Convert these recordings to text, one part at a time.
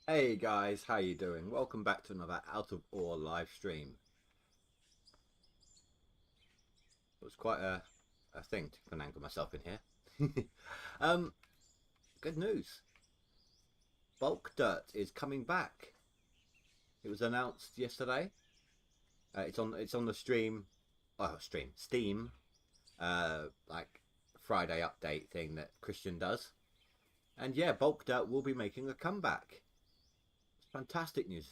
Hey guys, how you doing? Welcome back to another Out of Ore live stream. It was quite a thing to finagle myself in here. um, Good news. Bulk Dirt is coming back. It was announced yesterday. It's on the stream. Oh, Steam. Like Friday update thing that Christian does. And yeah, Bulk Dirt will be making a comeback. It's fantastic news.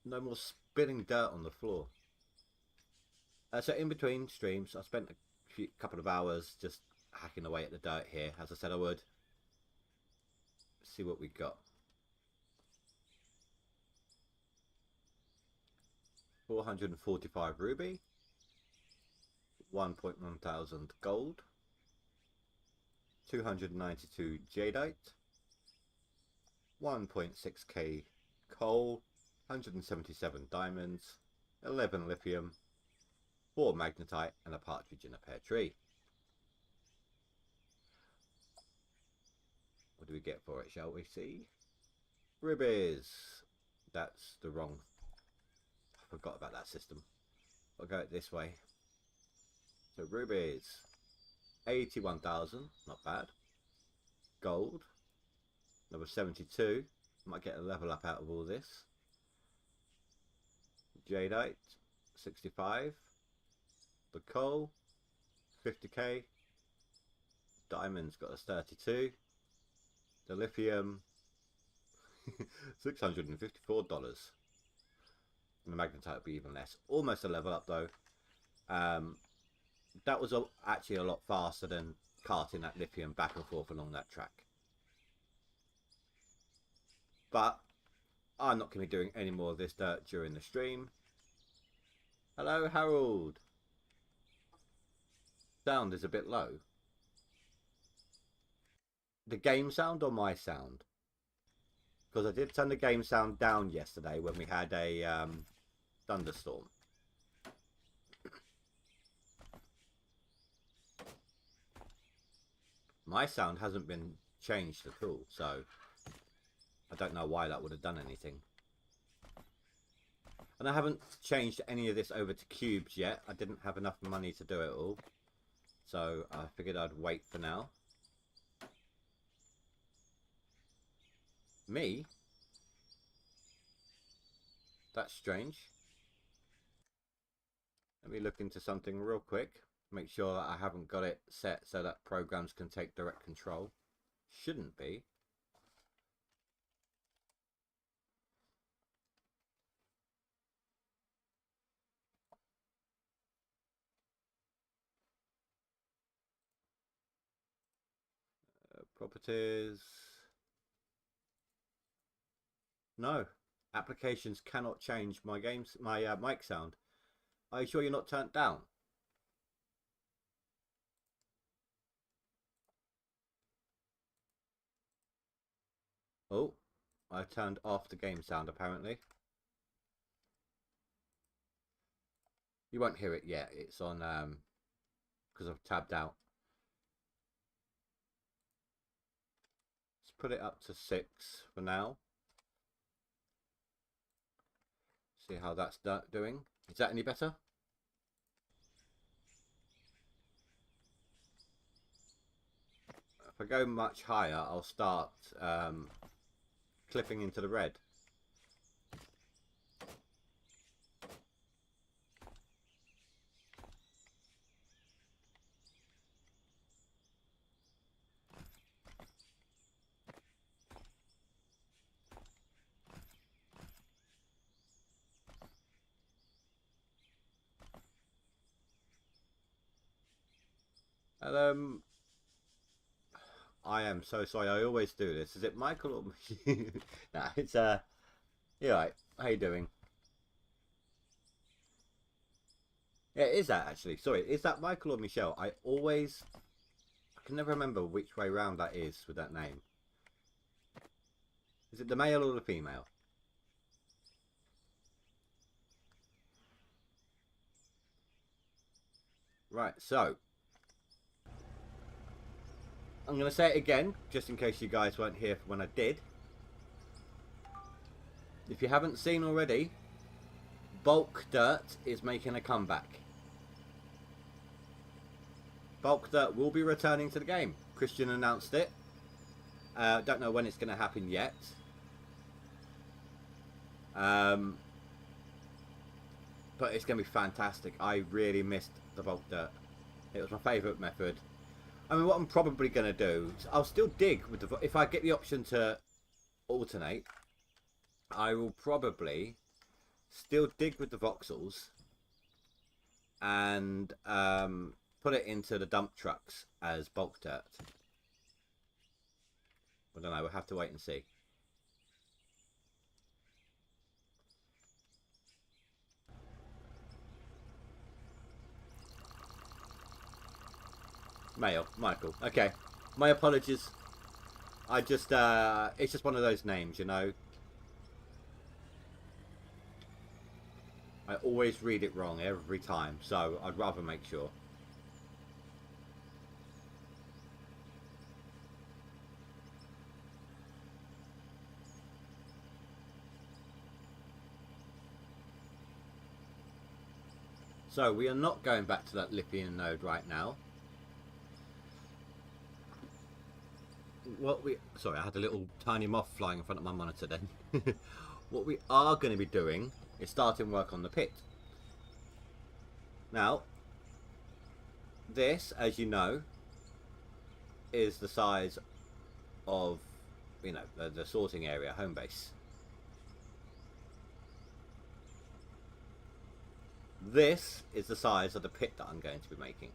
No more spilling dirt on the floor. So in between streams, I spent a couple of hours just hacking away at the dirt here, as I said I would. Let's see what we got. 445 ruby, 1.1 thousand gold, 292 jadeite, 1.6k coal, 177 diamonds, 11 lithium, 4 magnetite, and a partridge in a pear tree. What do we get for it, shall we see? Rubies. That's the wrong. I forgot about that system. I'll go it this way. So rubies. 81,000. Not bad. Gold. Number 72. Might get a level up out of all this. Jadeite. 65. The coal. 50k. Diamonds got us 32. The lithium. $654. And the magnetite will be even less. Almost a level up though. That was actually a lot faster than carting that lithium back and forth along that track. But I'm not going to be doing any more of this dirt during the stream. Hello, Harold. Sound is a bit low. The game sound or my sound? Because I did turn the game sound down yesterday when we had a thunderstorm. My sound hasn't been changed at all, so I don't know why that would have done anything. And I haven't changed any of this over to cubes yet. I didn't have enough money to do it all. So I figured I'd wait for now. Me? That's strange. Let me look into something real quick. Make sure that I haven't got it set so that programs can take direct control. Shouldn't be. Properties. No. Applications cannot change my mic sound. Are you sure you're not turned down? Oh, I turned off the game sound apparently. You won't hear it yet. It's on because I've tabbed out. Let's put it up to 6 for now. See how that's doing. Is that any better? If I go much higher, I'll start clipping into the red. And I am so sorry. I always do this. Is it Michael or nah, it's yeah, right. How you doing? Yeah, it is that actually. Sorry, is that Michael or Michelle? I can never remember which way round that is with that name. Is it the male or the female? Right, so I'm going to say it again, just in case you guys weren't here when I did. If you haven't seen already, bulk dirt is making a comeback. Bulk dirt will be returning to the game. Christian announced it. Don't know when it's going to happen yet. But it's going to be fantastic. I really missed the bulk dirt. It was my favourite method. I mean, what I'm probably going to do, I'll still dig with the... If I get the option to alternate, I will probably still dig with the voxels and put it into the dump trucks as bulk dirt. I don't know, we'll have to wait and see. Michael. Okay. My apologies. I just, it's just one of those names, you know. I always read it wrong every time, so I'd rather make sure. So we are not going back to that Lithium node right now. Sorry, I had a little tiny moth flying in front of my monitor then. What we are going to be doing is starting work on the pit. Now, this, as you know, is the size of, you know, the sorting area, home base. This is the size of the pit that I'm going to be making.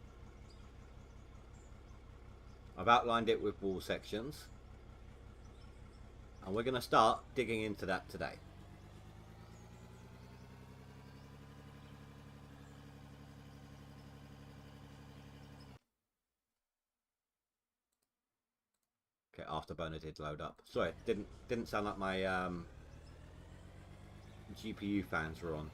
I've outlined it with wall sections, and we're going to start digging into that today. Okay, Afterburner did load up. Sorry, didn't sound like my GPU fans were on.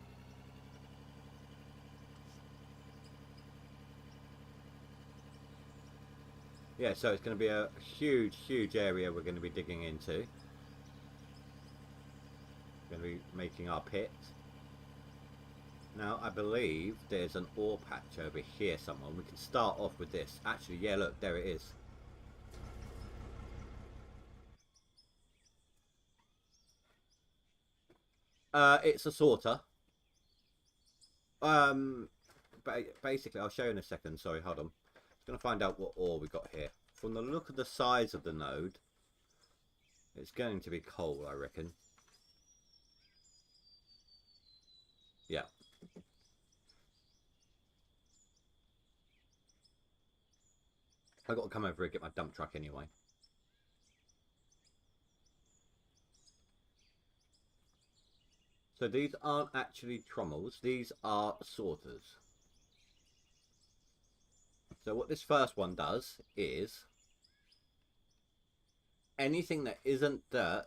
Yeah, so it's going to be a huge area we're going to be digging into. We're going to be making our pit. Now, I believe there's an ore patch over here somewhere. We can start off with this. Actually, yeah, look, there it is. It's a sorter. Basically, I'll show you in a second. Sorry, hold on. Going to find out what ore we got here. From the look of the size of the node, it's going to be coal, I reckon. Yeah. I've got to come over here and get my dump truck anyway. So these aren't actually trommels, these are sorters. So what this first one does is anything that isn't dirt,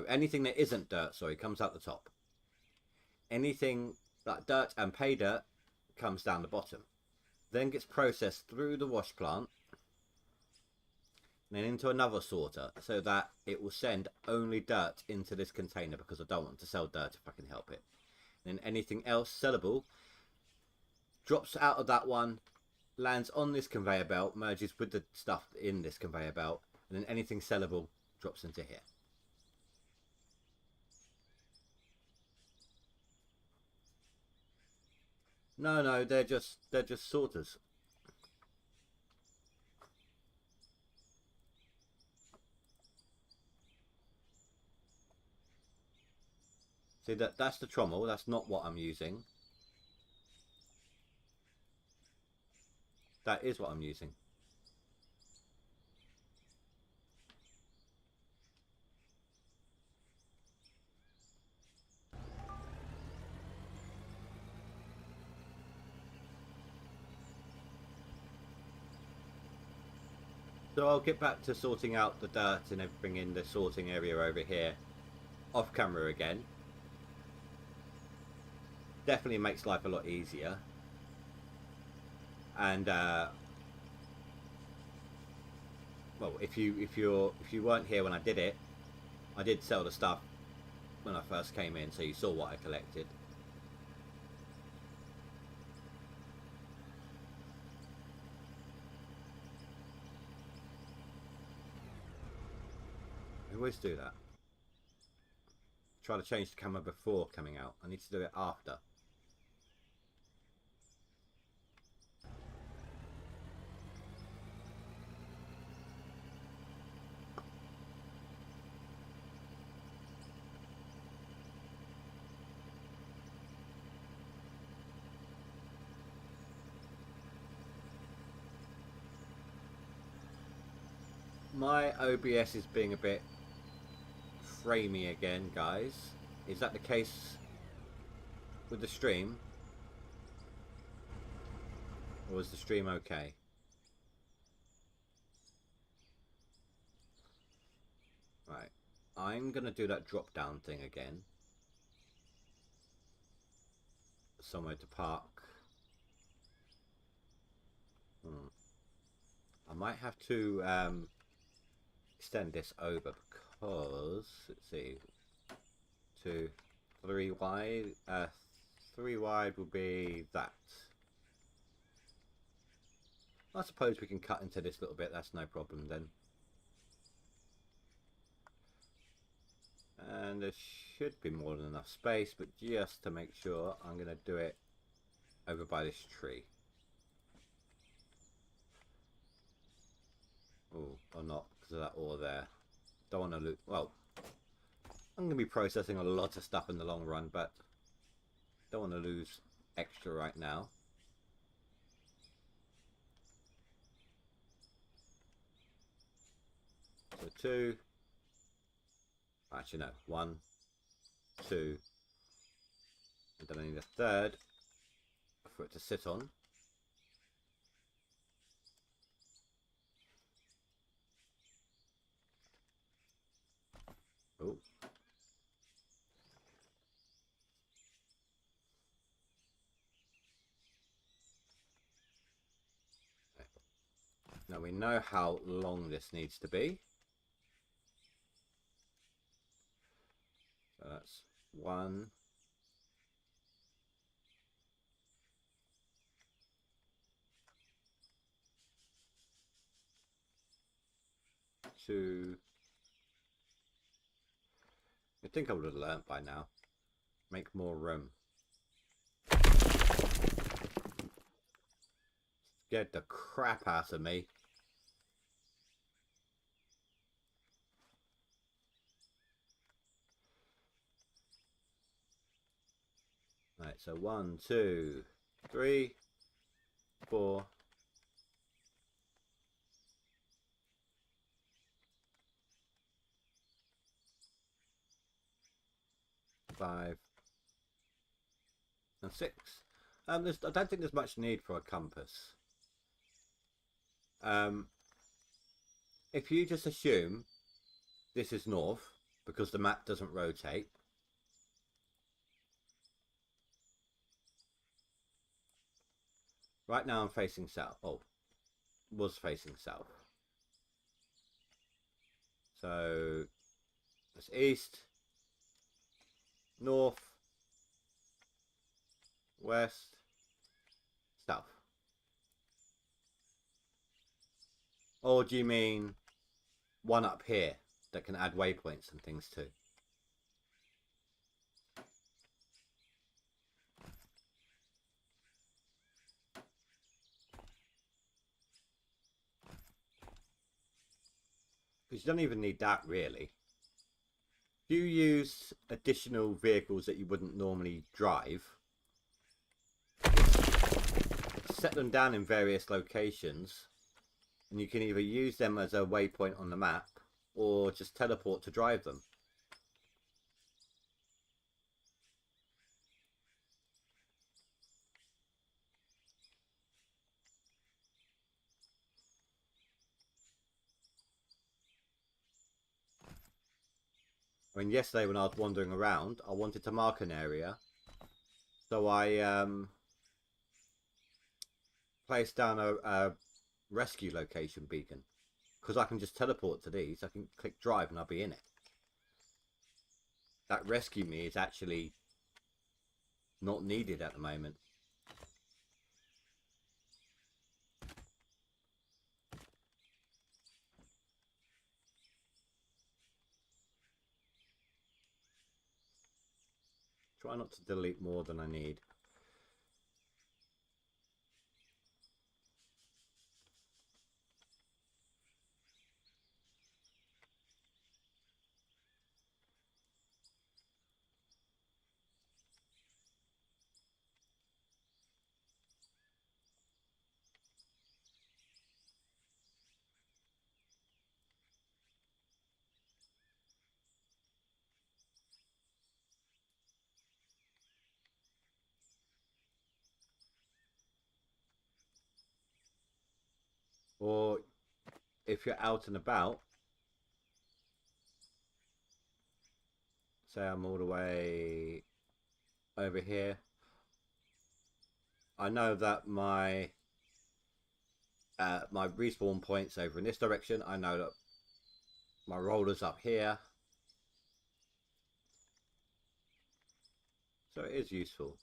anything that isn't dirt, comes out the top. Anything like dirt and pay dirt comes down the bottom. Then gets processed through the wash plant, and then into another sorter, so that it will send only dirt into this container, because I don't want to sell dirt if I can help it. And then anything else sellable drops out of that one, lands on this conveyor belt, merges with the stuff in this conveyor belt, and then anything sellable drops into here. No, they're just sorters. See, that's the trommel. That's not what I'm using. That is what I'm using. So I'll get back to sorting out the dirt and everything in the sorting area over here off camera again. Definitely makes life a lot easier. And well, if you weren't here when I did it, I did sell the stuff when I first came in, so you saw what I collected. I always do that. Try to change the camera before coming out. I need to do it after. My OBS is being a bit framey again, guys. Is that the case with the stream? Or is the stream okay? Right. I'm going to do that drop down thing again. Somewhere to park. I might have to extend this over because, let's see, 2, 3 wide. 3 wide will be that. I suppose we can cut into this little bit, that's no problem then. And there should be more than enough space, but just to make sure, I'm going to do it over by this tree. Oh, or not, because of that ore there. Don't want to lose. Well, I'm going to be processing a lot of stuff in the long run, but don't want to lose extra right now. So 2. Actually, no. 1, 2. And then I need a third for it to sit on. Oh. Now we know how long this needs to be. So that's 1. 2. I think I would have learnt by now. Make more room. Scared the crap out of me. Right, so 1, 2, 3, 4. 5 and 6. I don't think there's much need for a compass. If you just assume this is north, because the map doesn't rotate, right now I'm facing south. Oh, was facing south. So that's east, north, west, south. Or do you mean one up here that can add waypoints and things too? Because you don't even need that really. If you use additional vehicles that you wouldn't normally drive, set them down in various locations, and you can either use them as a waypoint on the map or just teleport to drive them. I mean, yesterday when I was wandering around, I wanted to mark an area, so I placed down a rescue location beacon. because I can just teleport to these. I can click drive and I'll be in it. That rescue me is actually not needed at the moment. Try not to delete more than I need. Or if you're out and about, say I'm all the way over here, I know that my my respawn point's over in this direction. I know that my roller's up here, so it is useful.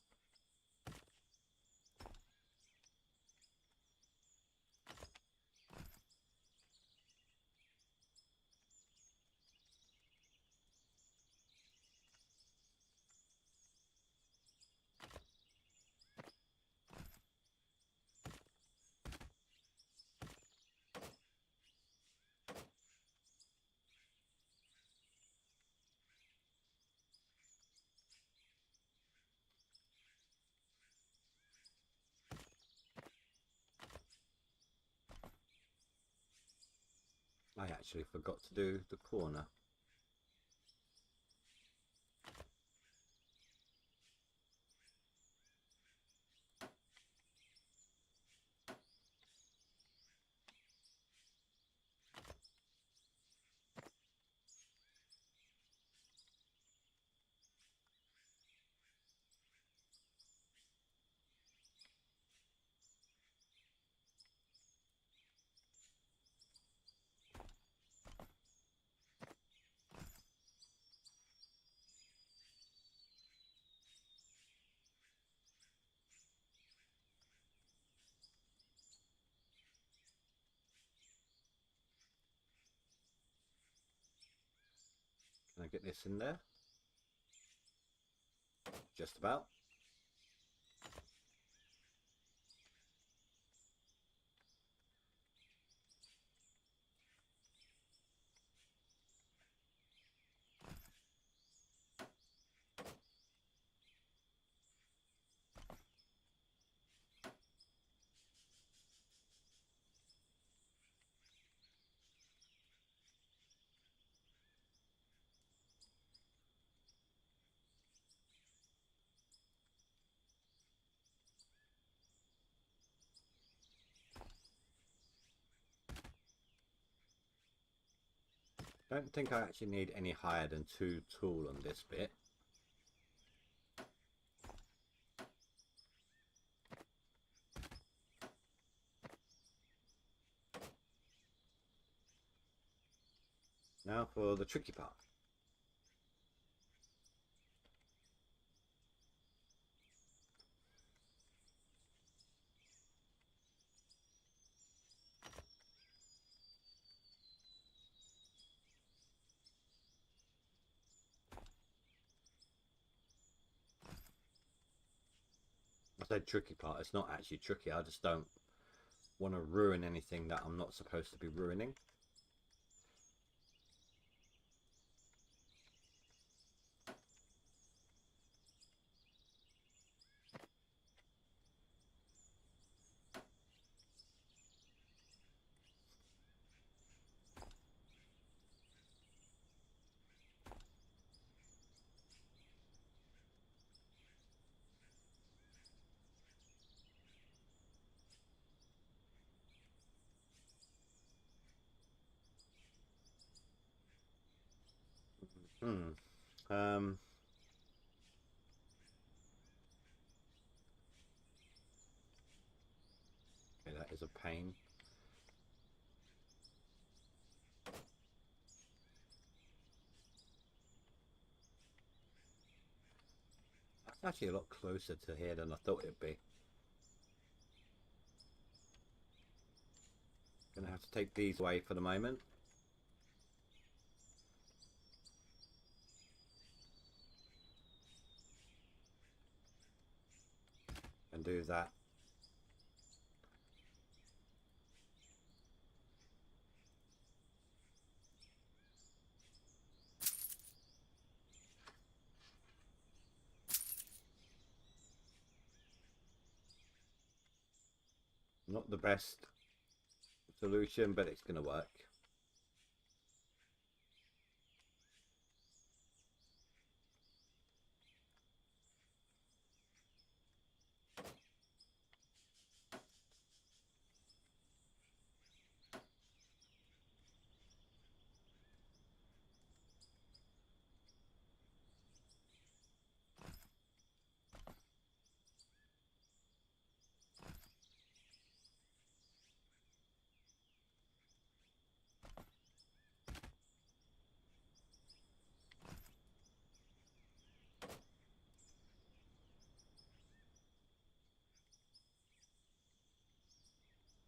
I actually forgot to do the corner. Can I get this in there? Just about. Don't think I actually need any higher than 2 tool on this bit. Now for the tricky part. I said tricky part, it's not actually tricky, I just don't want to ruin anything that I'm not supposed to be ruining. Um, okay, that is a pain. actually a lot closer to here than I thought it'd be. Gonna have to take these away for the moment. And do that. Not the best solution, but it's gonna work.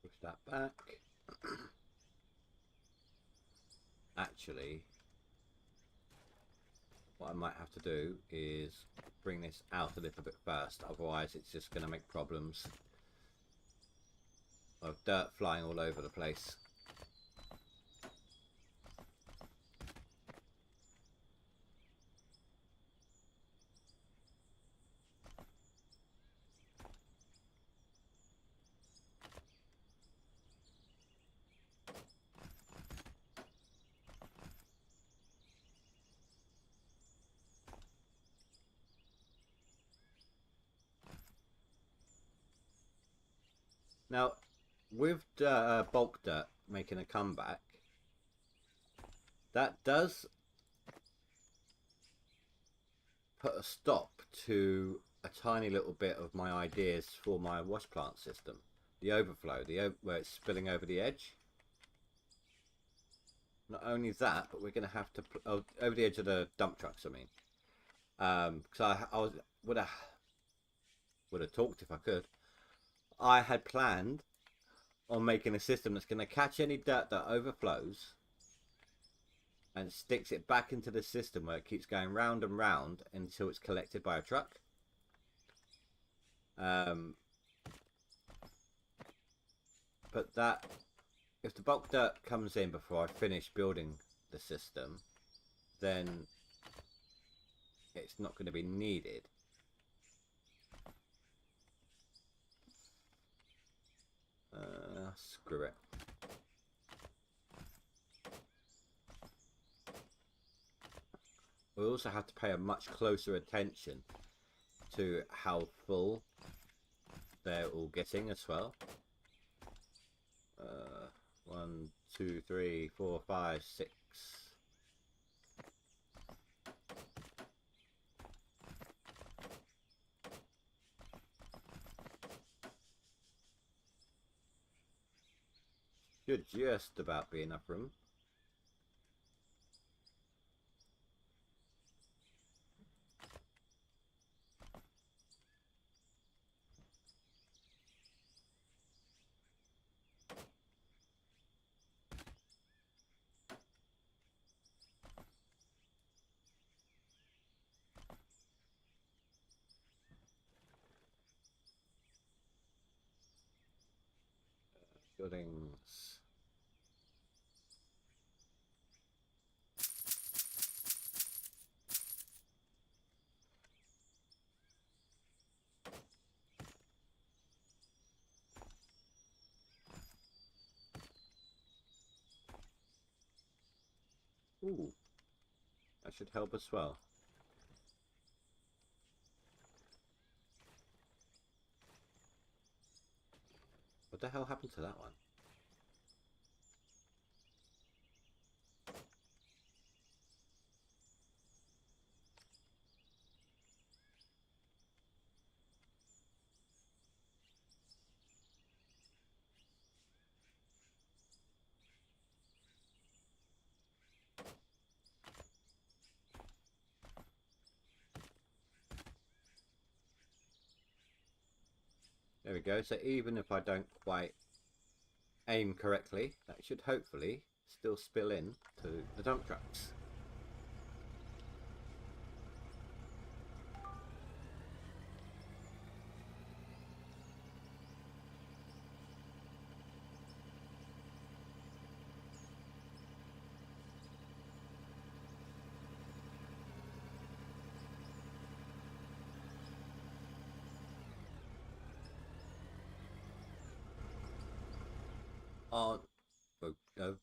Push that back. Actually, what I might have to do is bring this out a little bit first, otherwise it's just going to make problems of dirt flying all over the place. Now, with bulk dirt making a comeback, that does put a stop to a tiny little bit of my ideas for my wash plant system. The overflow, where it's spilling over the edge. Not only that, but we're going to have to over the edge of the dump trucks. I mean, because I would have talked if I could. I had planned on making a system that's going to catch any dirt that overflows and sticks it back into the system where it keeps going round and round until it's collected by a truck. But that, if the bulk dirt comes in before I finish building the system, then it's not going to be needed. Screw it. We also have to pay a much closer attention to how full they're all getting as well. 1, 2, 3, 4, 5, 6. Should just about be enough room. Buildings. Ooh, that should help as well. What the hell happened to that one? There we go. So even if I don't quite aim correctly, that should hopefully still spill in to the dump trucks.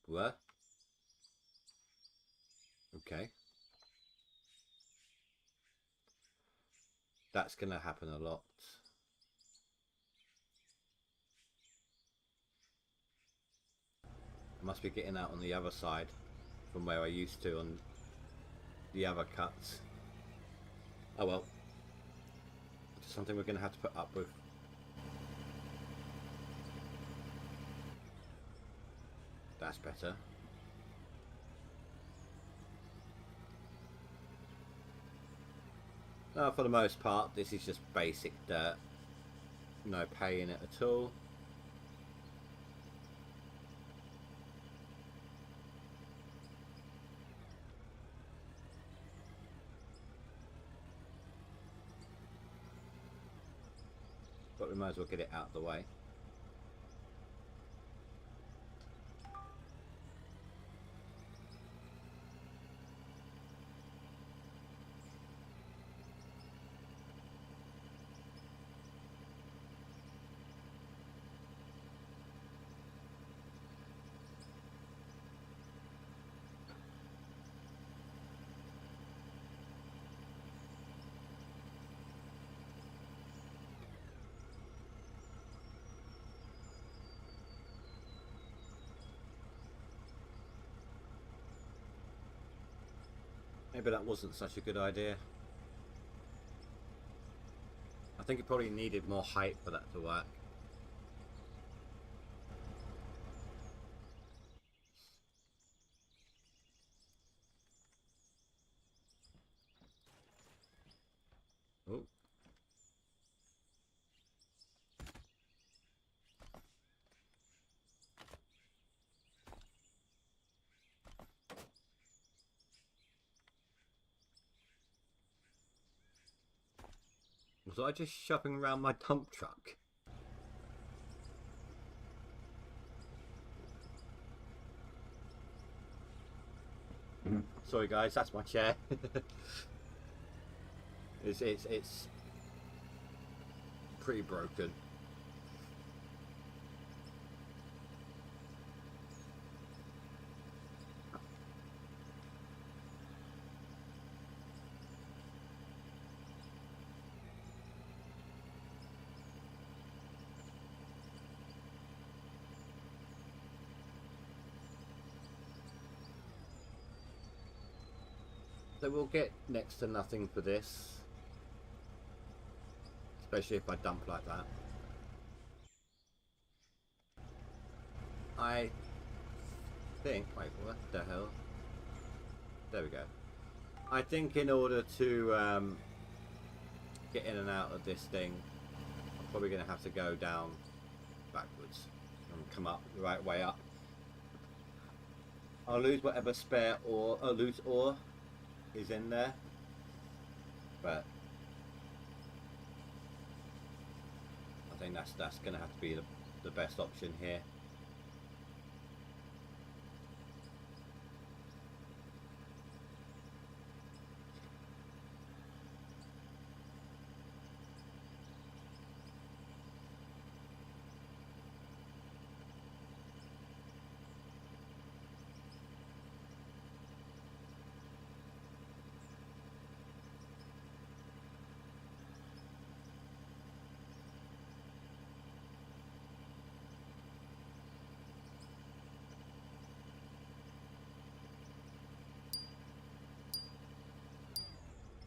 What? Okay. That's going to happen a lot. I must be getting out on the other side from where I used to on the other cuts. Oh well. It's something we're going to have to put up with. That's better. For the most part, this is just basic dirt. No pay in it at all. But we might as well get it out of the way. Maybe that wasn't such a good idea. I think it probably needed more height for that to work. Oh. Was I just shopping around my dump truck? Sorry guys, that's my chair. It's pretty broken. So we'll get next to nothing for this, especially if I dump like that. I think, wait, what the hell? There we go. I think in order to get in and out of this thing, I'm probably going to have to go down backwards and come up the right way up. I'll lose whatever spare ore, loose ore is in there, but I think that's going to have to be the best option here.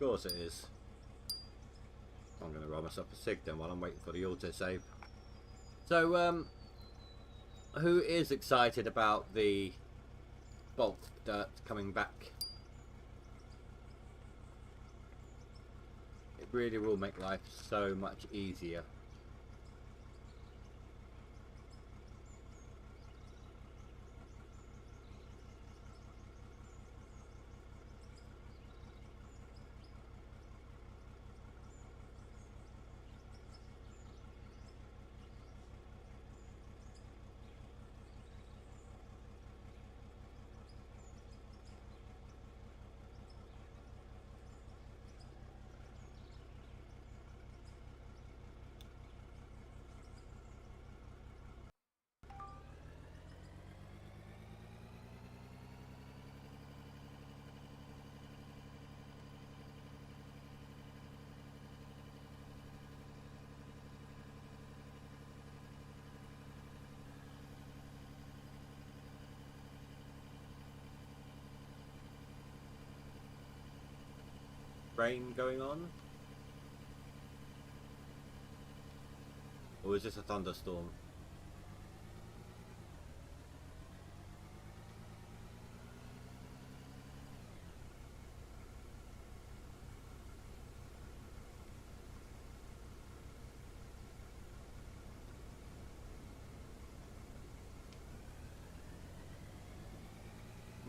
Of course it is. I'm going to roll myself a cig then while I'm waiting for the autosave. So, who is excited about the bulk dirt coming back? It really will make life so much easier. rain going on? Or is this a thunderstorm?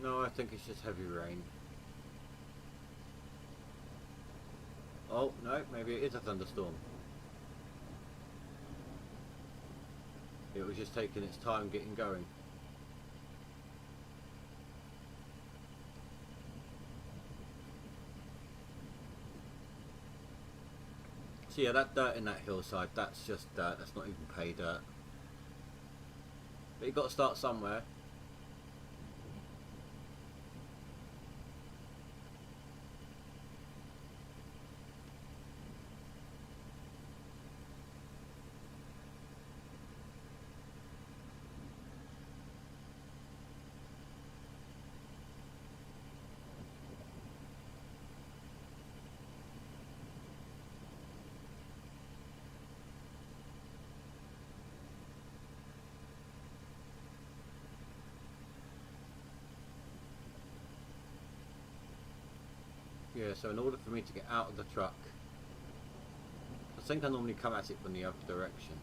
No, I think it's just heavy rain. Oh, no, maybe it is a thunderstorm. It was just taking its time getting going. So yeah, that dirt in that hillside, that's just dirt, that's not even pay dirt. But you've got to start somewhere. Yeah, so in order for me to get out of the truck, I think I normally come at it from the other direction.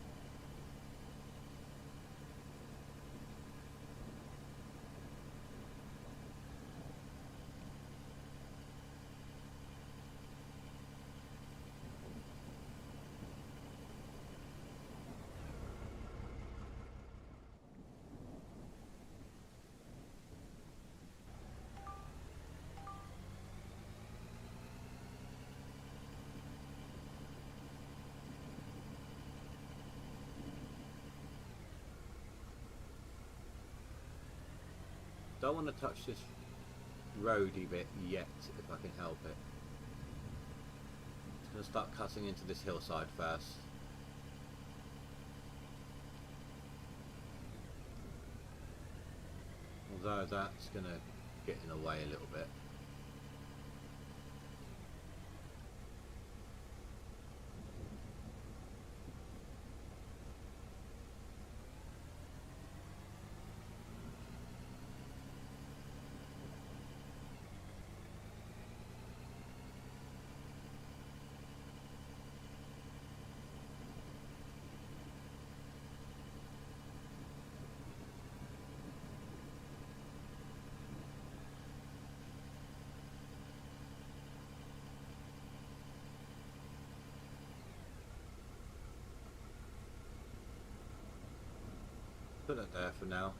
Don't want to touch this roady bit yet, if I can help it. Just going to start cutting into this hillside first. Although that's going to get in the way a little bit. Put that there for now.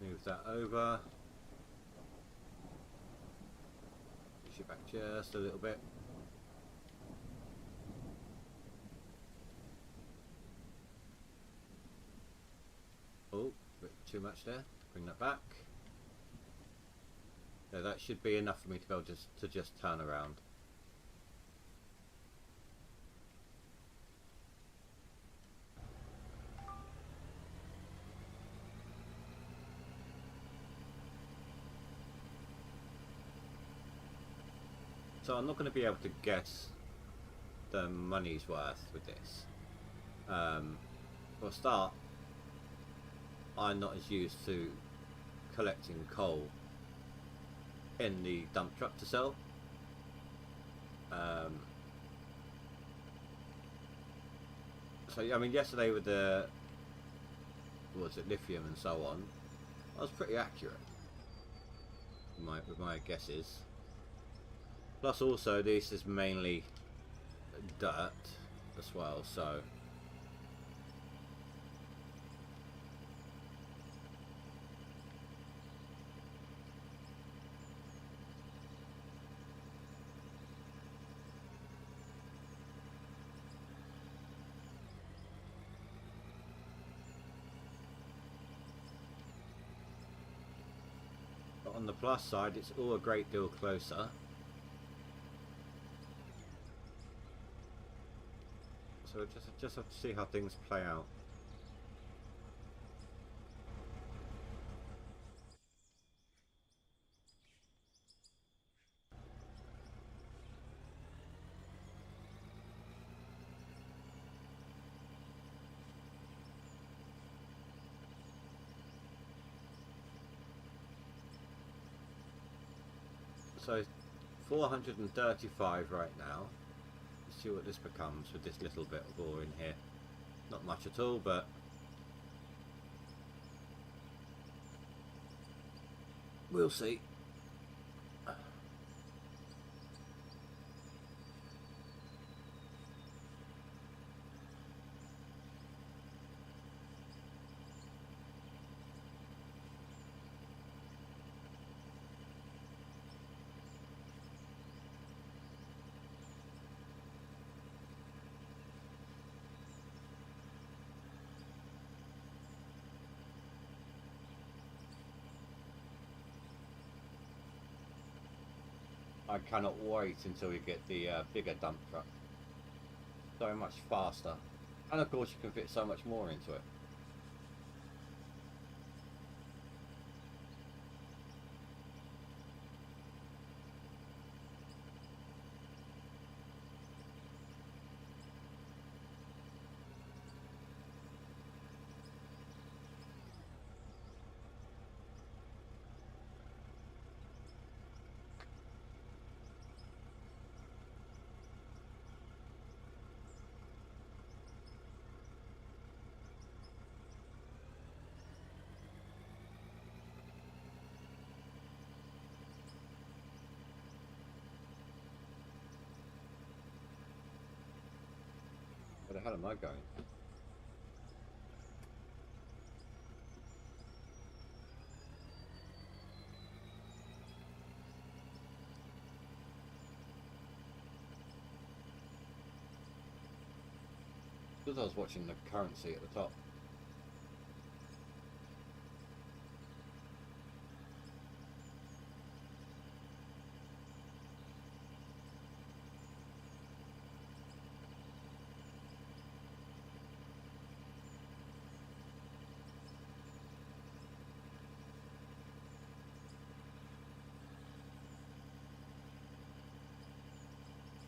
Move that over. Push it back just a little bit. Oh, a bit too much there. Bring that back. So that should be enough for me to be able to just turn around. So I'm not going to be able to guess the money's worth with this. For a start, I'm not as used to collecting coal in the dump truck to sell. So I mean, yesterday with the lithium and so on, I was pretty accurate with my guesses. Plus, also this is mainly dirt as well, so. But on the plus side, it's all a great deal closer. So So just have to see how things play out. So 435 right now. Let's see what this becomes with this little bit of ore in here. Not much at all, but we'll see. I cannot wait until we get the bigger dump truck. So much faster. And of course you can fit so much more into it. Where the hell am I going? Because I was watching the currency at the top.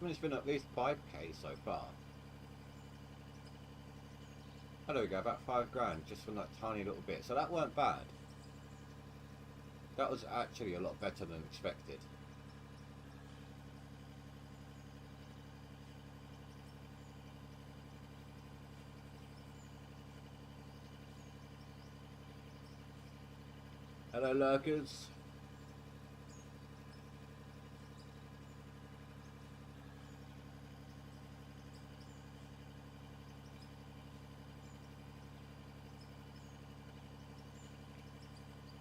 I mean, it's been at least 5k so far. Oh, there we go, about 5 grand just from that tiny little bit. So that weren't bad. That was actually a lot better than expected. Hello, lurkers.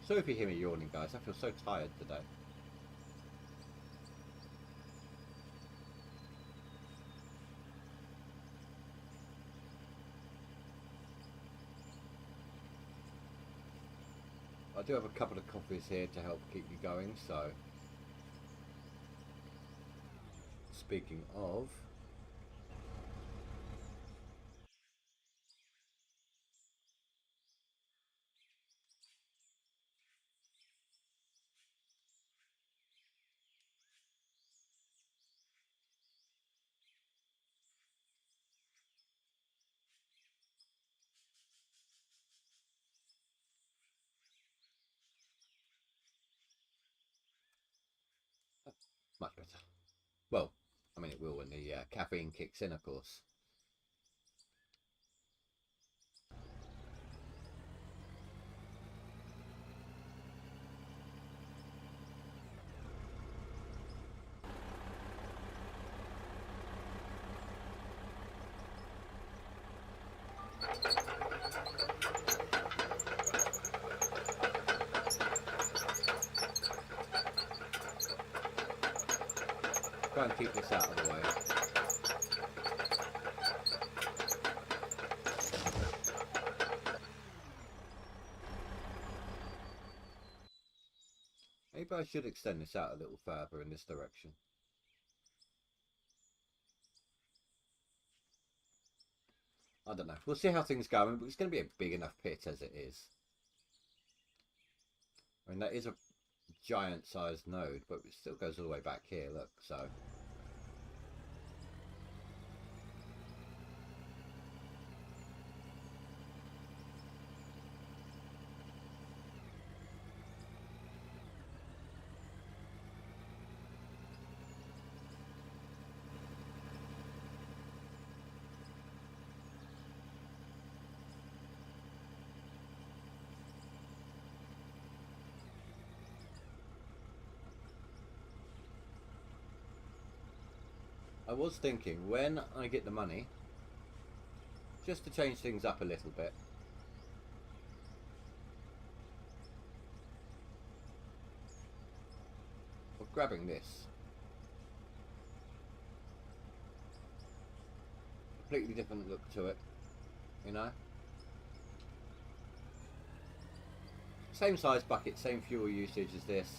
So if you hear me yawning, guys, I feel so tired today. I do have a couple of coffees here to help keep me going, so... Speaking of... Much better. Well, I mean it will when the caffeine kicks in, of course. Try and keep this out of the way. Maybe I should extend this out a little further in this direction. I don't know. We'll see how things go. I mean, it's going to be a big enough pit as it is. I mean, that is a giant sized node, but it still goes all the way back here. Look, so. I was thinking when I get the money, just to change things up a little bit. Of grabbing this. Completely different look to it, you know? Same size bucket, same fuel usage as this.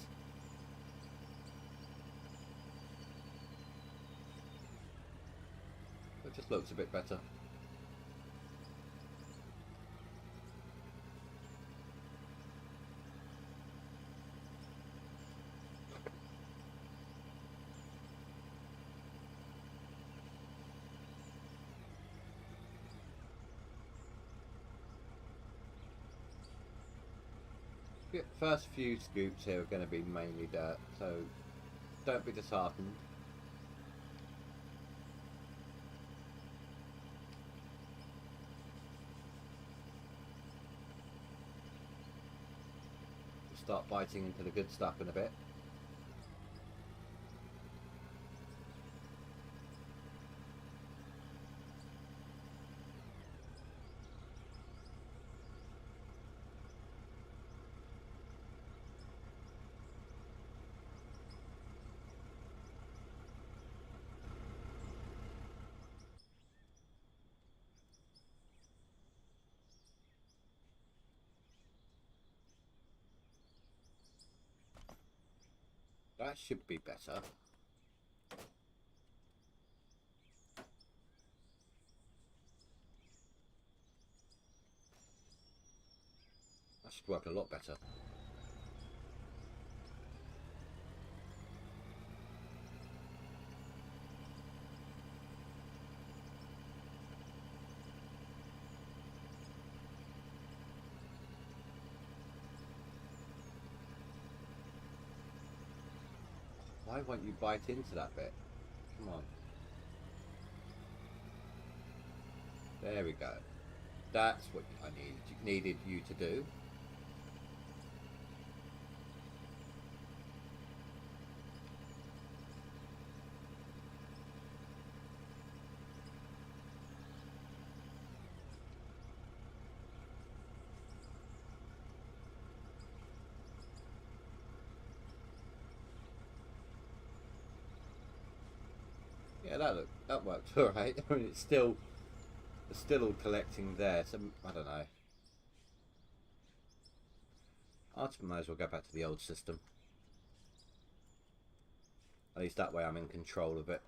It just looks a bit better. The first few scoops here are going to be mainly dirt, so don't be disheartened. We'll start biting into the good stuff in a bit. That should be better. That should work a lot better. Why won't you bite into that bit? Come on. There we go. That's what I needed you to do. Yeah, that worked all right. I mean, it's still all collecting there. So I don't know. I might as well go back to the old system. At least that way I'm in control of it.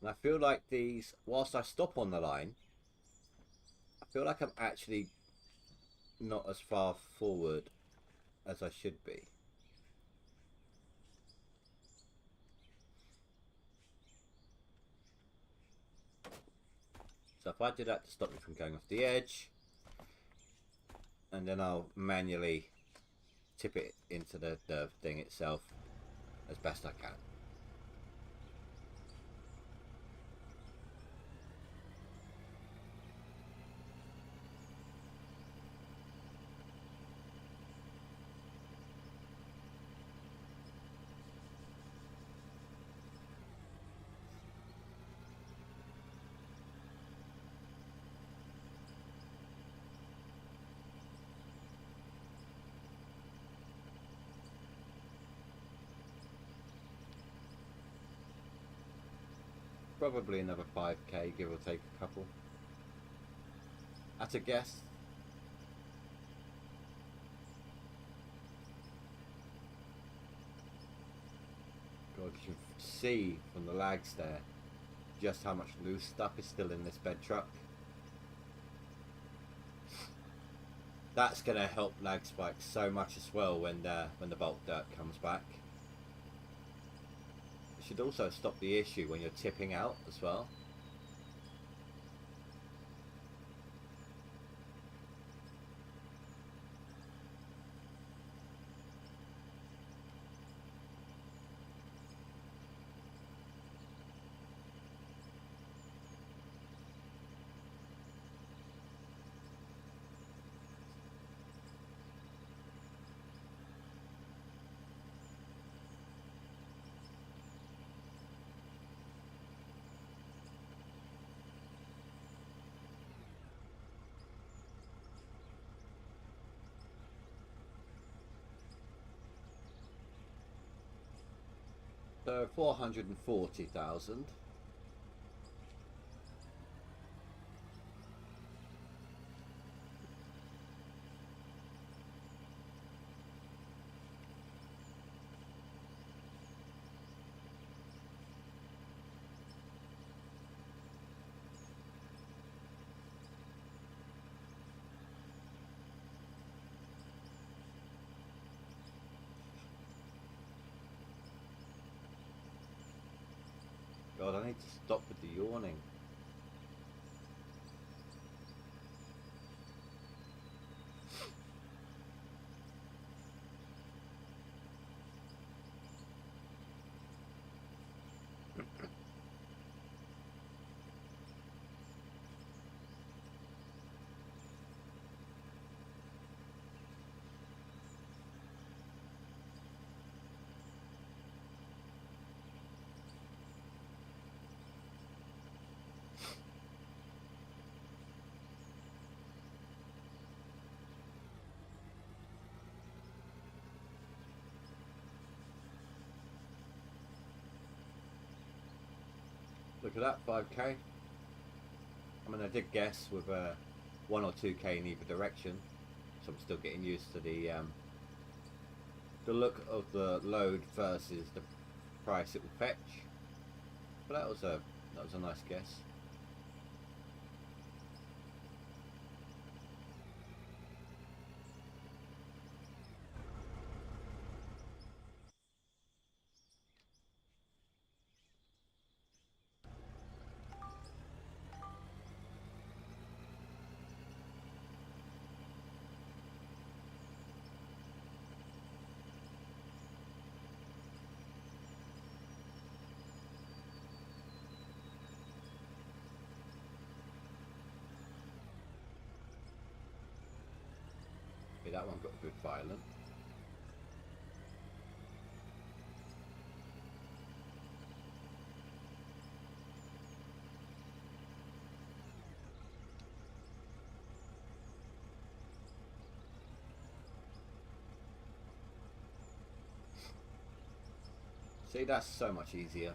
And I feel like these, whilst I stop on the line, I feel like I'm actually not as far forward as I should be. So if I do that to stop me from going off the edge, and then I'll manually tip it into the thing itself as best I can. Probably another 5k, give or take a couple. At a guess. can see from the lags there just how much loose stuff is still in this bed truck. That's going to help lag spikes so much as well when the bulk dirt comes back. It should also stop the issue when you're tipping out as well. So 440,000. God, I need to stop with the yawning. Look at that, 5k. I mean, I did guess with 1 or 2k in either direction, so I'm still getting used to the look of the load versus the price it will fetch. But that was a nice guess. That one got a bit violent. See, that's so much easier.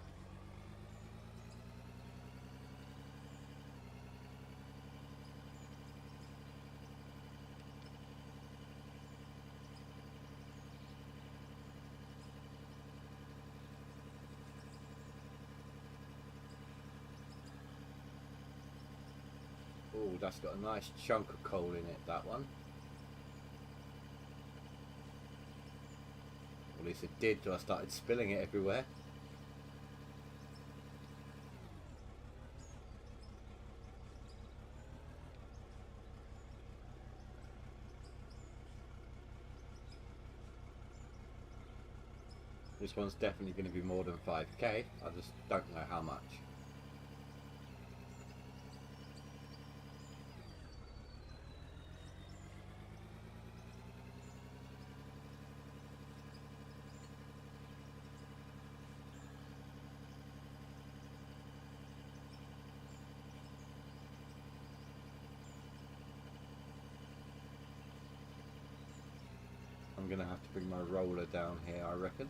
Oh, that's got a nice chunk of coal in it, that one. Or at least it did till I started spilling it everywhere. This one's definitely going to be more than 5k, I just don't know how much. I'm going to have to bring my roller down here, I reckon.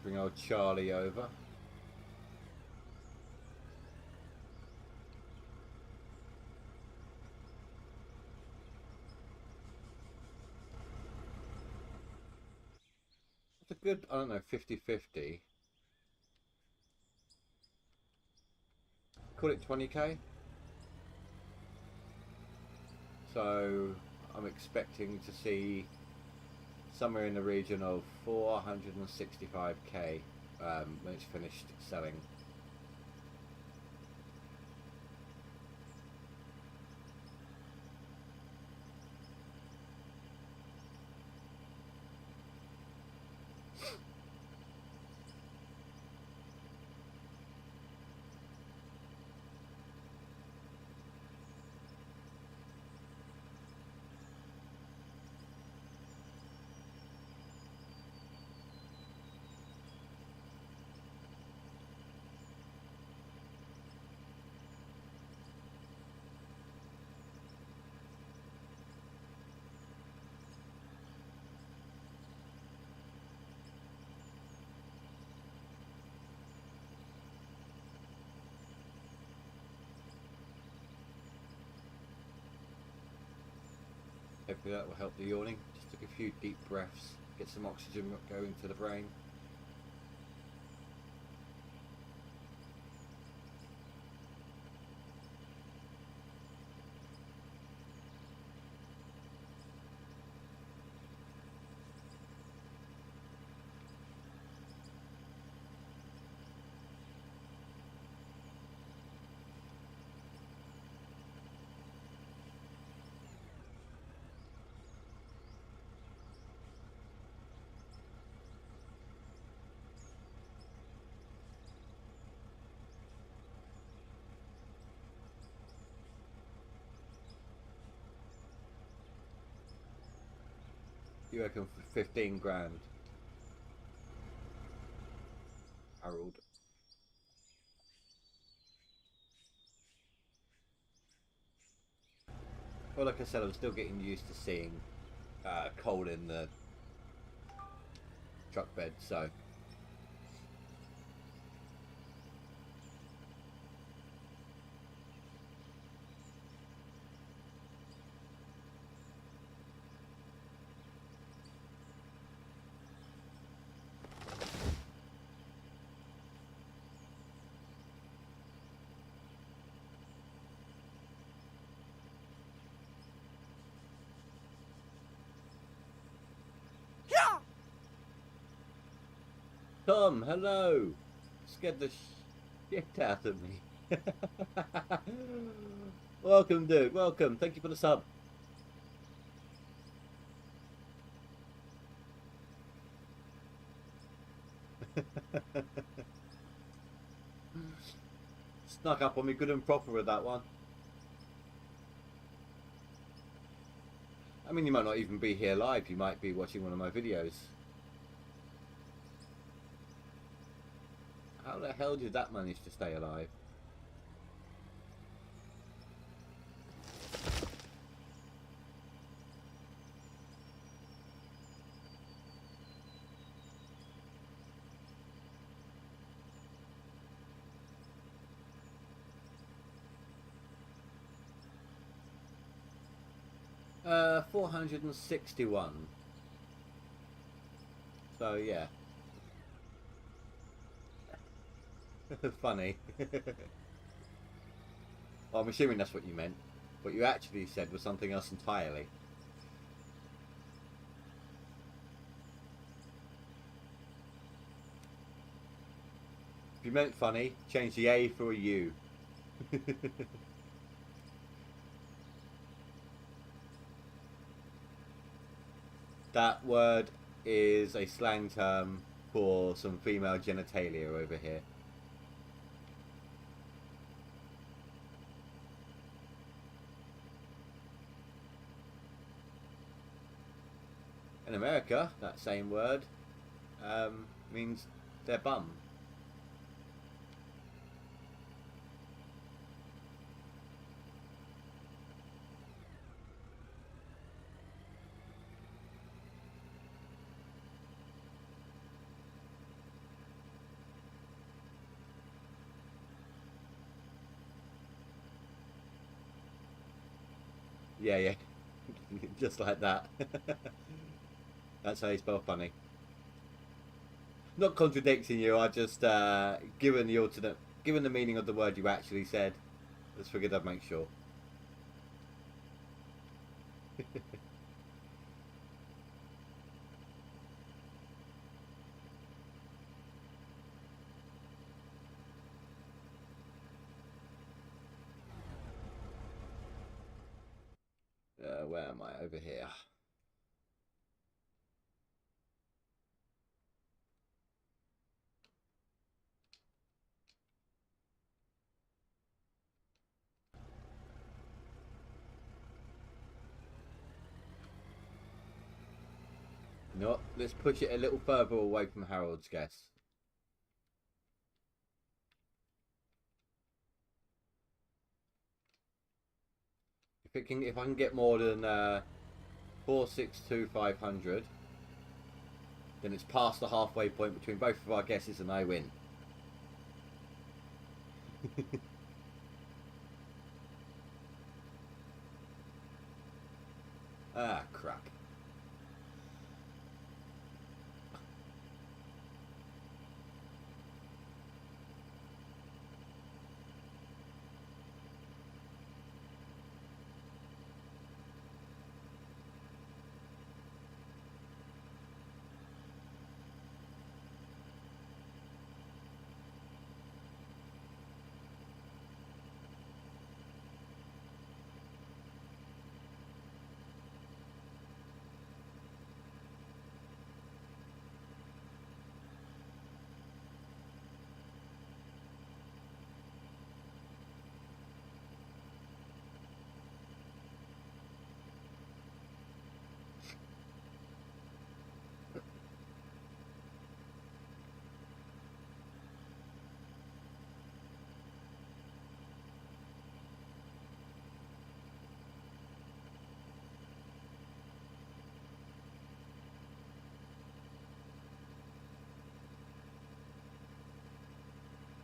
Bring old Charlie over. good, I don't know, 50-50. Call it 20k. So I'm expecting to see somewhere in the region of 465k when it's finished selling. Hopefully that will help the yawning. Just took a few deep breaths, get some oxygen going to the brain. You reckon for 15 grand? Harold. Well, like I said, I'm still getting used to seeing coal in the truck bed, so. Tom, hello! Scared the shit out of me. Welcome, dude. Welcome. Thank you for the sub. Snuck up on me good and proper with that one. I mean, you might not even be here live. You might be watching one of my videos. How the hell did that manage to stay alive? Uh, 461. So yeah. Funny. Well, I'm assuming that's what you meant. What you actually said was something else entirely. If you meant funny, change the A for a U. That word is a slang term for some female genitalia over here. In America, that same word means their bum. Yeah, yeah. Just like that. That's how you spell funny. Not contradicting you. I just given the alternate, given the meaning of the word you actually said. Just figured I'd make sure. Where am I? Over here. You know what? Let's push it a little further away from Harold's guess. If I can get more than 462,500, then it's past the halfway point between both of our guesses and I win. Ah, crap.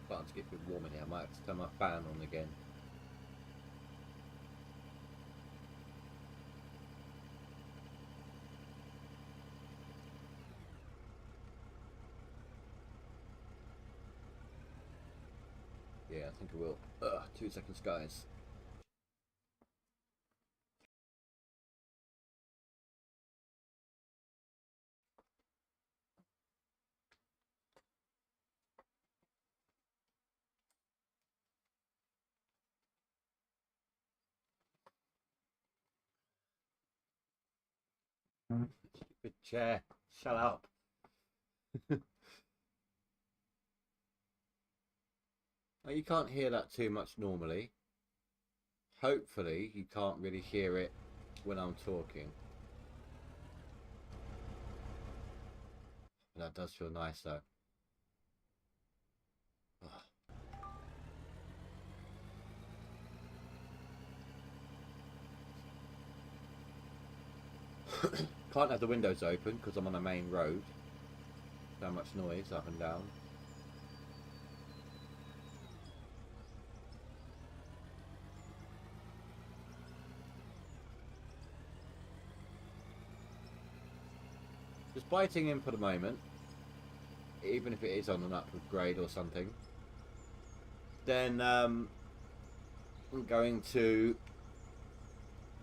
Starting to get a bit warm in here. I might have to turn my fan on again. Yeah, I think I will. 2 seconds, guys. Stupid chair. Shut up. Well, you can't hear that too much normally. Hopefully, you can't really hear it when I'm talking. But that does feel nice, though. Can't have the windows open because I'm on a main road. So much noise up and down. Just biting in for the moment, even if it is on an upward grade or something. Then I'm going to,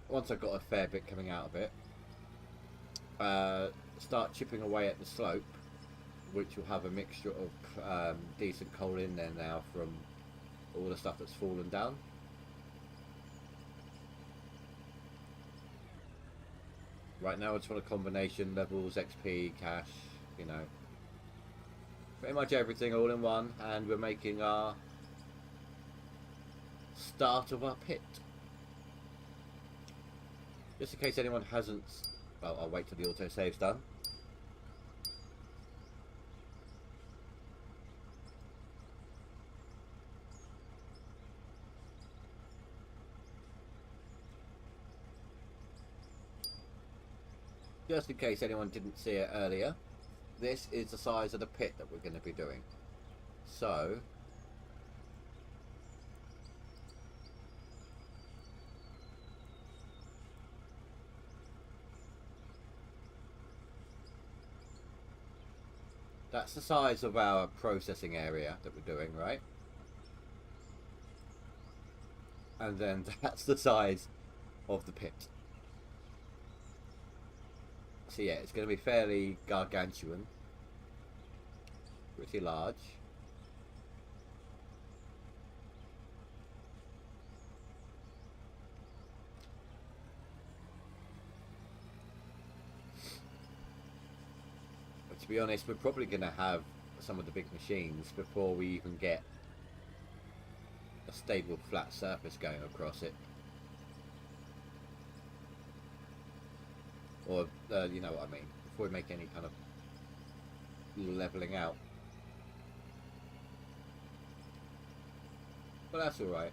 once I've got a fair bit coming out of it, start chipping away at the slope, which will have a mixture of decent coal in there now from all the stuff that's fallen down. Right now it's for a combination, levels, XP, cash, you know, pretty much everything all in one, and we're making our start of our pit. Just in case anyone hasn't, well, I'll wait till the autosave's done. Just in case anyone didn't see it earlier, this is the size of the pit that we're going to be doing. So, That's the size of our processing area that we're doing, right? And then that's the size of the pit. So yeah, it's going to be fairly gargantuan. Pretty large. But to be honest, we're probably going to have some of the big machines before we even get a stable flat surface going across it. Or, you know what I mean, before we make any kind of levelling out. But that's alright.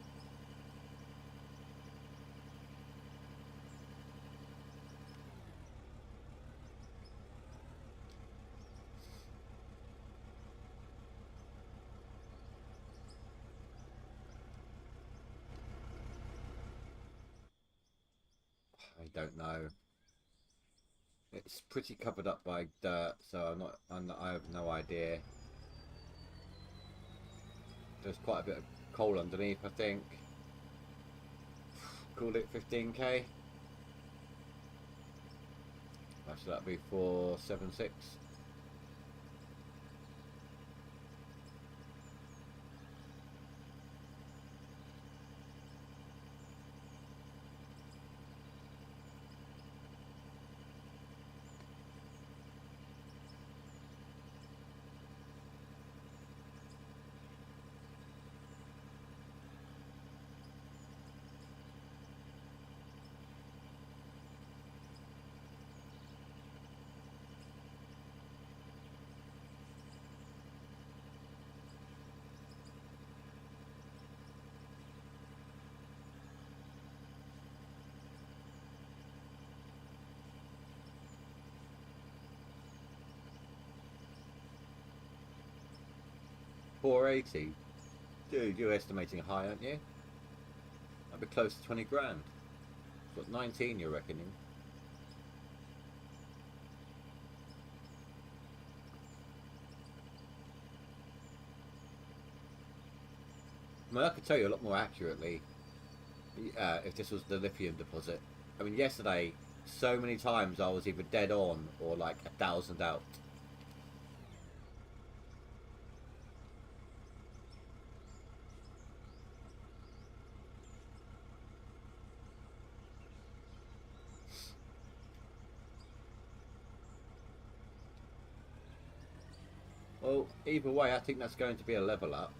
I don't know. It's pretty covered up by dirt, so I have no idea. There's quite a bit of coal underneath, I think. Call it 15k. Actually, that'd be 476. $480. Dude, you're estimating high, aren't you? That'd be close to 20 grand. What, 19 you're reckoning? I mean, I could tell you a lot more accurately if this was the lithium deposit. I mean, yesterday, so many times I was either dead on or like 1,000 out. Well, either way, I think that's going to be a level up.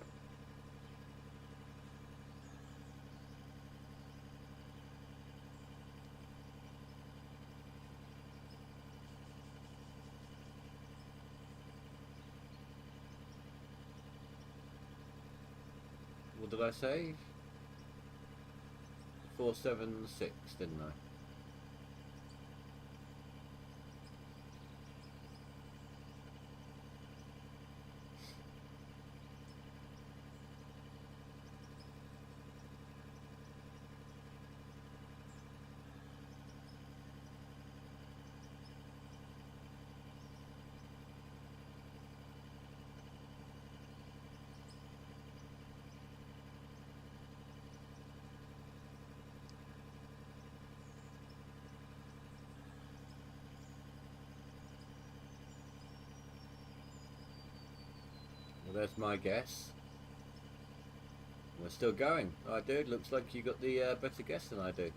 What did I say? 476, didn't I? Well, there's my guess. We're still going. Alright, dude, looks like you got the better guess than I do.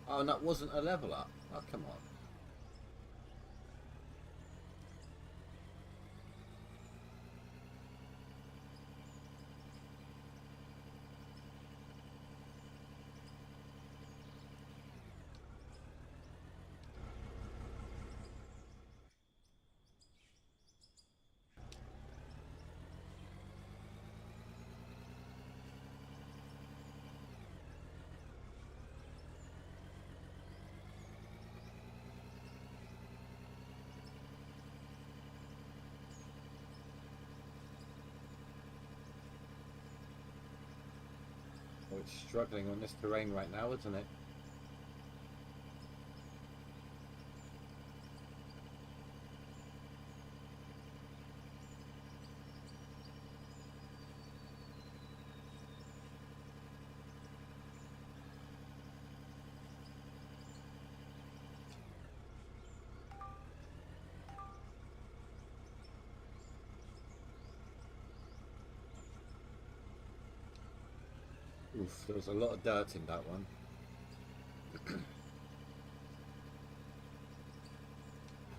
Oh, and that wasn't a level up. Oh, come on. Oh, it's struggling on this terrain right now, isn't it? Oof, there was a lot of dirt in that one.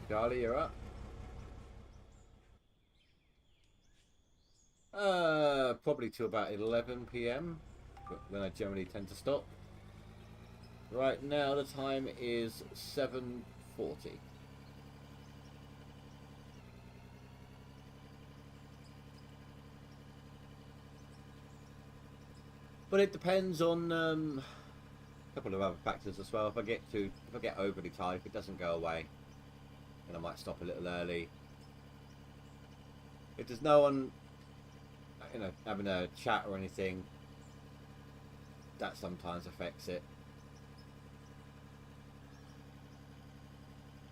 Charlie, you're up. Probably to about 11 p.m. when I generally tend to stop. Right now the time is 7:40. But it depends on a couple of other factors as well. If I get overly tired, if it doesn't go away, then I might stop a little early. If there's no one, you know, having a chat or anything, that sometimes affects it.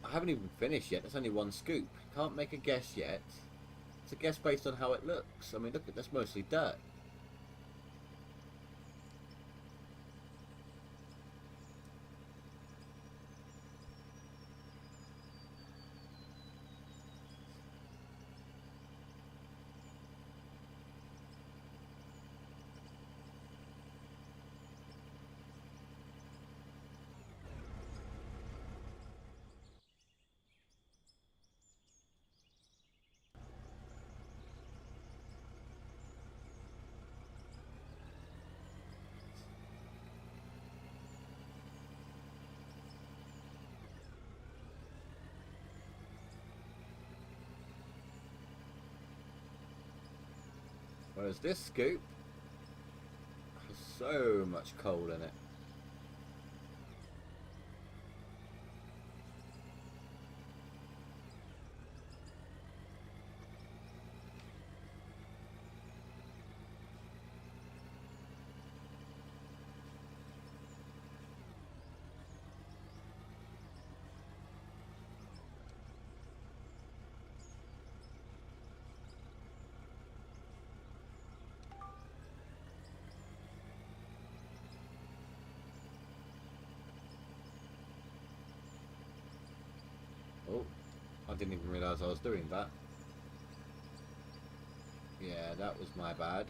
I haven't even finished yet. There's only one scoop. Can't make a guess yet. It's a guess based on how it looks. I mean, look, that's mostly dirt. Whereas this scoop has so much coal in it. Oh, I didn't even realise I was doing that. Yeah, that was my bad.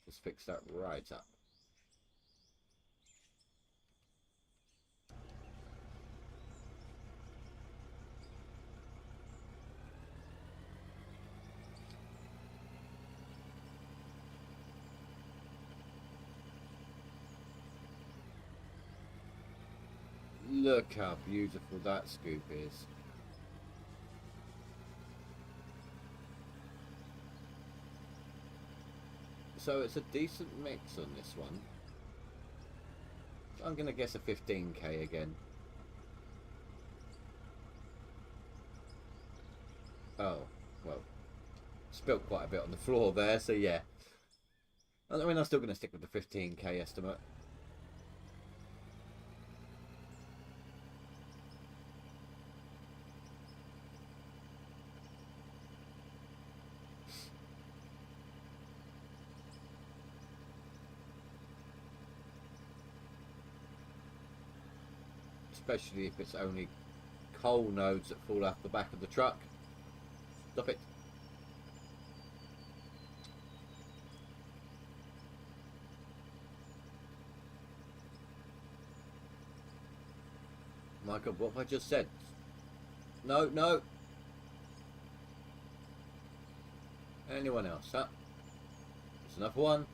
Just fix that right up. Look how beautiful that scoop is. So it's a decent mix on this one. I'm going to guess a 15k again. Oh, well, spilt quite a bit on the floor there, so yeah. I mean, I'm still going to stick with the 15k estimate. Especially if it's only coal nodes that fall off the back of the truck. Stop it. My God, what have I just said? No, no. Anyone else? Huh? There's another one.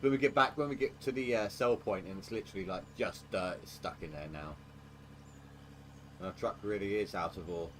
When we get to the sell point, and it's literally like just dirt is stuck in there now. Our truck really is out of ore.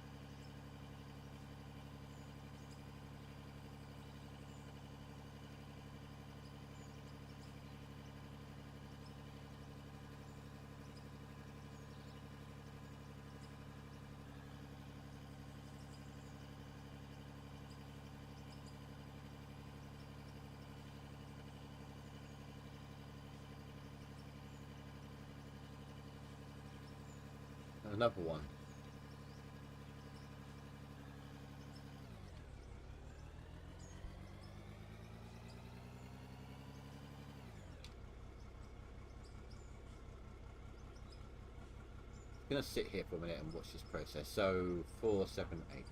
Another one. I'm gonna sit here for a minute and watch this process. So 4, 7, 8.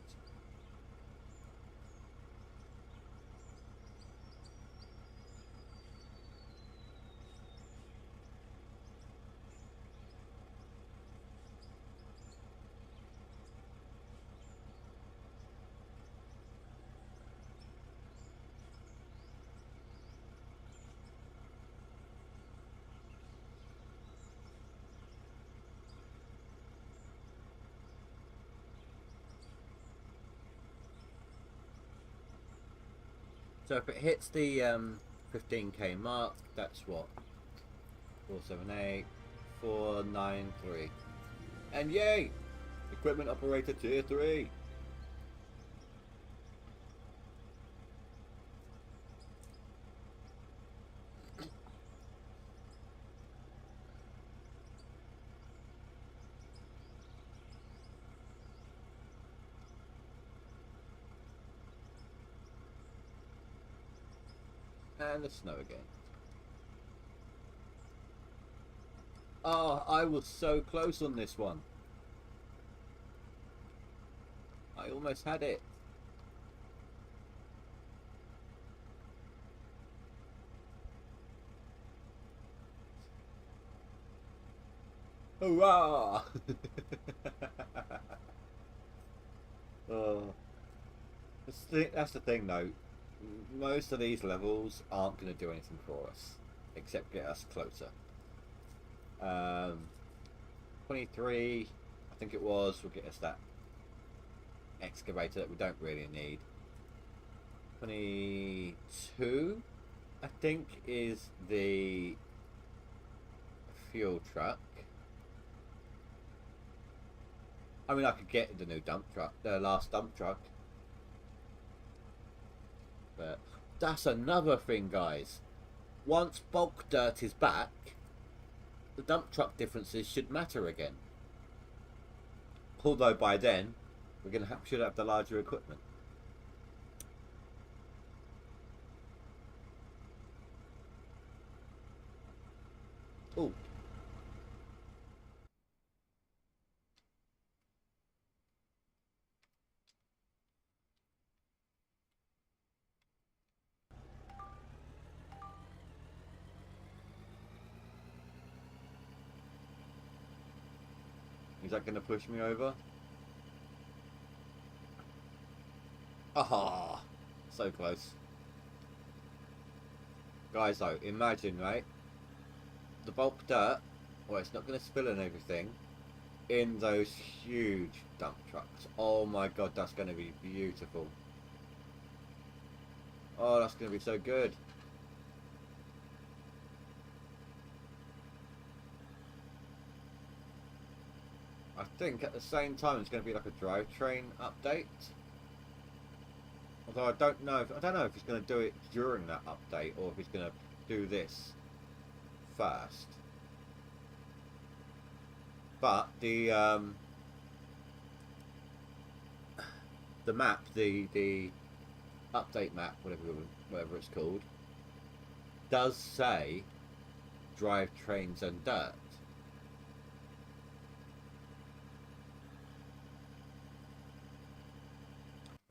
So if it hits the 15k mark, that's what? 478, 493. And yay! Equipment operator tier 3. And the snow again. Oh, I was so close on this one. I almost had it. Hurrah! Oh, that's the thing though. Most of these levels aren't going to do anything for us, except get us closer. 23, I think it was, will get us that excavator that we don't really need. 22, I think, is the fuel truck. I mean, I could get the new dump truck, the last dump truck. But that's another thing, guys. Once bulk dirt is back, the dump truck differences should matter again. Although by then, we're gonna should have the larger equipment. Oh. Is that going to push me over? Aha! So close. Guys, though, imagine, right? The bulk dirt, well, it's not going to spill and everything, in those huge dump trucks. Oh my god, that's going to be beautiful. Oh, that's going to be so good. I think at the same time it's going to be like a drivetrain update. Although I don't know if he's going to do it during that update or if he's going to do this first. But the map, the update map, whatever it's called, does say drivetrains and dirt.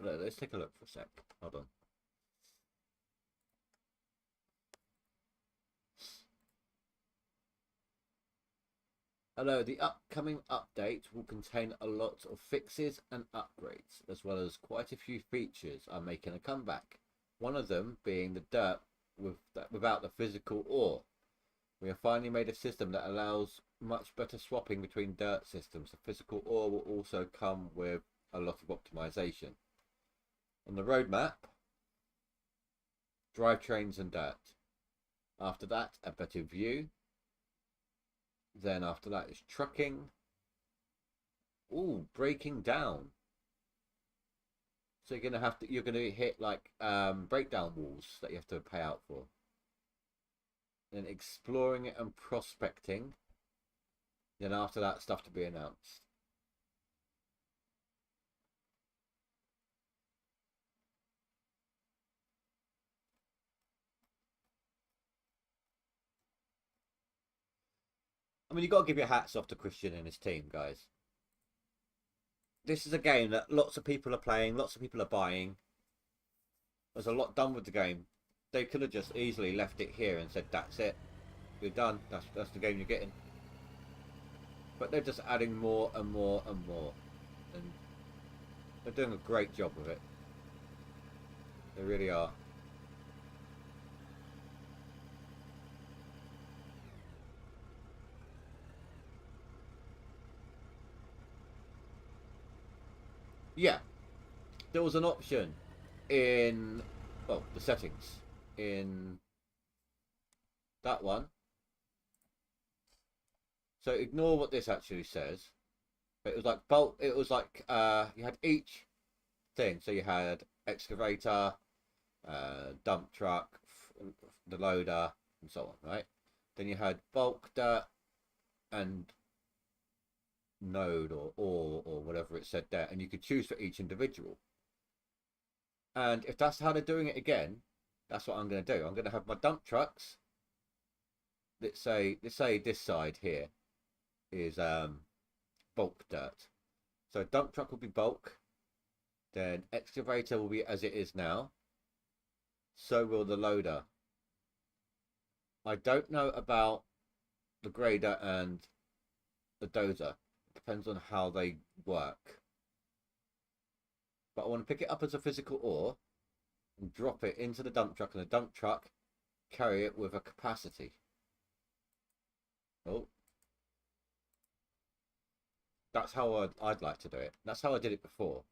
Let's take a look for a sec. Hold on. Hello, the upcoming update will contain a lot of fixes and upgrades, as well as quite a few features are making a comeback. One of them being the dirt without the physical ore. We have finally made a system that allows much better swapping between dirt systems. The physical ore will also come with a lot of optimization. On the roadmap, drivetrains and dirt. After that, a better view. Then after that is trucking. Ooh, breaking down. So you're gonna hit like breakdown walls that you have to pay out for. Then exploring and prospecting. Then after that, stuff to be announced. I mean, you've got to give your hats off to Christian and his team, guys. This is a game that lots of people are playing, lots of people are buying. There's a lot done with the game. They could have just easily left it here and said, that's it. You're done. That's the game you're getting. But they're just adding more and more and more. And they're doing a great job with it. They really are. Yeah. There was an option in, well, the settings in that one. So ignore what this actually says. It was like bulk. It was like you had each thing. So you had excavator, dump truck, the loader, and so on, right? Then you had bulk, dirt, and node or ore or whatever it said there, and you could choose for each individual. And if that's how they're doing it again, that's what I'm going to do. I'm going to have my dump trucks. Let's say this side here is bulk dirt. So dump truck will be bulk. Then excavator will be as it is now. So will the loader. I don't know about the grader and the dozer. It depends on how they work. But I want to pick it up as a physical ore and drop it into the dump truck, and the dump truck carry it with a capacity. Oh. That's how I'd like to do it. That's how I did it before.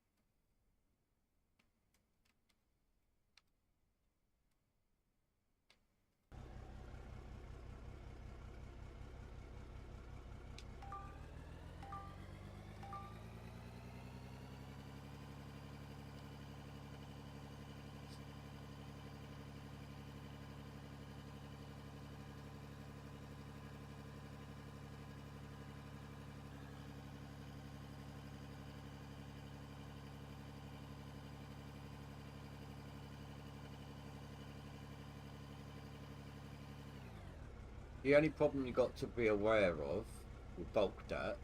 The only problem you got to be aware of with bulk dirt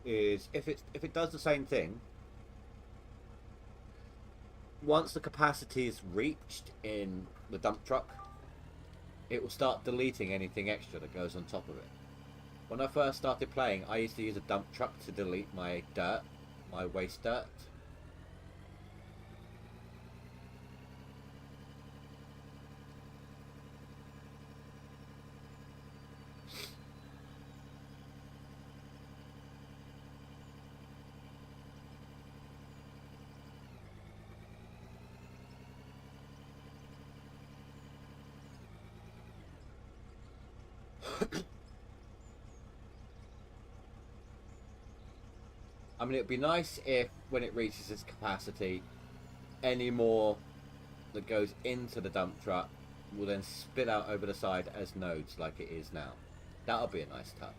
is if it does the same thing, once the capacity is reached in the dump truck, it will start deleting anything extra that goes on top of it. When I first started playing, I used to use a dump truck to delete my dirt, my waste dirt. I mean, it'd be nice if, when it reaches its capacity, any more that goes into the dump truck will then spit out over the side as nodes like it is now. That'll be a nice touch.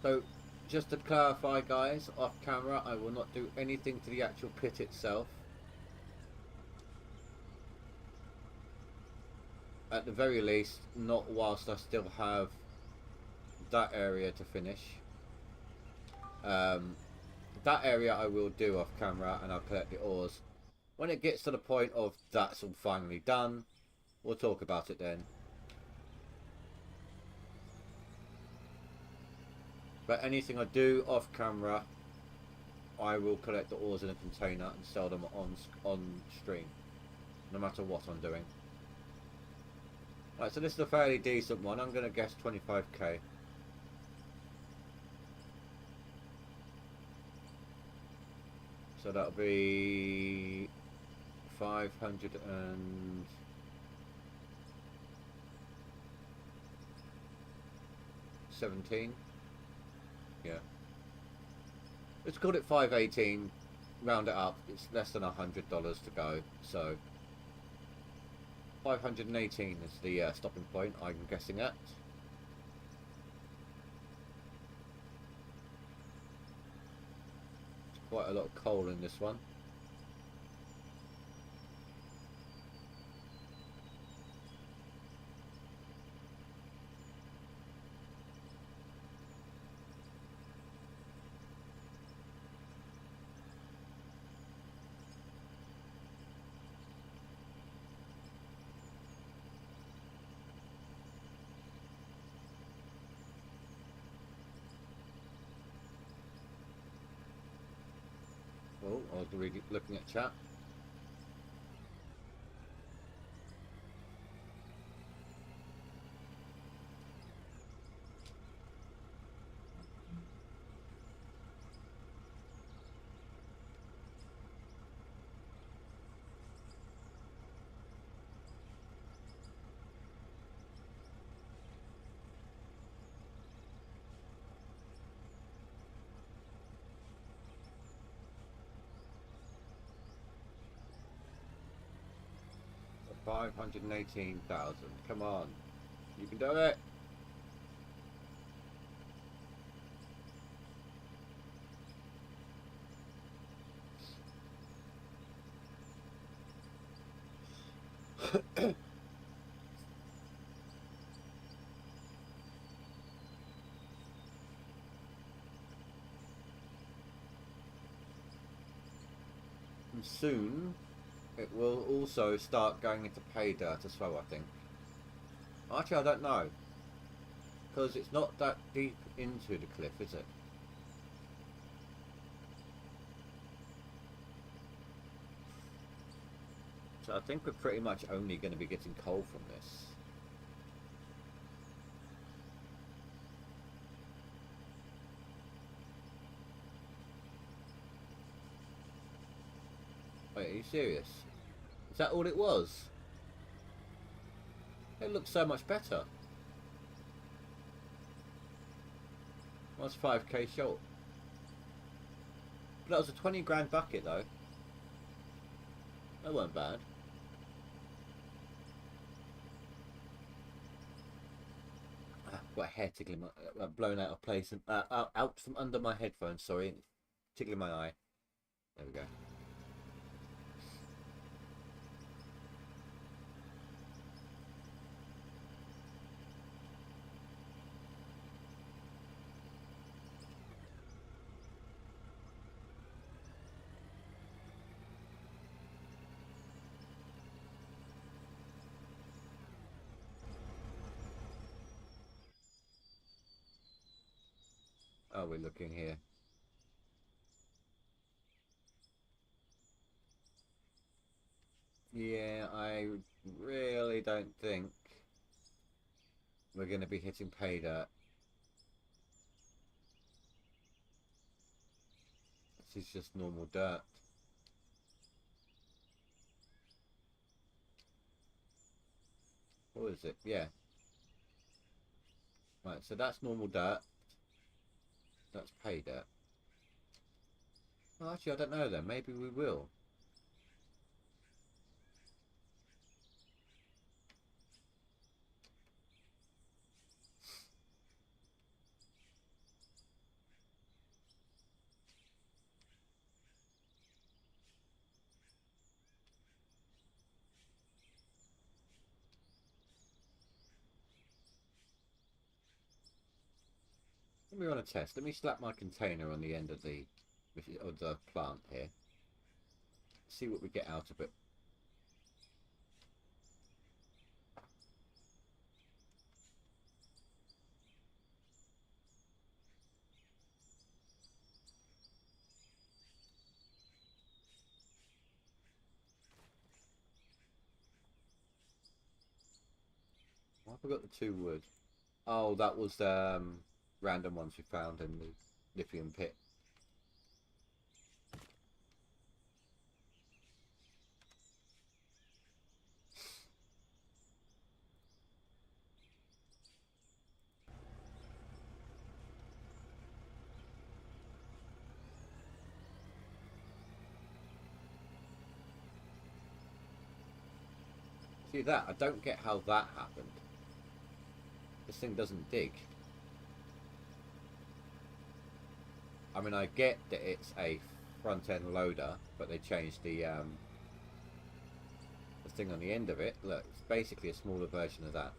So, just to clarify, guys, off camera, I will not do anything to the actual pit itself. At the very least, not whilst I still have that area to finish. That area I will do off camera, and I'll collect the ores. When it gets to the point of that's all finally done, we'll talk about it then. But anything I do off camera, I will collect the ores in a container and sell them on stream, no matter what I'm doing. Right, so this is a fairly decent one. I'm going to guess 25k. So that'll be 517. Yeah. Let's call it 518. Round it up. It's less than $100 to go. So 518 is the stopping point I'm guessing at. Quite a lot of coal in this one. Oh, I was really looking at chat. $518,000. Come on. You can do it. And soon it will also start going into pay dirt as well, I think. Actually, I don't know. Because it's not that deep into the cliff, is it? So I think we're pretty much only going to be getting coal from this. Wait, are you serious? Is that all it was? It looks so much better. I was 5k short. But that was a 20 grand bucket though. That weren't bad. Got a hair tickling my, blown out of place and out from under my headphones. Sorry, tickling my eye. There we go. Oh, we're looking here. Yeah, I really don't think we're going to be hitting pay dirt. This is just normal dirt. What is it? Yeah. Right, so that's normal dirt. That's pay dirt. Well, actually, I don't know then. Maybe we will. Let me run a test. Let me slap my container on the end of the plant here. See what we get out of it. forgot the 2 wood. Oh, that was random ones we found in the lithium pit. See that? I don't get how that happened. This thing doesn't dig. I mean, I get that it's a front-end loader, but they changed the thing on the end of it. Look, it's basically a smaller version of that.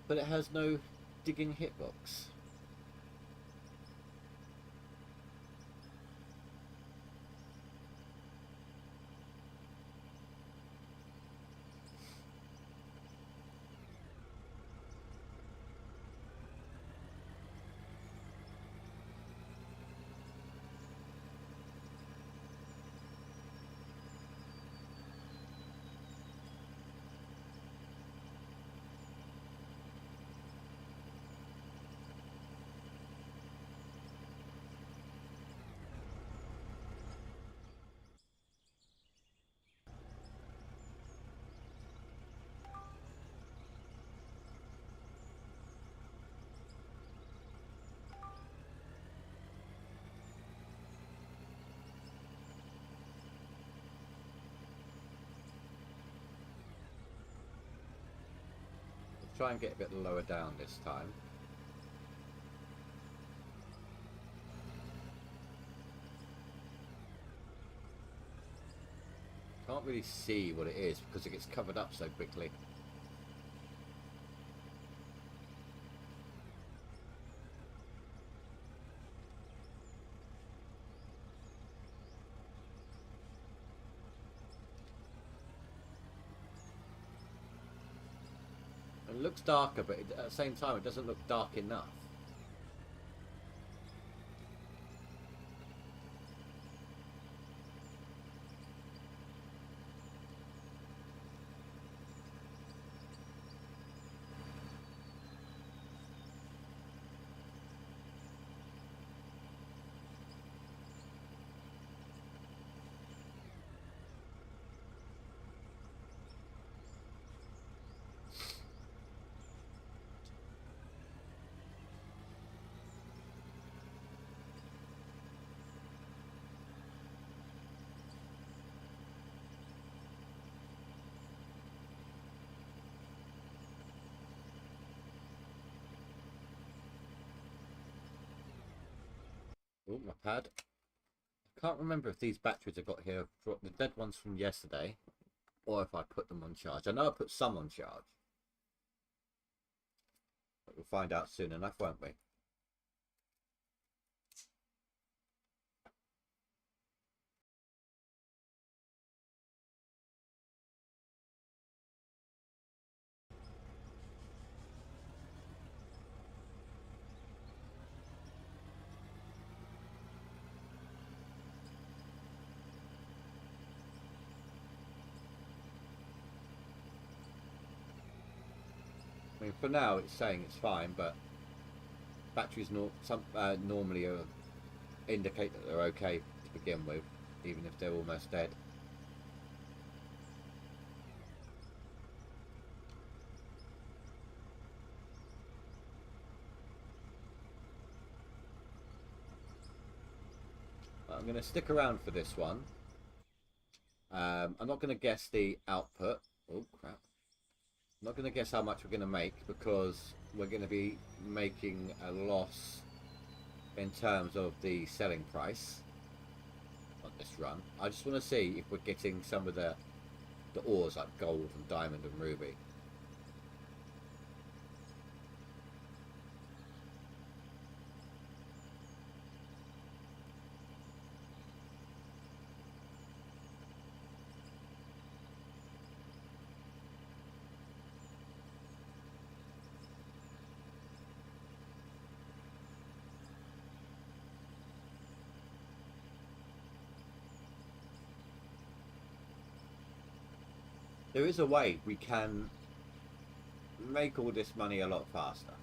But it has no digging hitbox. Try and get a bit lower down this time. Can't really see what it is because it gets covered up so quickly. It looks darker, but at the same time it doesn't look dark enough. Oh, my pad. I can't remember if these batteries I got here, the dead ones from yesterday, or if I put them on charge. I know I put some on charge. But we'll find out soon enough, won't we? I mean, for now it's saying it's fine, but batteries normally indicate that they're okay to begin with, even if they're almost dead. I'm going to stick around for this one. I'm not going to guess the output. Oh, crap. I'm not going to guess how much we're going to make because we're going to be making a loss in terms of the selling price on this run. I just want to see if we're getting some of the ores like gold and diamond and ruby. There is a way we can make all this money a lot faster.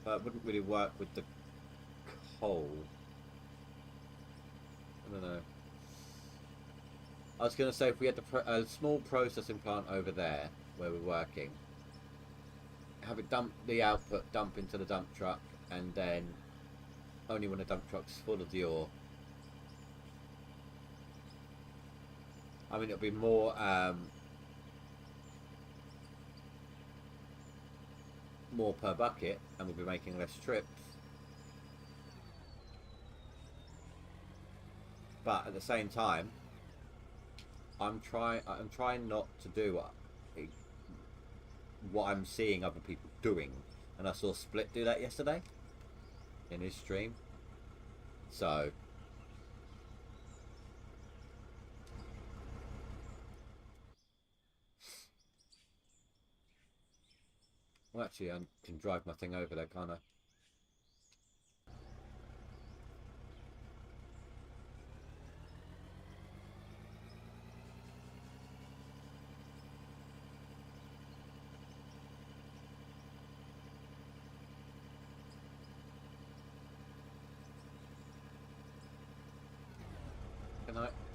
But it wouldn't really work with the coal. I don't know. I was going to say if we had a small processing plant over there where we're working, have it dump the output, dump into the dump truck, and then only when the dump truck's full of the ore. I mean, it'll be more per bucket, and we'll be making less trips. But at the same time, I'm trying not to do what I'm seeing other people doing, and I saw Split do that yesterday in his stream. So well, actually, I can drive my thing over there, can't I?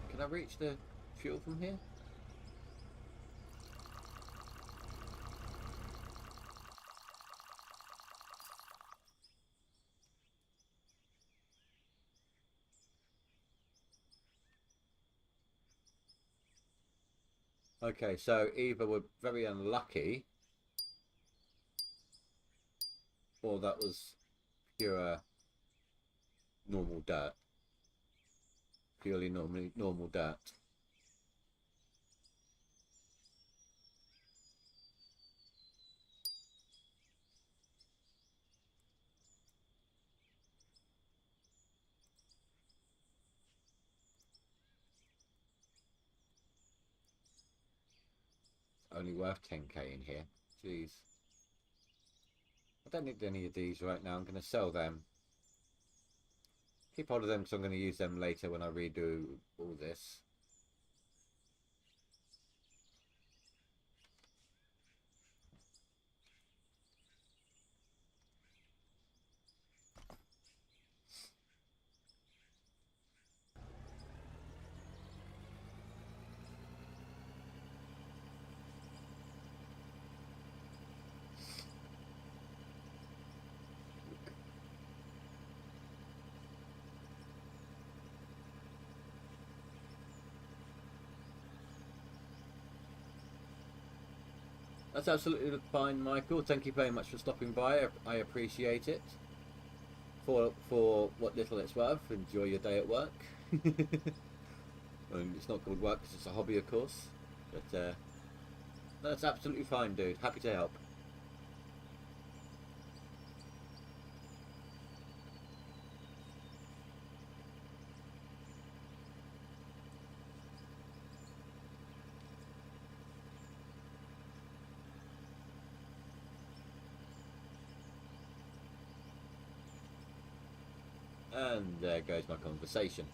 Can I reach the fuel from here? Okay, so either we're very unlucky, or that was pure normal dirt. Purely normal dirt. Only worth 10k in here. Jeez. I don't need any of these right now. I'm going to sell them. Keep hold of them because I'm going to use them later when I redo all this. That's absolutely fine, Michael. Thank you very much for stopping by. I appreciate it. For what little it's worth, enjoy your day at work. And it's not called work because it's a hobby, of course. But that's absolutely fine, dude. Happy to help. And there goes my conversation.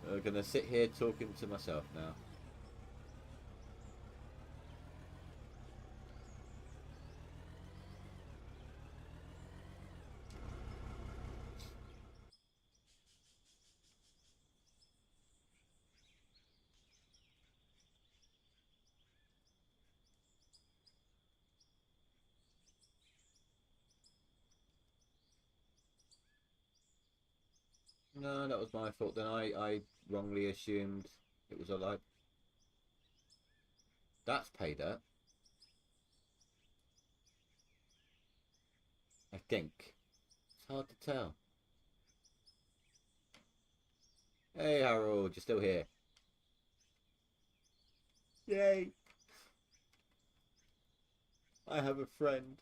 I'm going to sit here talking to myself now. No, that was my fault. Then I wrongly assumed it was a lie. That's pay dirt. I think. It's hard to tell. Hey Harold, you're still here. Yay! I have a friend.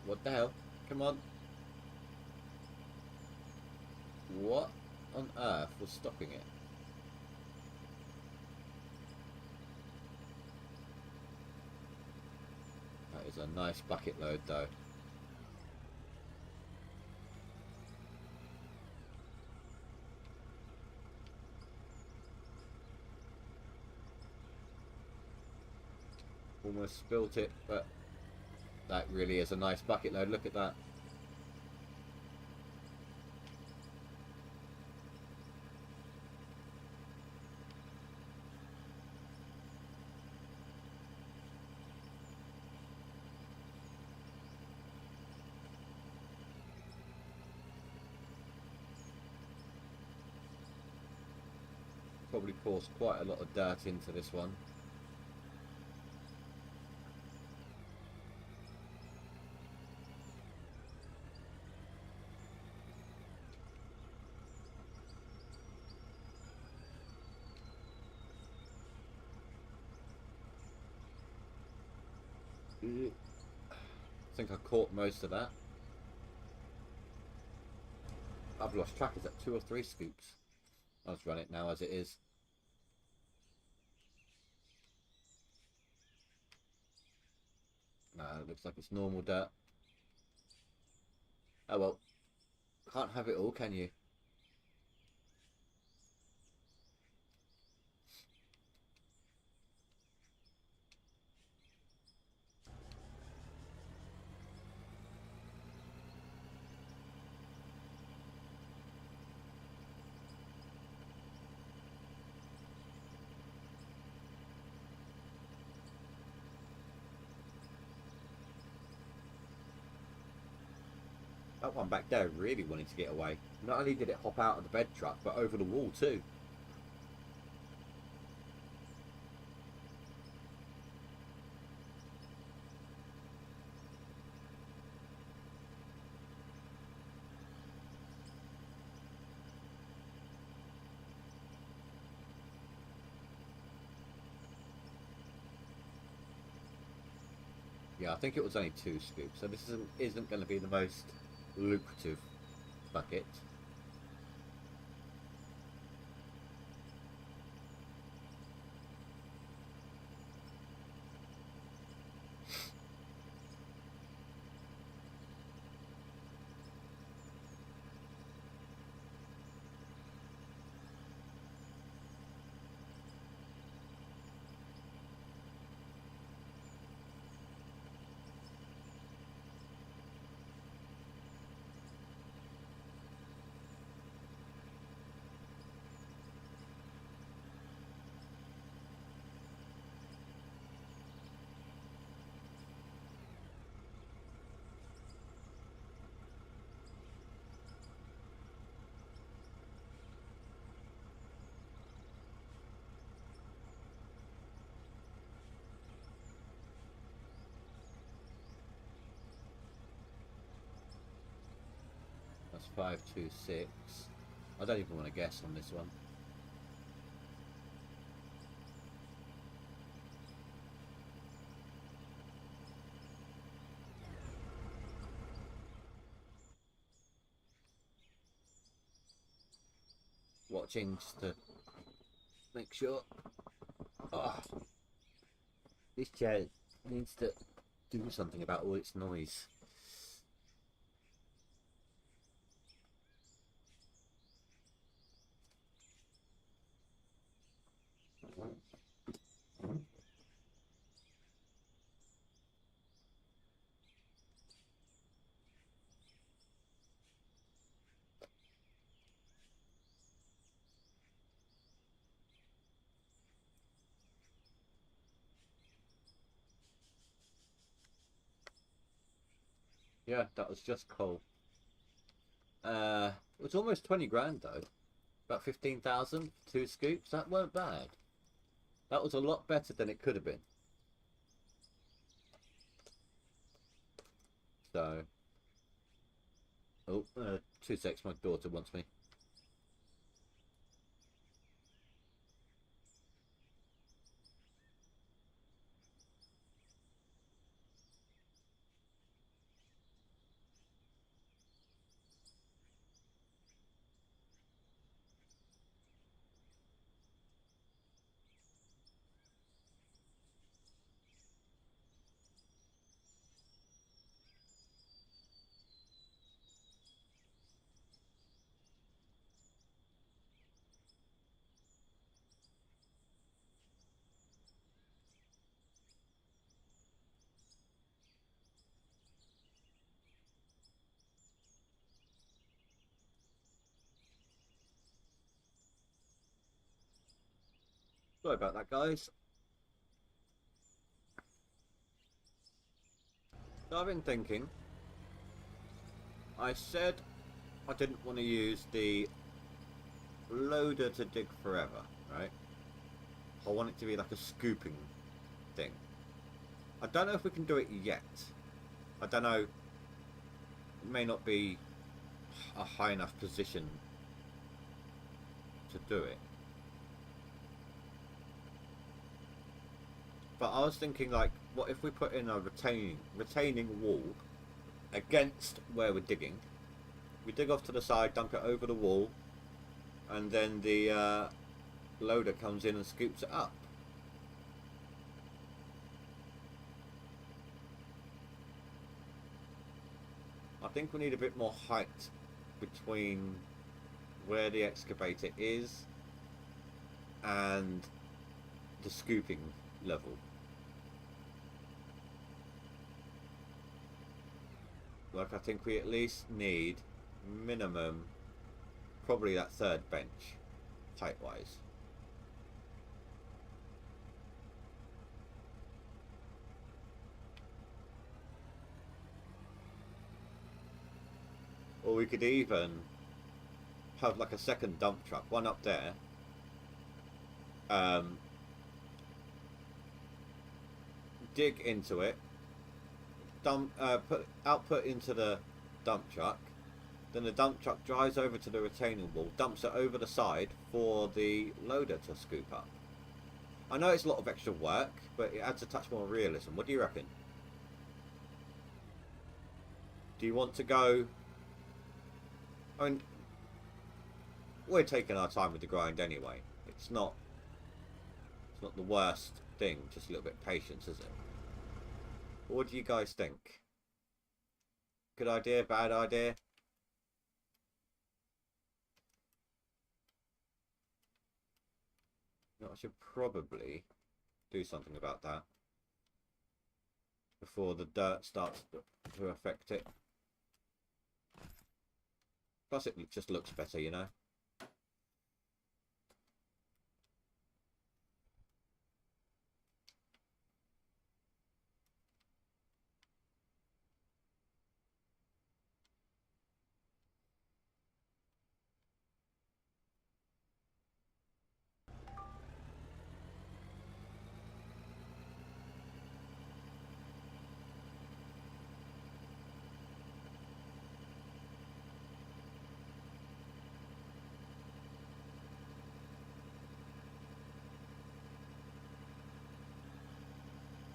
What the hell? Come on. What on earth was stopping it? That is a nice bucket load though. Almost spilt it, but that really is a nice bucket load. Look at that. Probably pours quite a lot of dirt into this one. I think I caught most of that. I've lost track. Is that 2 or 3 scoops? I'll just run it now as it is. No, it looks like it's normal dirt. Oh well. Can't have it all, can you? That one back there really wanted to get away. Not only did it hop out of the bed truck, but over the wall too. Yeah, I think it was only 2 scoops, so this isn't going to be the most lucrative bucket. That's 526. I don't even want to guess on this one. Watching just to make sure. Oh, this chair needs to do something about all its noise. Yeah, that was just coal. It was almost 20 grand though. About 15,000, 2 scoops. That weren't bad. That was a lot better than it could have been. So, oh, 2 secs. My daughter wants me. Sorry about that, guys. So I've been thinking. I said I didn't want to use the loader to dig forever, right? I want it to be like a scooping thing. I don't know if we can do it yet. I don't know. It may not be a high enough position to do it. But I was thinking, like, what if we put in a retaining wall against where we're digging? We dig off to the side, dump it over the wall, and then the loader comes in and scoops it up. I think we need a bit more height between where the excavator is and the scooping level. Like, I think we at least need minimum probably that third bench height wise. Or we could even have like a second dump truck, one up there, dig into it, put output into the dump truck, then the dump truck drives over to the retaining wall, dumps it over the side for the loader to scoop up. I know it's a lot of extra work, but it adds a touch more realism. What do you reckon? Do you want to go... I mean, we're taking our time with the grind anyway. It's not the worst thing, just a little bit of patience, is it? What do you guys think? Good idea, bad idea? You know, I should probably do something about that before the dirt starts to affect it. Plus it just looks better, you know.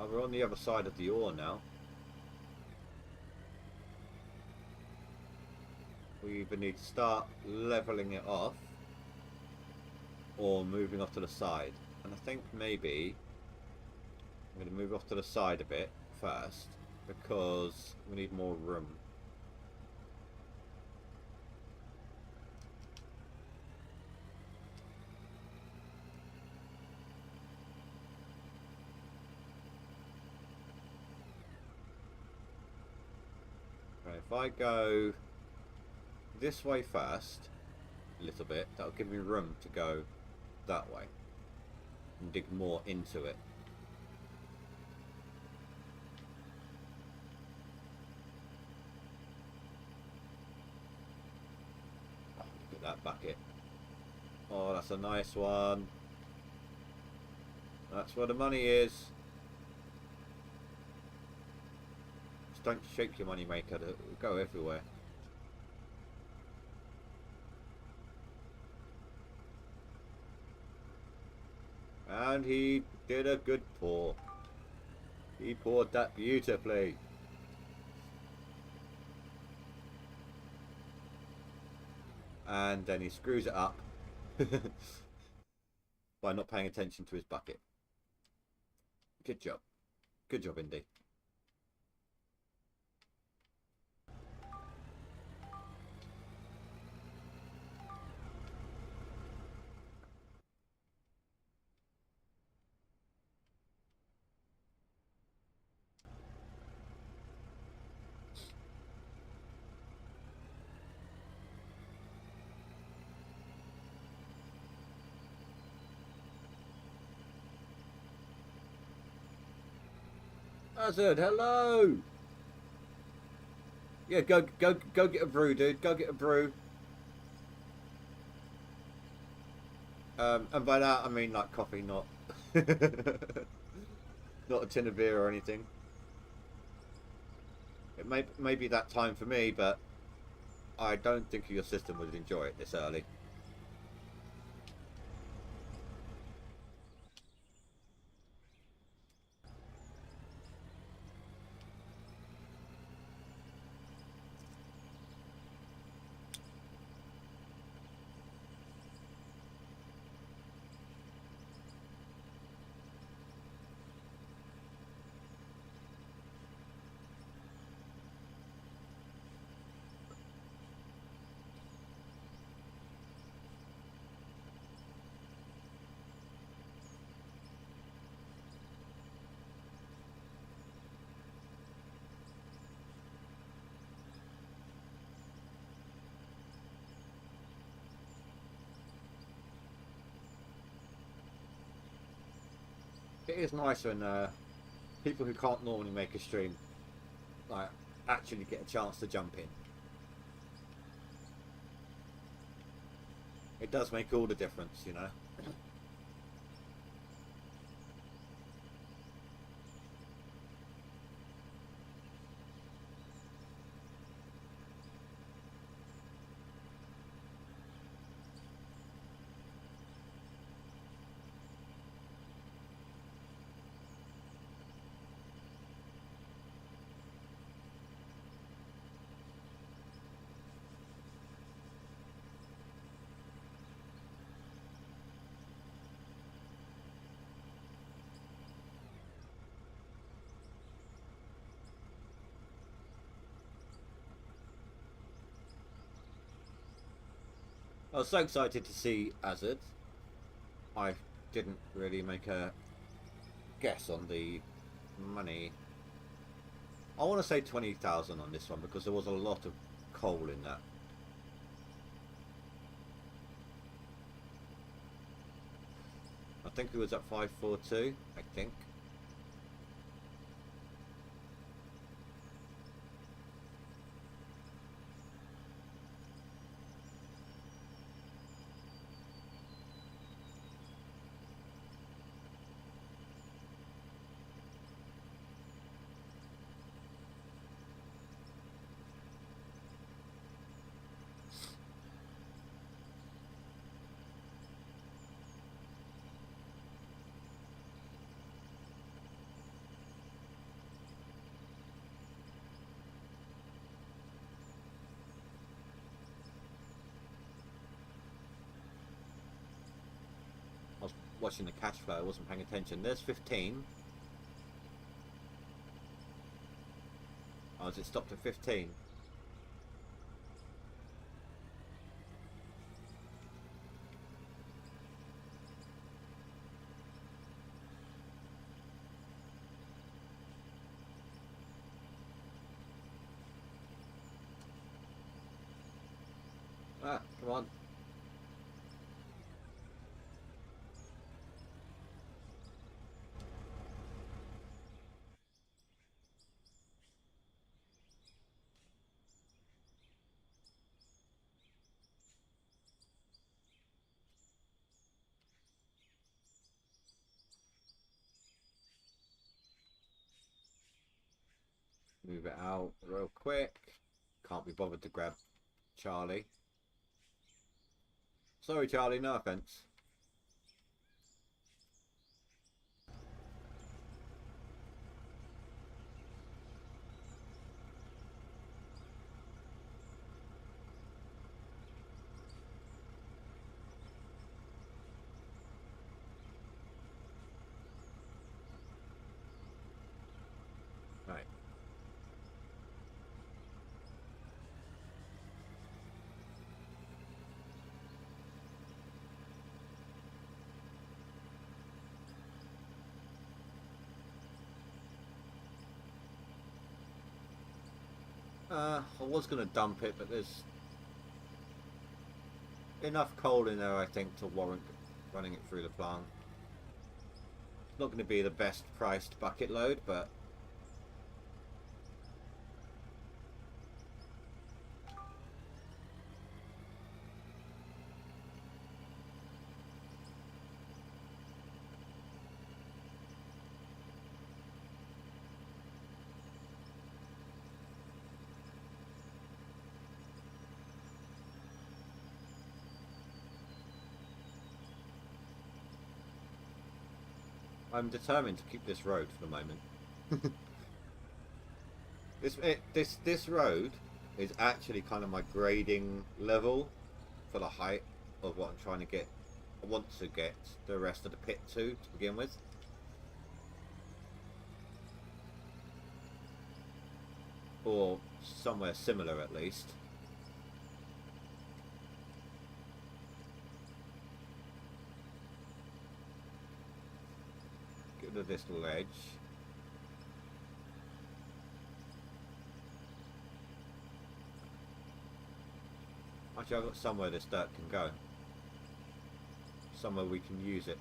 Oh, we're on the other side of the ore now. We either need to start levelling it off or moving off to the side. And I think maybe I'm going to move off to the side a bit first because we need more room. Right, if I go this way first, a little bit, that'll give me room to go that way and dig more into it. Oh, look at that bucket. Oh, that's a nice one. That's where the money is. Just don't shake your money maker, it'll go everywhere. And he did a good pour. He poured that beautifully. And then he screws it up by not paying attention to his bucket. Good job. Good job, Indy. Hazard, hello. Yeah, go get a brew, dude. Go get a brew. And by that I mean like coffee, not not a tin of beer or anything. It may be that time for me, but I don't think your system would enjoy it this early. It is nice when people who can't normally make a stream like actually get a chance to jump in. It does make all the difference, you know. I was so excited to see Azad. I didn't really make a guess on the money. I want to say 20,000 on this one because there was a lot of coal in that. I think it was at 542, I think. I was watching the cash flow, I wasn't paying attention. There's 15. Oh, has it stopped at 15? Ah, come on. Move it out real quick. Can't be bothered to grab Charlie. Sorry, Charlie, no offense. Right. I was going to dump it, but there's enough coal in there, I think, to warrant running it through the plant. It's not going to be the best priced bucket load, but I'm determined to keep this road for the moment. This road is actually kind of my grading level for the height of what I'm trying to get. I want to get the rest of the pit to begin with. Or somewhere similar at least. Get rid of this ledge. Actually, I've got somewhere this dirt can go. Somewhere we can use it.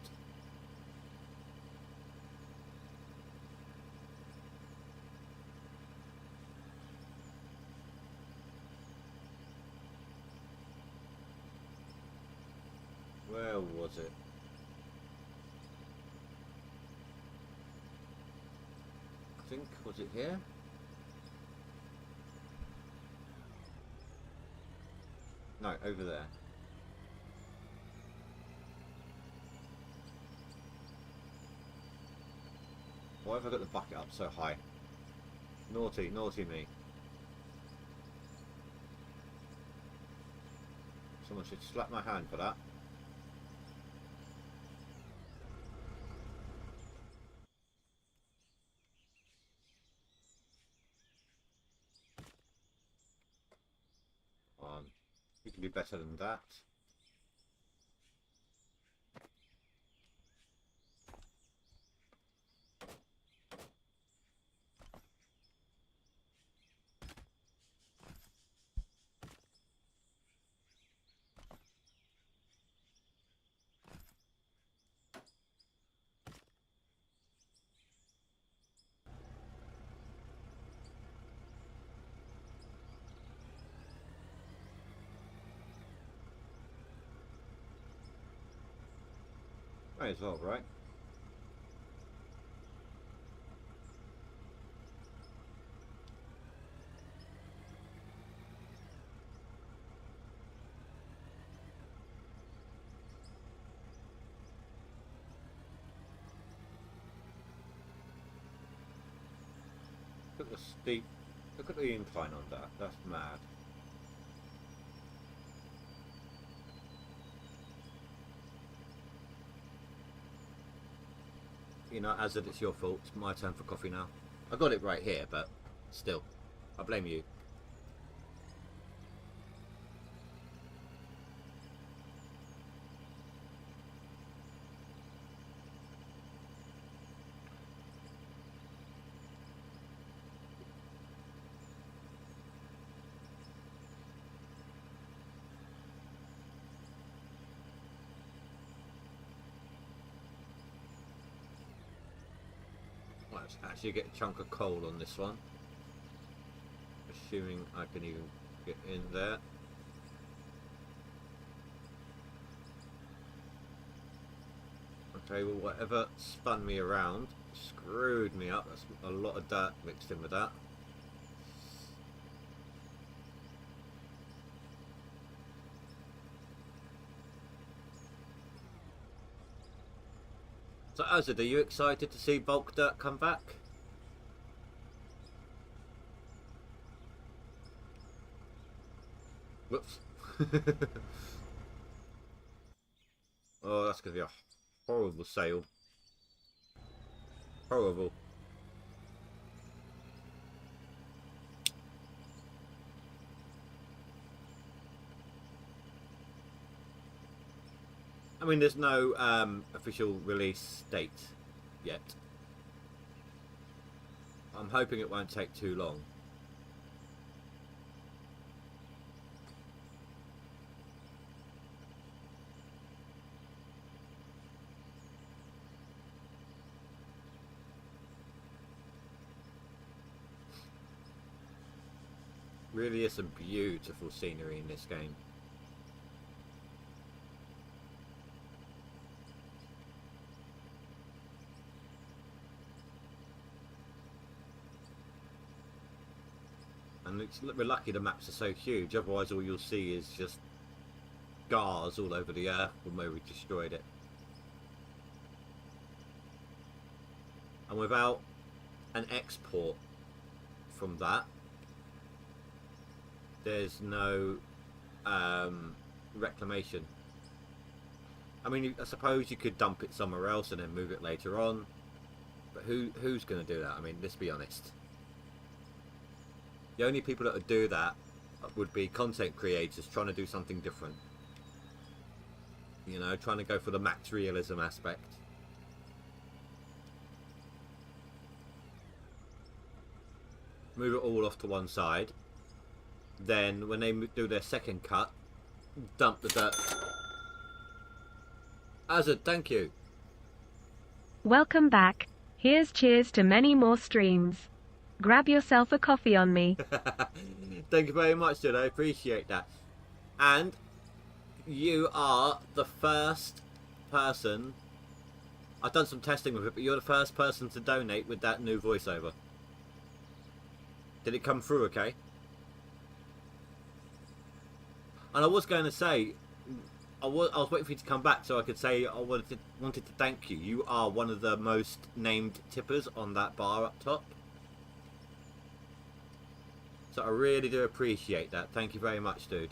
Where was it? I think, was it here? No, over there. Why have I got the bucket up so high? Naughty, naughty me. Someone should slap my hand for that. You can do better than that. May as well, right? Look at the steep, look at the incline on that, that's mad. You know, Azad, it's your fault. It's my turn for coffee now. I got it right here, but still, I blame you. Let's actually get a chunk of coal on this one. Assuming I can even get in there. Okay, well, whatever spun me around screwed me up. That's a lot of dirt mixed in with that. So Azad, are you excited to see bulk dirt come back? Whoops. Oh, that's going to be a horrible sale. Horrible. I mean, there's no official release date yet. I'm hoping it won't take too long. Really is some beautiful scenery in this game. And we're lucky the maps are so huge, otherwise all you'll see is just scars all over the earth from where we destroyed it. and without an export from that, there's no reclamation. I mean, I suppose you could dump it somewhere else and then move it later on, but who's going to do that? I mean, let's be honest. The only people that would do that would be content creators trying to do something different. You know, trying to go for the max realism aspect. Move it all off to one side. Then, when they do their second cut, dump the dirt. Azad, thank you. Welcome back. Here's cheers to many more streams. Grab yourself a coffee on me. Thank you very much, dude. I appreciate that. And you are the first person. I've done some testing with it, but you're the first person to donate with that new voiceover. Did it come through okay? And I was going to say, I was waiting for you to come back so I could say I wanted to thank you. You are one of the most named tippers on that bar up top. So I really do appreciate that. Thank you very much, dude.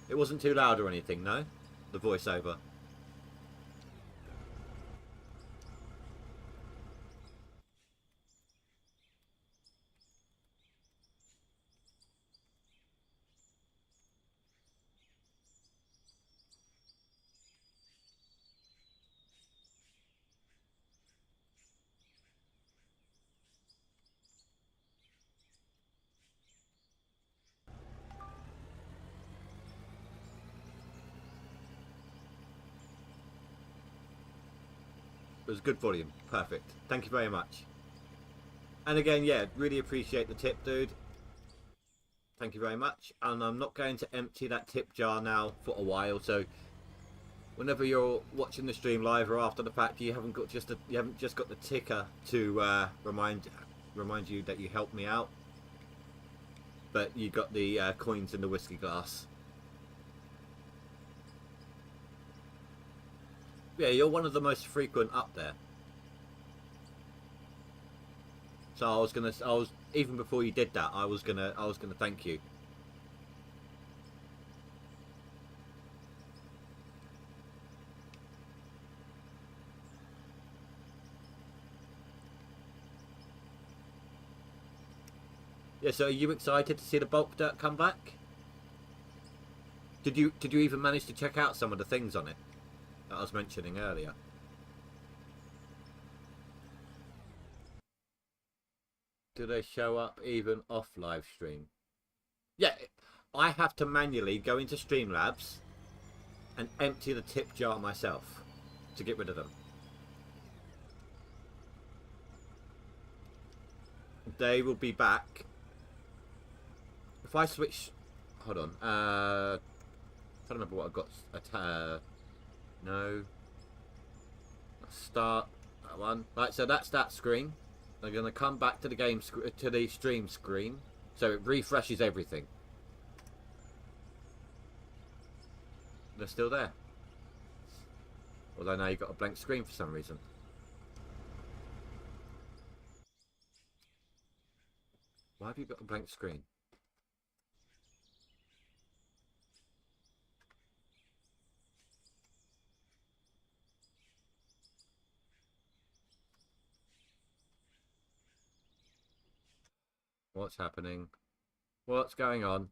It wasn't too loud or anything, no? The voiceover. It was good volume. Perfect. Thank you very much. And again, yeah, really appreciate the tip, dude. Thank you very much. And I'm not going to empty that tip jar now for a while, so whenever you're watching the stream live or after the fact, you haven't just got the ticker to remind you that you helped me out, but you got the coins in the whiskey glass. Yeah, you're one of the most frequent up there. So I was even before you did that, I was gonna thank you. Yeah, so are you excited to see the bulk dirt come back? Did you even manage to check out some of the things on it that I was mentioning earlier? Do they show up even off live stream? Yeah, I have to manually go into Streamlabs and empty the tip jar myself to get rid of them. They will be back. If I switch, hold on. Trying to remember what I've got. No. Start that one. Right, so that's that screen. I'm going to come back to the to the stream screen, so it refreshes everything. They're still there. Although now you've got a blank screen for some reason. Why have you got a blank screen? What's happening? What's going on?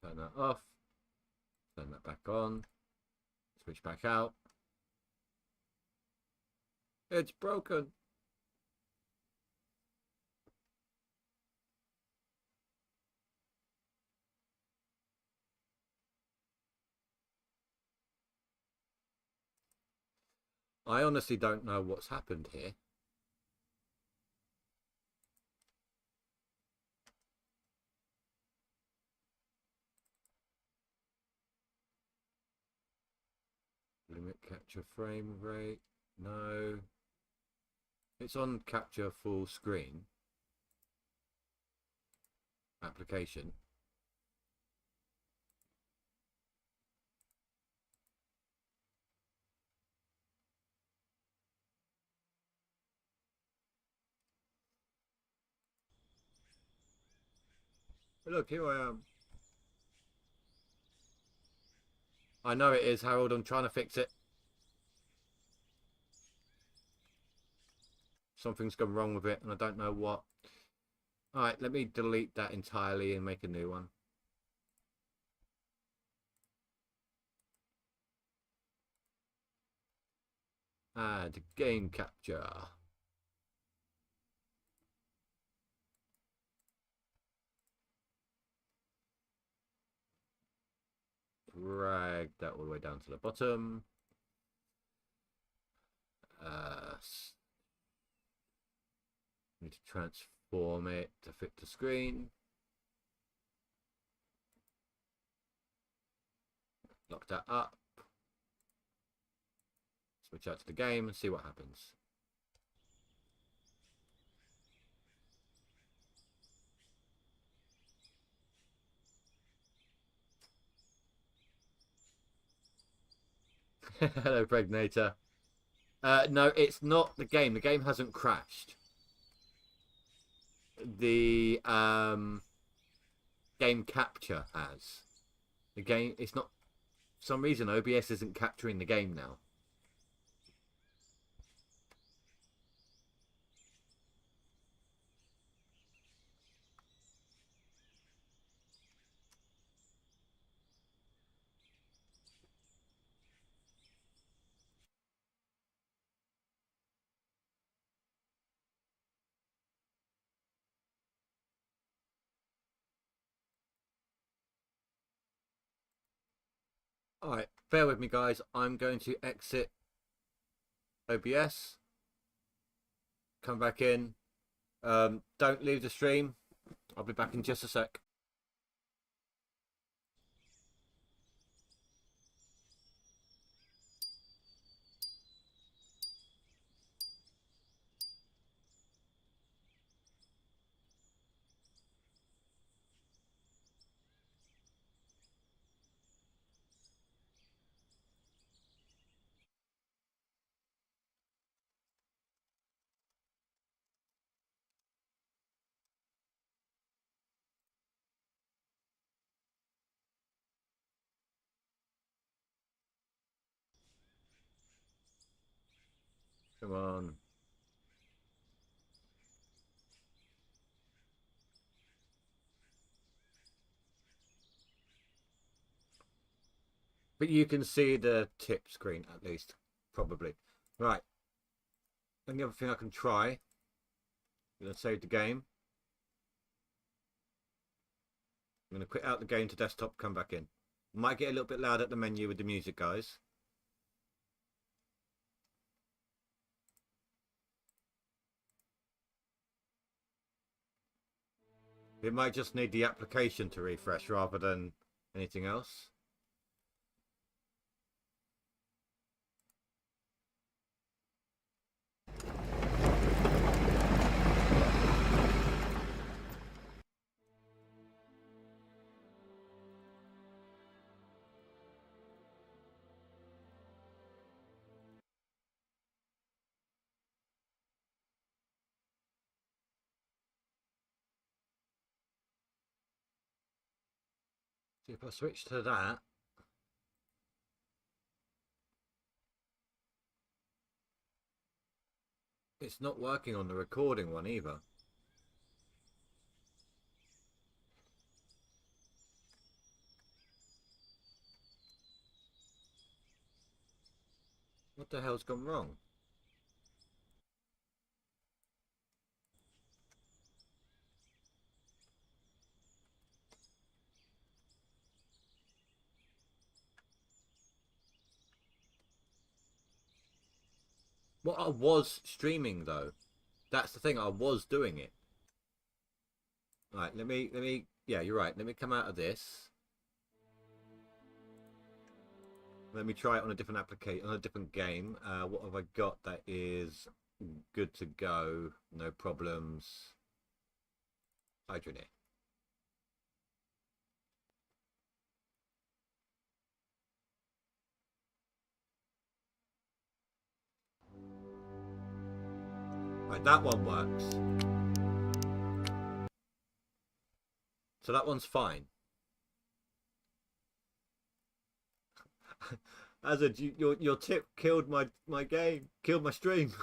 Turn that off. Turn that back on. Switch back out. It's broken. I honestly don't know what's happened here. Limit capture frame rate. No. It's on capture full screen. application. Look, here I am. I know it is, Harold. I'm trying to fix it. Something's gone wrong with it, and I don't know what. Alright, let me delete that entirely and make a new one. Add game capture. Drag that all the way down to the bottom. Need to transform it to fit the screen. Lock that up. Switch out to the game and see what happens. Hello, Pregnator. No, it's not the game. The game hasn't crashed. The game capture has. The game, it's not, for some reason OBS isn't capturing the game now. Alright, bear with me guys. I'm going to exit OBS. Come back in. Don't leave the stream. I'll be back in just a sec. Come on. But you can see the tip screen at least, probably. Right. And the other thing I can try, I'm going to save the game. I'm going to quit out the game to desktop, come back in. Might get a little bit loud at the menu with the music, guys. It might just need the application to refresh rather than anything else. See, if I switch to that, it's not working on the recording one either. What the hell's gone wrong? What I was streaming though, that's the thing, I was doing it. Right, let me, yeah, you're right. Let me come out of this. Let me try it on a different application, on a different game. What have I got that is good to go? No problems. Hydroneer. Right, that one works. So that one's fine. Azad, your tip killed my game, killed my stream.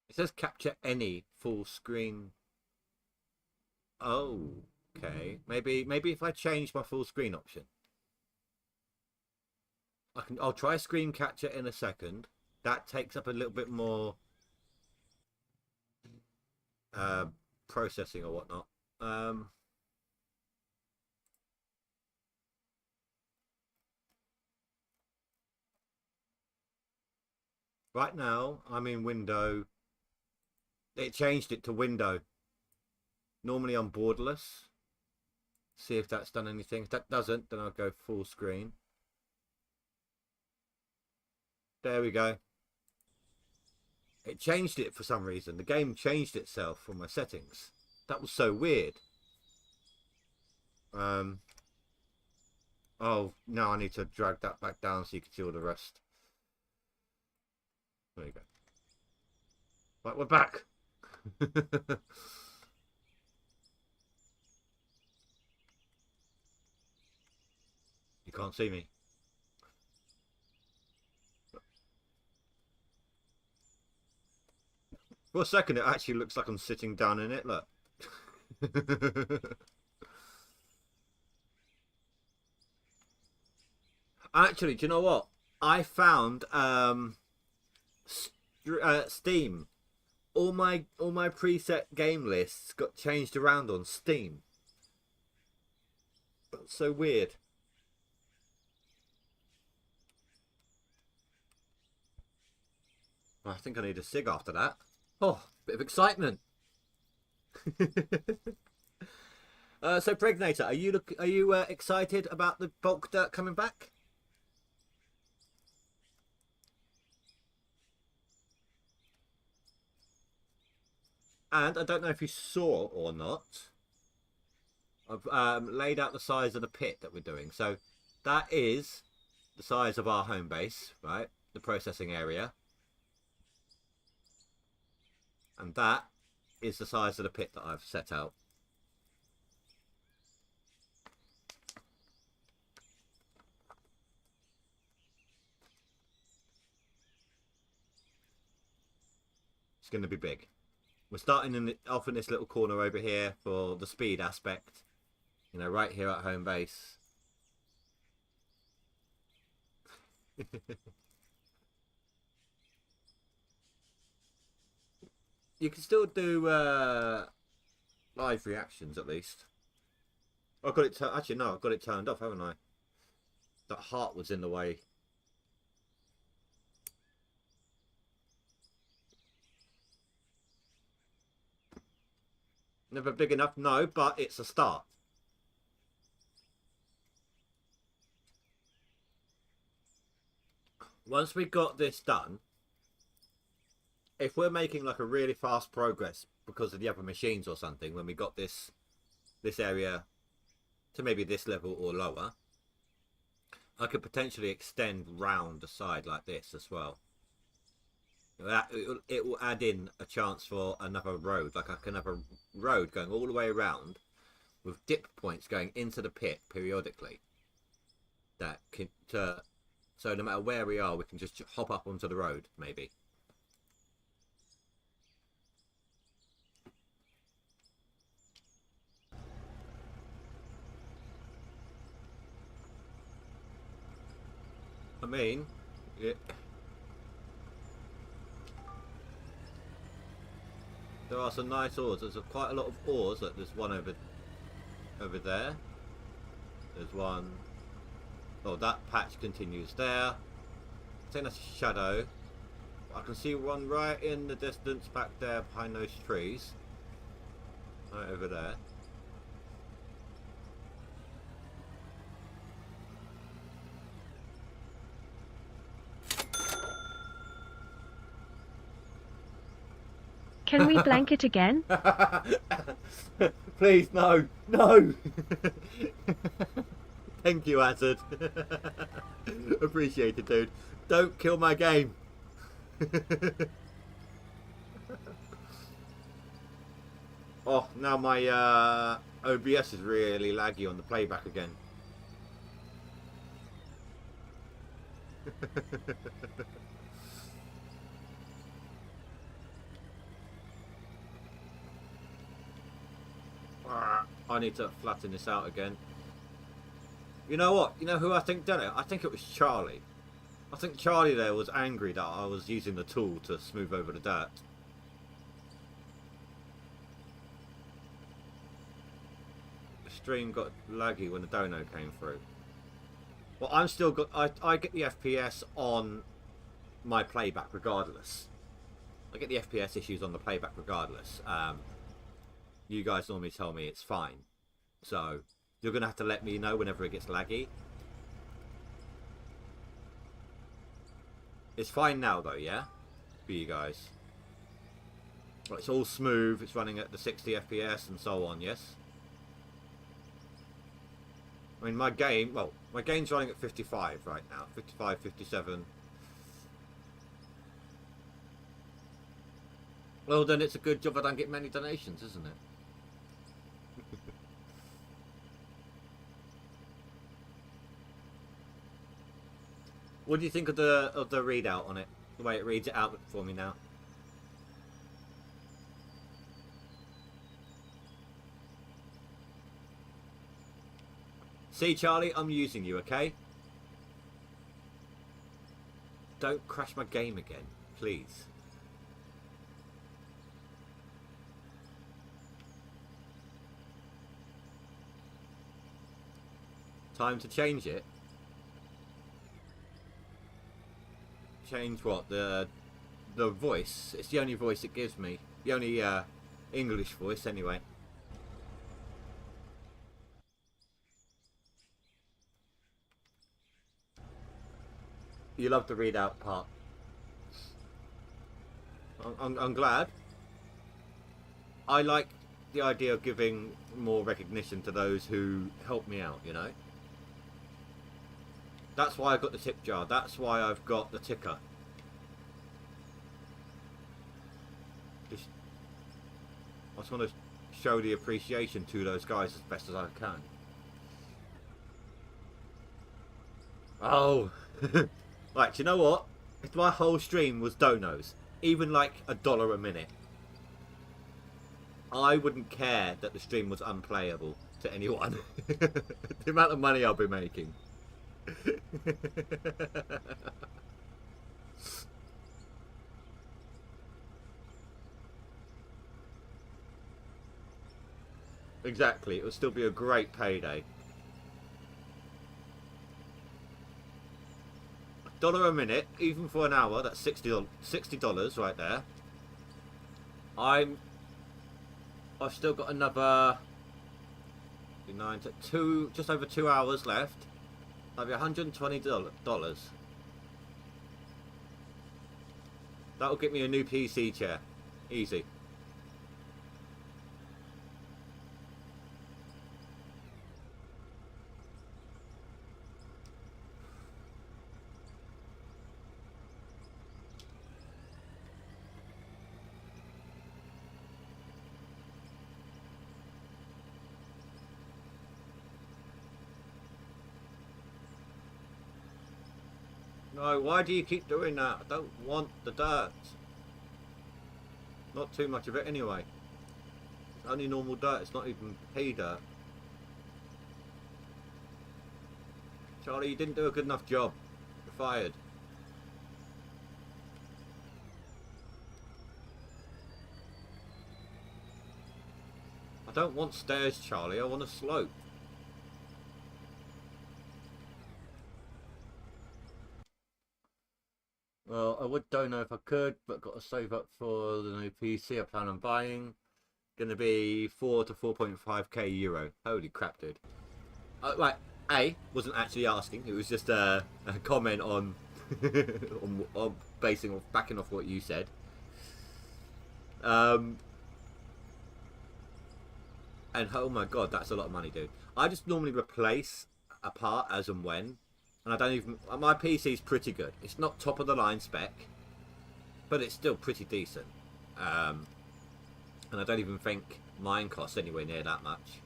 It says capture any full screen. Oh, okay. Maybe if I change my full screen option, I'll try screen capture in a second. That takes up a little bit more uh, processing or whatnot. Right now I'm in window. It changed it to window. Normally I'm borderless. See if that's done anything. If that doesn't, then I'll go full screen. There we go. It changed it for some reason. The game changed itself from my settings. That was so weird. Oh, now I need to drag that back down so you can see all the rest. There you go. Right, we're back. You can't see me. For a second, it actually looks like I'm sitting down in it. Look. Actually, do you know what? I found Steam. All my preset game lists got changed around on Steam. That's so weird. I think I need a cig after that. Oh, bit of excitement. So Pregnator, are you excited about the bulk dirt coming back? And I don't know if you saw or not, I've laid out the size of the pit that we're doing. So that is the size of our home base, right? The processing area. And that is the size of the pit that I've set out. It's going to be big. We're starting off in this little corner over here for the speed aspect. You know, right here at home base. You can still do live reactions at least. I've got it. Actually, no, I've got it turned off, haven't I? That heart was in the way. Never big enough, no, but it's a start. Once we got this done, if we're making like a really fast progress because of the other machines or something, when we got this area to maybe this level or lower, I could potentially extend round the side like this as well. It will add in a chance for another road, like I can have a road going all the way around with dip points going into the pit periodically. That can so no matter where we are, we can just hop up onto the road, maybe. I mean, there are some nice ores. There's quite a lot of ores. Like there's one over there. There's one. Oh, that patch continues there. I think that's a shadow. I can see one right in the distance back there behind those trees. Right over there. Can we blanket again? Please, no, no. Thank you, Hazard. Appreciate it, dude. Don't kill my game. Oh, now my OBS is really laggy on the playback again. I need to flatten this out again. You know what? You know who I think done it? I think it was Charlie. I think Charlie there was angry that I was using the tool to smooth over the dirt. The stream got laggy when the dono came through. Well, I'm still got. I get the FPS on my playback regardless. I get the FPS issues on the playback regardless. You guys normally tell me it's fine, so you're gonna have to let me know whenever it gets laggy. It's fine now though, yeah, for you guys. Well, it's all smooth. It's running at the 60 FPS and so on. Yes. I mean, my game's running at 55 right now. 55, 57. Well, then it's a good job I don't get many donations, isn't it? What do you think of the readout on it? The way it reads it out for me now. See, Charlie, I'm using you, okay? Don't crash my game again, please. Time to change it. Change what? The voice. It's the only voice it gives me. The only English voice, anyway. You love the readout part. I'm glad. I like the idea of giving more recognition to those who help me out, you know. That's why I got the tip jar. That's why I've got the ticker. I just want to show the appreciation to those guys as best as I can. Oh. Right, you know what? If my whole stream was donos, even like $1 a minute, I wouldn't care that the stream was unplayable to anyone. The amount of money I'll be making. Exactly, it would still be a great payday. $1 a minute, even for an hour, that's $60 right there. I've still got another 9 to 2, just over 2 hours left. That'll be $120. That'll get me a new PC chair. Easy. No, why do you keep doing that? I don't want the dirt. Not too much of it anyway. It's only normal dirt, it's not even pea dirt. Charlie, you didn't do a good enough job. You're fired. I don't want stairs, Charlie, I want a slope. Well, I would dono if I could, but got to save up for the new PC I plan on buying. Gonna be 4 to 4.5k euro. Holy crap, dude. Right, wasn't actually asking. It was just a comment on, on backing off what you said. Um, and oh my god, that's a lot of money, dude. I just normally replace a part as and when, and I don't even. My PC's pretty good. It's not top of the line spec, but it's still pretty decent. And I don't even think mine costs anywhere near that much.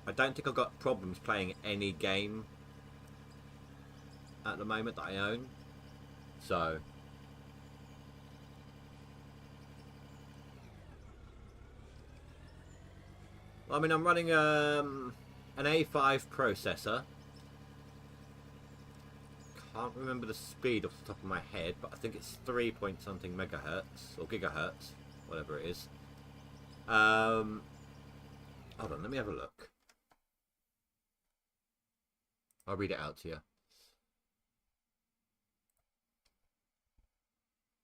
I don't think I've got problems playing any game at the moment that I own. So I mean, I'm running an A5 processor. Can't remember the speed off the top of my head, but I think it's 3 point something megahertz or gigahertz, whatever it is. Hold on, let me have a look. I'll read it out to you.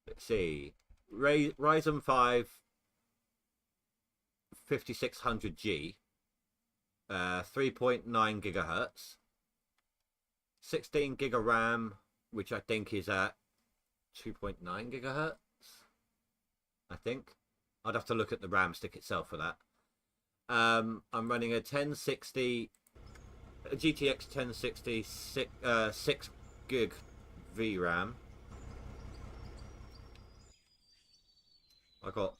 Let's see. Ryzen 5 5600G, 3.9 gigahertz, 16 gig of RAM, which I think is at 2.9 gigahertz. I think I'd have to look at the RAM stick itself for that. I'm running a 1060, a GTX 1060, 6 gig VRAM. I got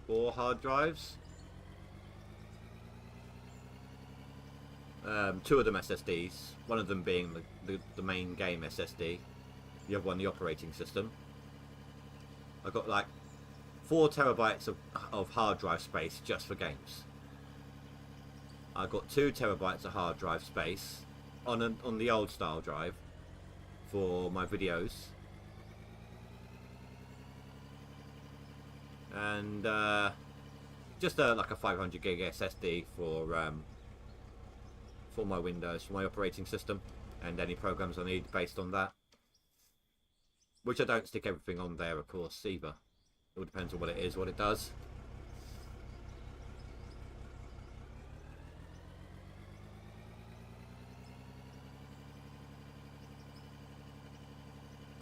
4 hard drives. 2 of them SSDs, one of them being the main game SSD, the other one the operating system. I've got like 4 terabytes of hard drive space just for games. I've got 2 terabytes of hard drive space on the old style drive for my videos. And just like a 500 gig SSD for my Windows, for my operating system, and any programs I need based on that. Which I don't stick everything on there, of course, either. It all depends on what it is, what it does.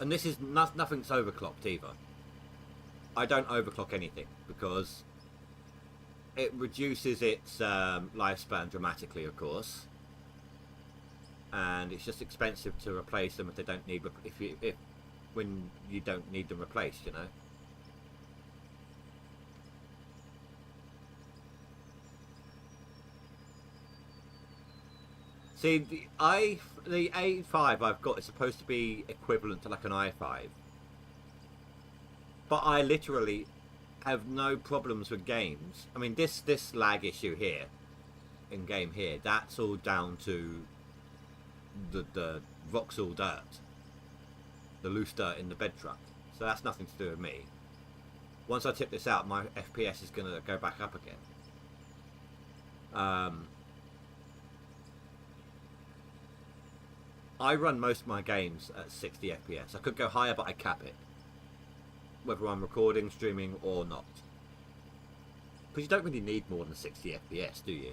And this is nothing's overclocked either. I don't overclock anything because it reduces its lifespan dramatically, of course, and it's just expensive to replace them if they don't need when you don't need them replaced, you know. See, the A5 I've got is supposed to be equivalent to like an i5. But I literally have no problems with games. I mean, this lag issue here, in game here, that's all down to the Vauxhall dirt, the loose dirt in the bed truck. So that's nothing to do with me. Once I tip this out, my FPS is going to go back up again. I run most of my games at 60 FPS. I could go higher, but I cap it, whether I'm recording, streaming or not. Because you don't really need more than 60 FPS, do you?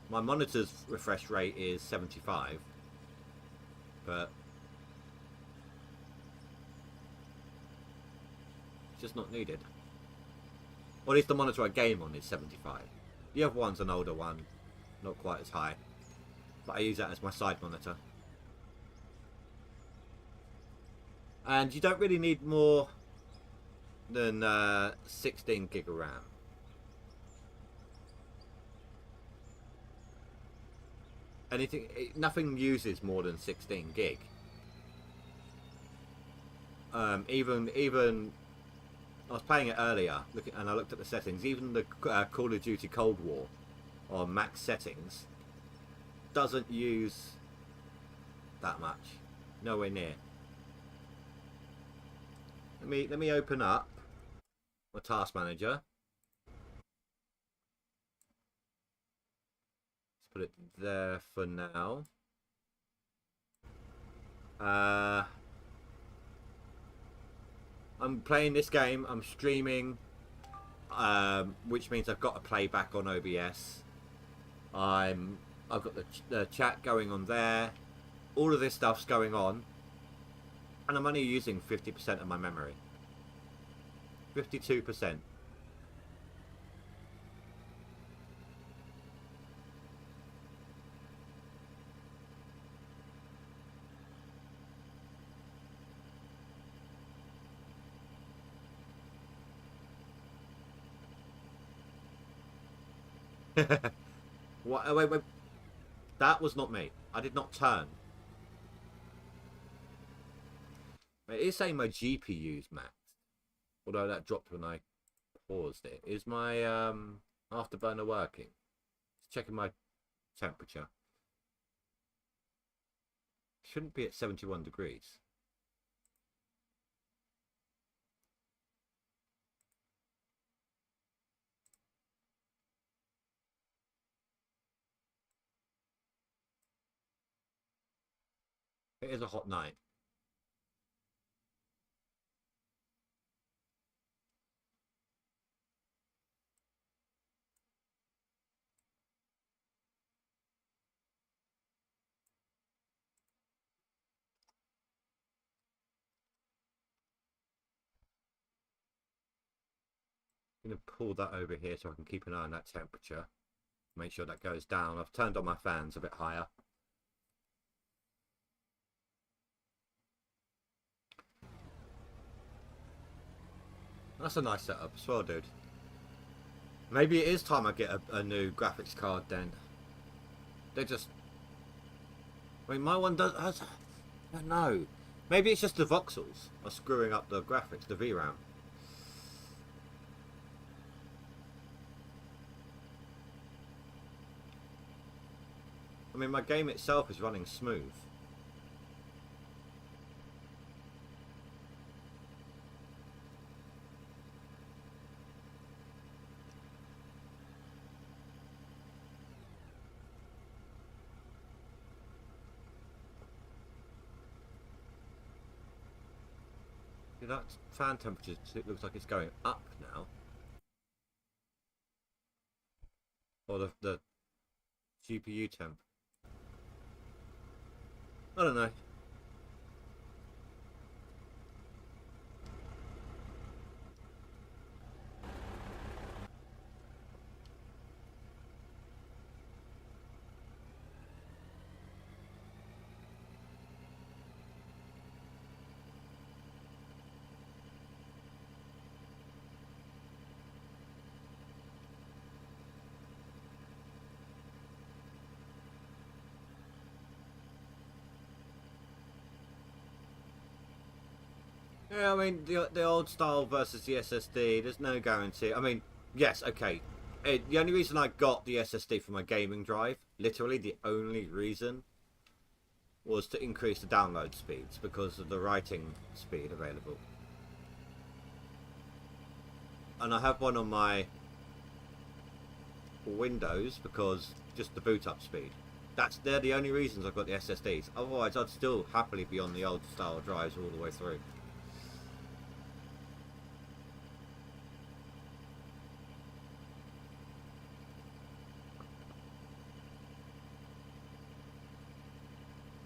My monitor's refresh rate is 75, but it's just not needed. Or at least the monitor I game on is 75. The other one's an older one, not quite as high, but I use that as my side monitor. And you don't really need more than 16 gig of RAM. Nothing uses more than 16 gig. Even I was playing it earlier, and I looked at the settings. Even the Call of Duty Cold War on max settings doesn't use that much. Nowhere near. Let me open up my task manager. Let's put it there for now. I'm playing this game. I'm streaming, which means I've got to play back on OBS. I've got the chat going on there. all of this stuff's going on, and I'm only using 50% of my memory. 52%. What? Wait. That was not me. I did not turn. It is saying my GPU's maxed. Although that dropped when I paused it. Is my afterburner working? Just checking my temperature. Shouldn't be at 71 degrees. It is a hot night. I'm going to pull that over here so I can keep an eye on that temperature. Make sure that goes down. I've turned on my fans a bit higher. That's a nice setup as well, dude. Maybe it is time I get a new graphics card then. They're just... I mean, my one does... I don't know. Maybe it's just the voxels are screwing up the graphics, the VRAM. I mean, my game itself is running smooth. See, that fan temperature, it looks like it's going up now. Or the GPU temp. I don't know. Yeah, I mean, the old style versus the SSD, there's no guarantee. I mean, yes, okay. The only reason I got the SSD for my gaming drive, literally the only reason, was to increase the download speeds because of the writing speed available. And I have one on my Windows because just the boot up speed. They're the only reasons I've got the SSDs. Otherwise, I'd still happily be on the old style drives all the way through.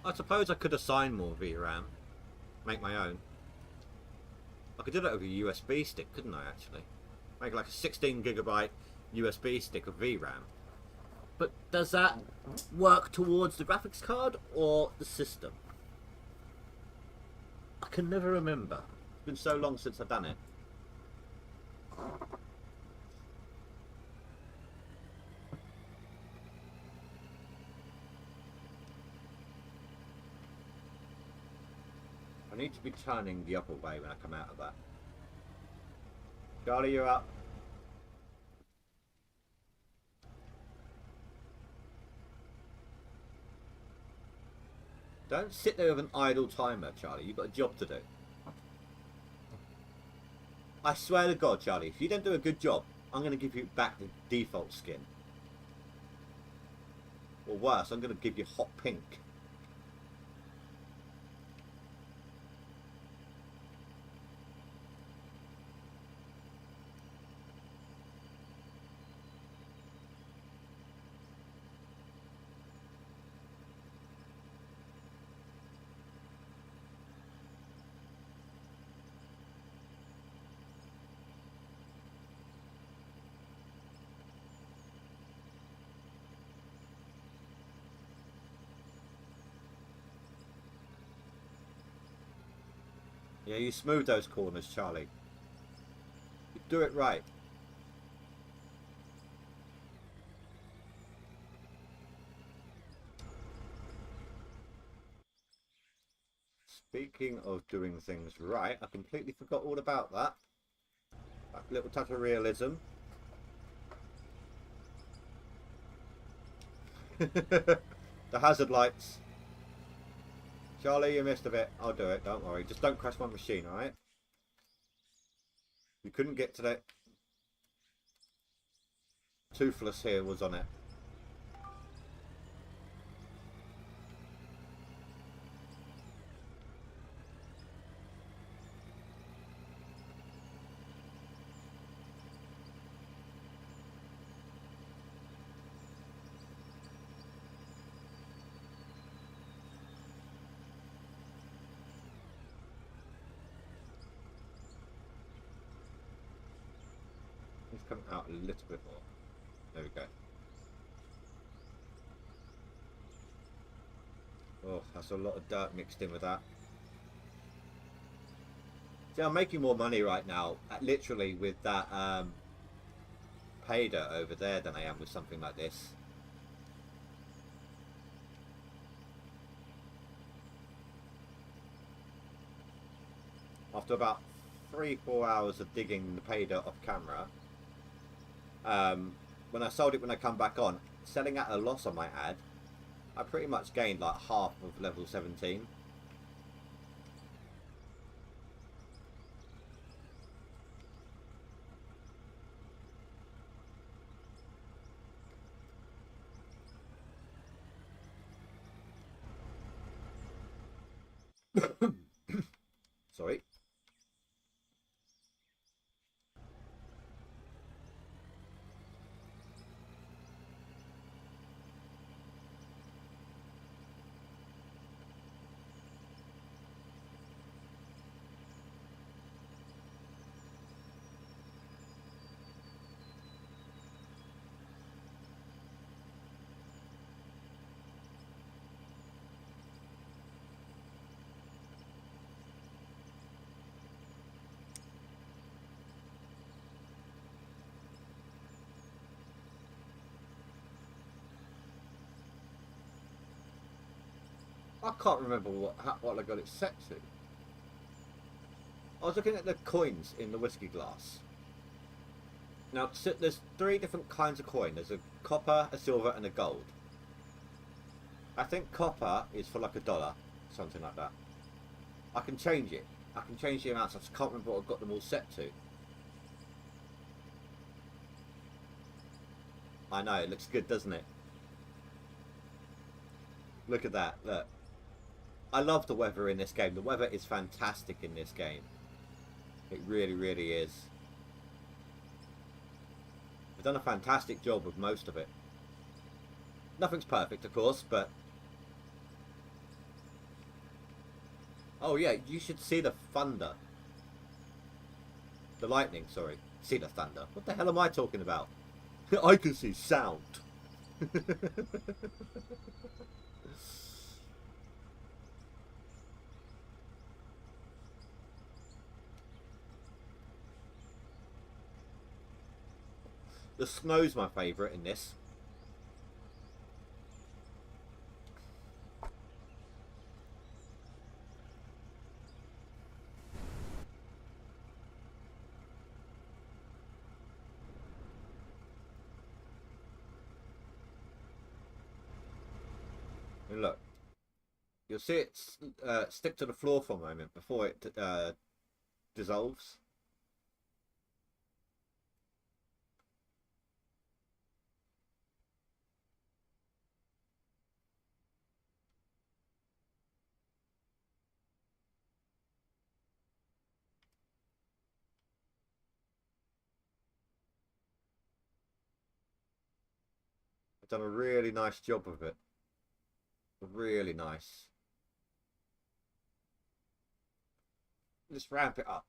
I suppose I could assign more VRAM, make my own. I could do that with a USB stick, couldn't I, actually? Make like a 16GB USB stick of VRAM. But does that work towards the graphics card or the system? I can never remember. It's been so long since I've done it. I need to be turning the upper way when I come out of that. Charlie, you're up. Don't sit there with an idle timer, Charlie. You've got a job to do. I swear to God, Charlie, if you don't do a good job, I'm going to give you back the default skin. Or worse, I'm going to give you hot pink. Yeah, you smooth those corners, Charlie. You do it right. Speaking of doing things right, I completely forgot all about that. That little touch of realism. The hazard lights. Charlie, you missed a bit. I'll do it, don't worry. Just don't crash my machine, alright? You couldn't get to that. Toothless here was on it. He's coming out a little bit more. There we go. Oh, that's a lot of dirt mixed in with that. See, I'm making more money right now, literally, with that pay dirt over there than I am with something like this. After about 3-4 hours of digging the pay dirt off camera, when I sold it when I come back on, selling at a loss I might add, I pretty much gained like half of level 17. Sorry. I can't remember what I got it set to. I was looking at the coins in the whiskey glass. Now, so there's 3 different kinds of coin. There's a copper, a silver, and a gold. I think copper is for like $1, something like that. I can change it. I can change the amounts. I just can't remember what I've got them all set to. I know, it looks good, doesn't it? Look at that, look. I love the weather in this game. The weather is fantastic in this game. It really, really is. They've done a fantastic job with most of it. Nothing's perfect, of course, but... Oh yeah, you should see the thunder. The lightning, sorry. See the thunder. What the hell am I talking about? I can see sound. The snow's my favourite in this. And look, you'll see it stick to the floor for a moment before it dissolves. I've done a really nice job of it. Really nice. Just ramp it up.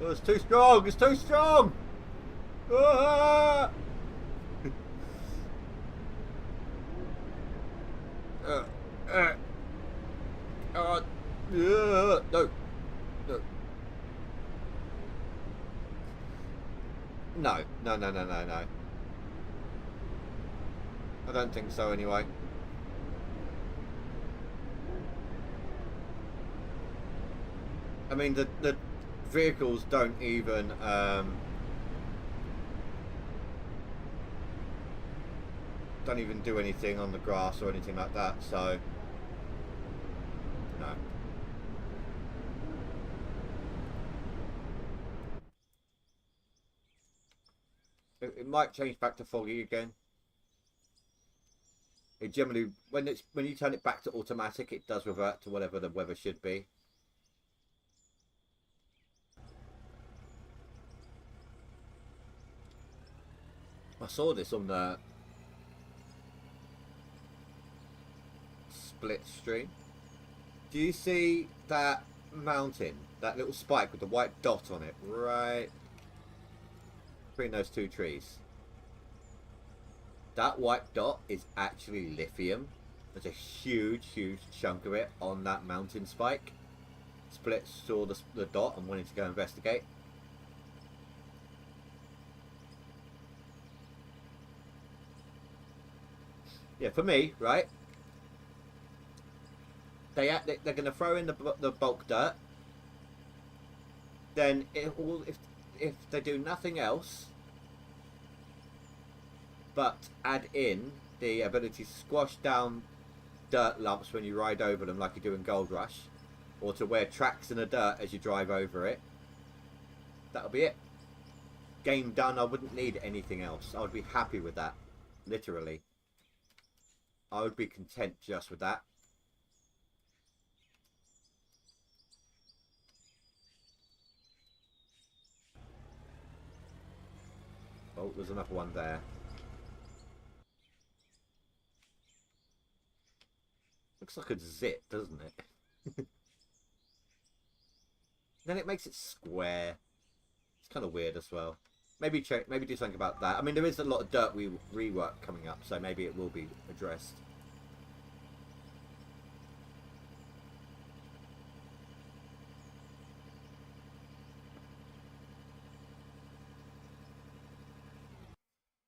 Oh, it's too strong. It's too strong. Ah! uh, uh, no. No. No. No. No. No. No. No. No. I don't think so. Anyway. I mean, the vehicles don't even do anything on the grass or anything like that. So no. It might change back to foggy again. It generally, when you turn it back to automatic, it does revert to whatever the weather should be. I saw this on the split stream. Do you see that mountain, that little spike with the white dot on it, right between those two trees? That white dot is actually lithium. There's a huge chunk of it on that mountain spike. Split saw the dot and wanted to go investigate. Yeah, for me, right? They're going to throw in the bulk dirt. Then if they do nothing else but add in the ability to squash down dirt lumps when you ride over them, like you do in Gold Rush, or to wear tracks in the dirt as you drive over it, that'll be it. Game done. I wouldn't need anything else. I would be happy with that. Literally. I would be content just with that. Oh, there's another one there. Looks like a zit, doesn't it? Then it makes it square. It's kind of weird as well. Maybe do something about that. I mean, there is a lot of dirt rework coming up, so maybe it will be addressed.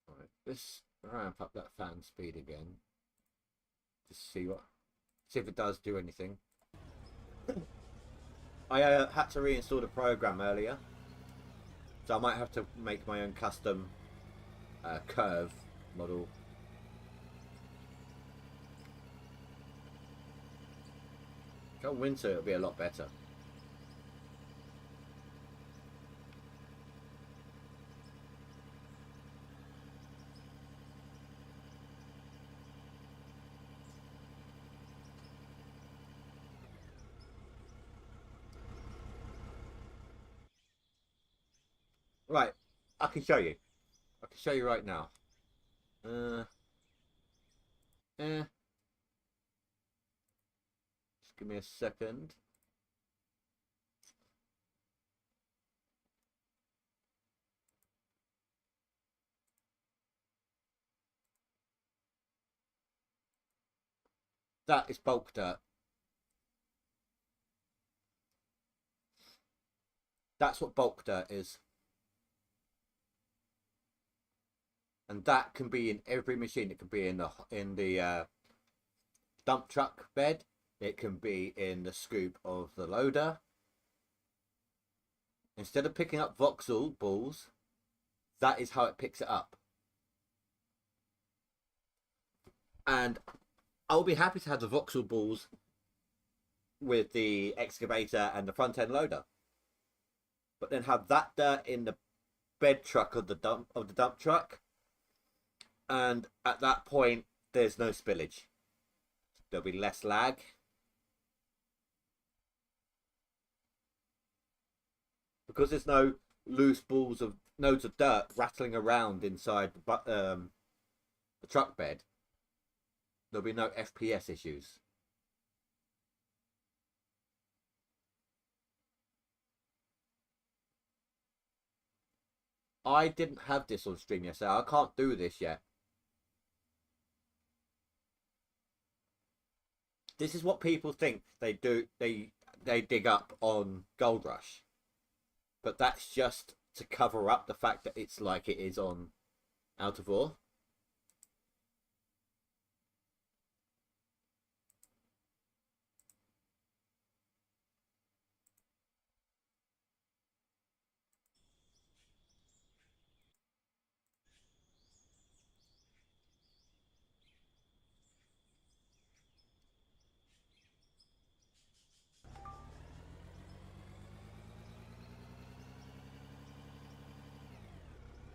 Right, let's ramp up that fan speed again. Just see if it does do anything. I had to reinstall the program earlier, so I might have to make my own custom curve model. Go winter, it'll be a lot better. Right, I can show you. I can show you right now. Just give me a second. That is bulk dirt. That's what bulk dirt is. And that can be in every machine. It can be in the dump truck bed. It can be in the scoop of the loader. Instead of picking up voxel balls, that is how it picks it up. And I'll be happy to have the voxel balls with the excavator and the front end loader, but then have that dirt in the bed truck of the dump truck, and at that point there's no spillage. There'll be less lag. Because there's no loose balls of nodes of dirt rattling around inside the truck bed, there'll be no FPS issues. I didn't have this on stream yesterday. I can't do this yet. This is what people think they do. They dig up on Gold Rush, but that's just to cover up the fact that it's like it is on Out of Ore.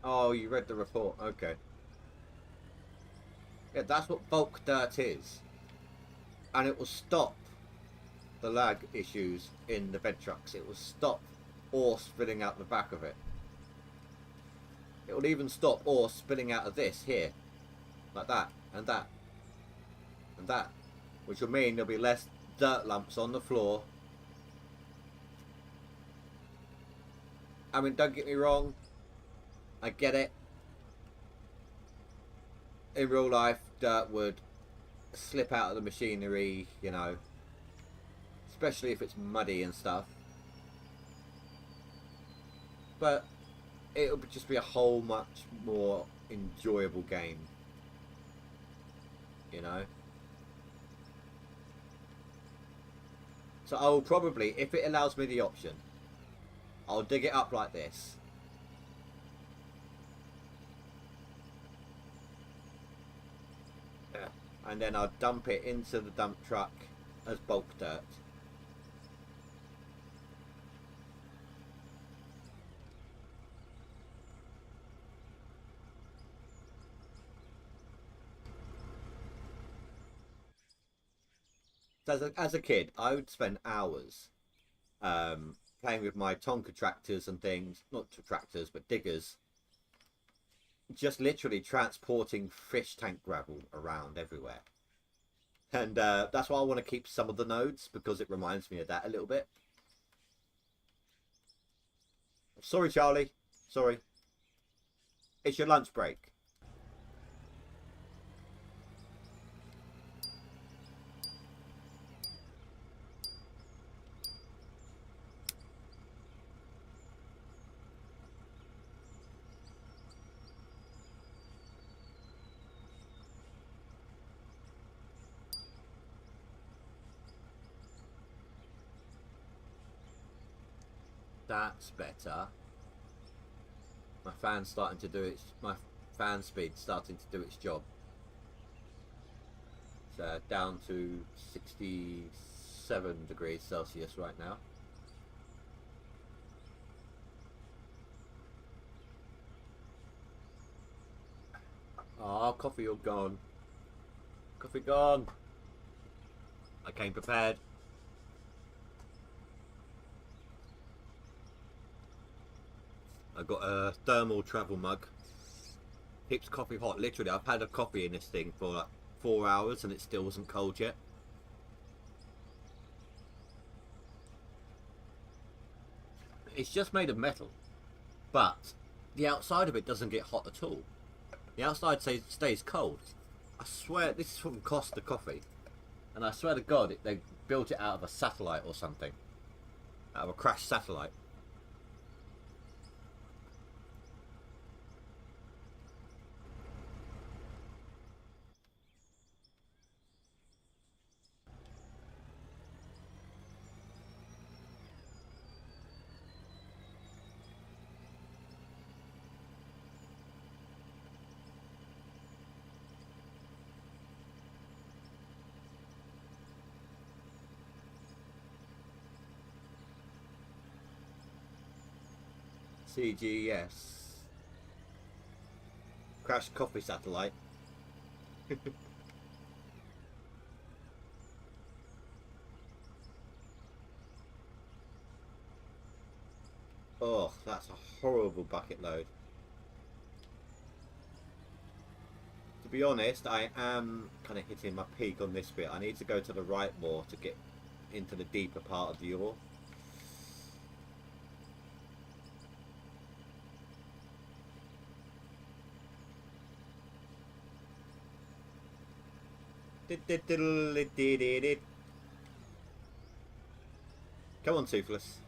Oh, you read the report. Okay. Yeah, that's what bulk dirt is. And it will stop the lag issues in the bed trucks. It will stop ore spilling out the back of it. It will even stop ore spilling out of this here. Like that, and that, and that. Which will mean there'll be less dirt lumps on the floor. I mean, don't get me wrong. I get it. In real life, dirt would slip out of the machinery, you know. Especially if it's muddy and stuff. But it would just be a whole much more enjoyable game. You know? So I'll probably, if it allows me the option, I'll dig it up like this. Yeah. And then I'll dump it into the dump truck as bulk dirt. So as a kid, I would spend hours playing with my Tonka tractors and things, not tractors, but diggers, just literally transporting fish tank gravel around everywhere. And that's why I want to keep some of the nodes, because it reminds me of that a little bit. Sorry, Charlie. Sorry. It's your lunch break. That's better. My fan's starting to do its... My fan speed's starting to do its job. It's down to 67 degrees Celsius right now. Oh, coffee all gone. Coffee gone. I came prepared. I've got a thermal travel mug. Keeps coffee hot. Literally, I've had a coffee in this thing for like 4 hours and it still wasn't cold yet. It's just made of metal, but the outside of it doesn't get hot at all. The outside stays cold. I swear, this is from Costa Coffee, and I swear to God, they built it out of a satellite or something, out of a crashed satellite. CGS. Crashed coffee satellite. Oh, that's a horrible bucket load. To be honest, I am kind of hitting my peak on this bit. I need to go to the right more to get into the deeper part of the ore. Come on, Toothless.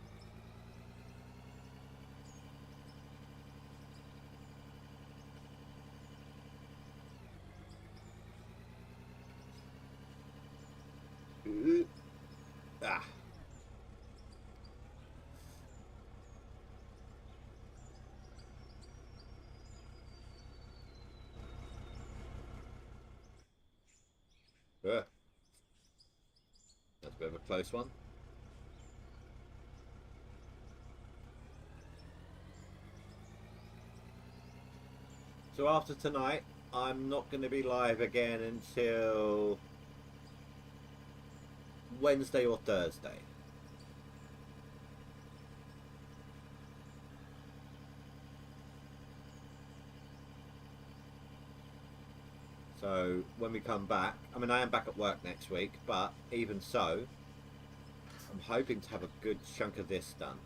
Ah. That's a bit of a close one. So after tonight, I'm not going to be live again until Wednesday or Thursday. So when we come back, I mean, I am back at work next week, but even so, I'm hoping to have a good chunk of this done.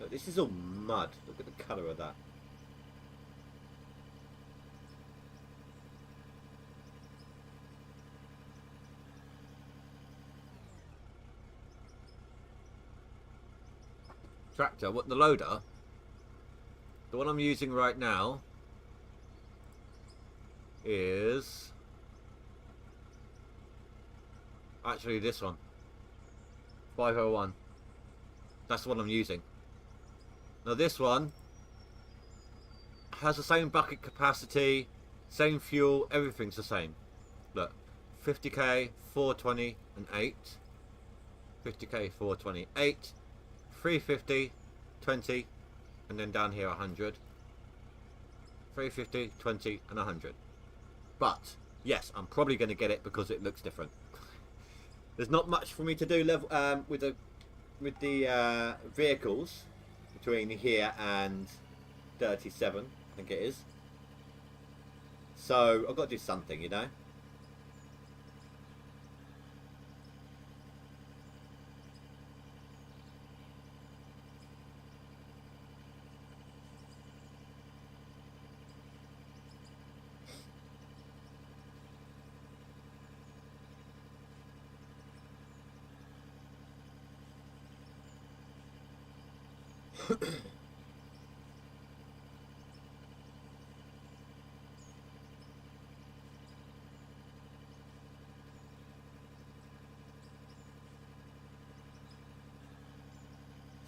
Look, this is all mud. Look at the colour of that. Tractor, what, the loader? The one I'm using right now is actually this one, 501. That's the one I'm using. Now this one has the same bucket capacity, same fuel, everything's the same. Look, 50k, 420 and 8. 50k, 420, 8. 350, 20, and then down here 100. 350, 20, and 100. But yes, I'm probably going to get it because it looks different. There's not much for me to do with the vehicles between here and 37, I think it is. So I've got to do something, you know.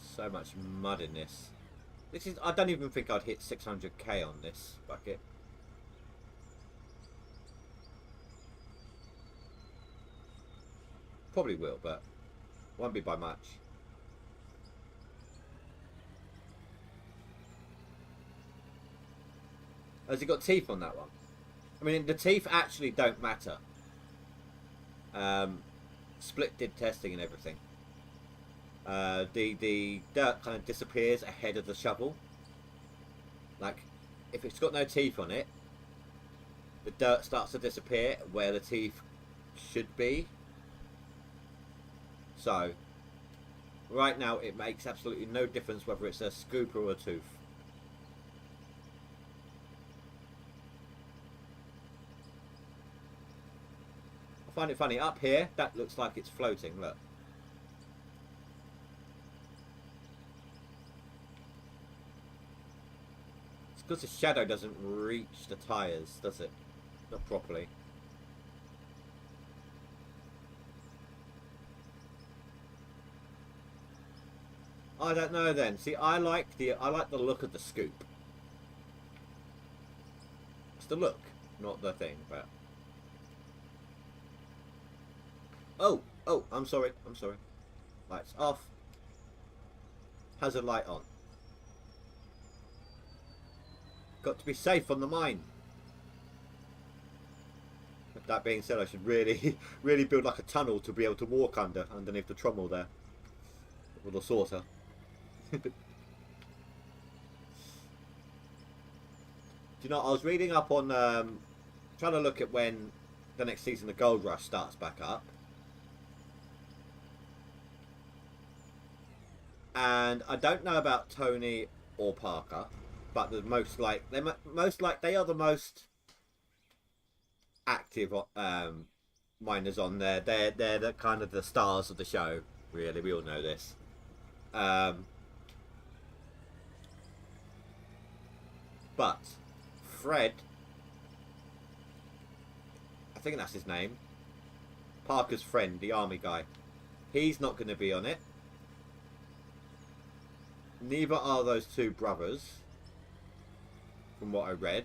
So much mud in this. This is, I don't even think I'd hit 600k on this bucket. Probably will, but won't be by much. Has it got teeth on that one? I mean, the teeth actually don't matter. Split did testing and everything. The dirt kind of disappears ahead of the shovel. Like, if it's got no teeth on it, the dirt starts to disappear where the teeth should be. So, right now it makes absolutely no difference whether it's a scooper or a tooth. I find it funny, up here, that looks like it's floating, look. It's because the shadow doesn't reach the tyres, does it? Not properly. I don't know then. See, I like the look of the scoop. It's the look, not the thing, but oh, I'm sorry. Lights off. Hazard light on. Got to be safe on the mine. With that being said, I should really really build like a tunnel to be able to walk underneath the trommel there. With the sorter. Do you know, I was reading up on trying to look at when the next season the Gold Rush starts back up. And I don't know about Tony or Parker, but the they are the most active miners on there. They're the kind of the stars of the show. Really, we all know this. But Fred, I think that's his name, Parker's friend, the army guy, he's not going to be on it. Neither are those two brothers, from what I read.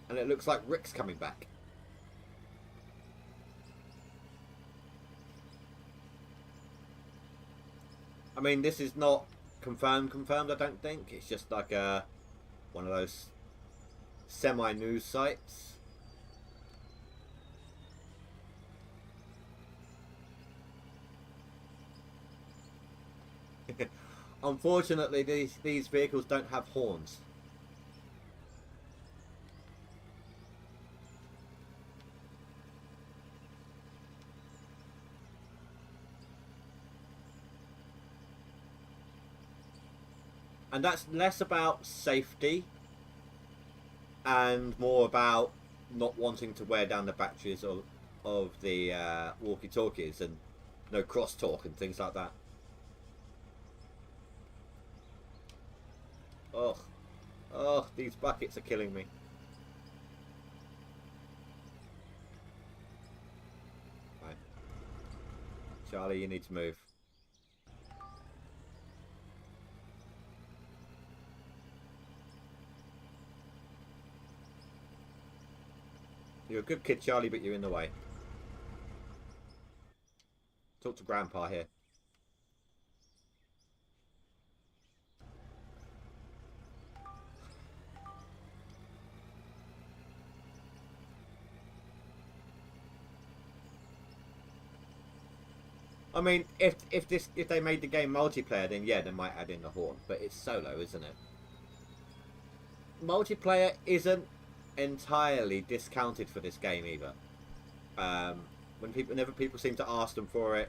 And it looks like Rick's coming back. I mean, this is not confirmed, I don't think. It's just like one of those semi-news sites. Unfortunately, these vehicles don't have horns. And that's less about safety and more about not wanting to wear down the batteries of the walkie-talkies and no crosstalk and things like that. Oh, these buckets are killing me. Right. Charlie, you need to move. You're a good kid, Charlie, but you're in the way. Talk to Grandpa here. I mean, if they made the game multiplayer, then yeah, they might add in the horn. But it's solo, isn't it? Multiplayer isn't entirely discounted for this game either. Whenever people seem to ask them for it,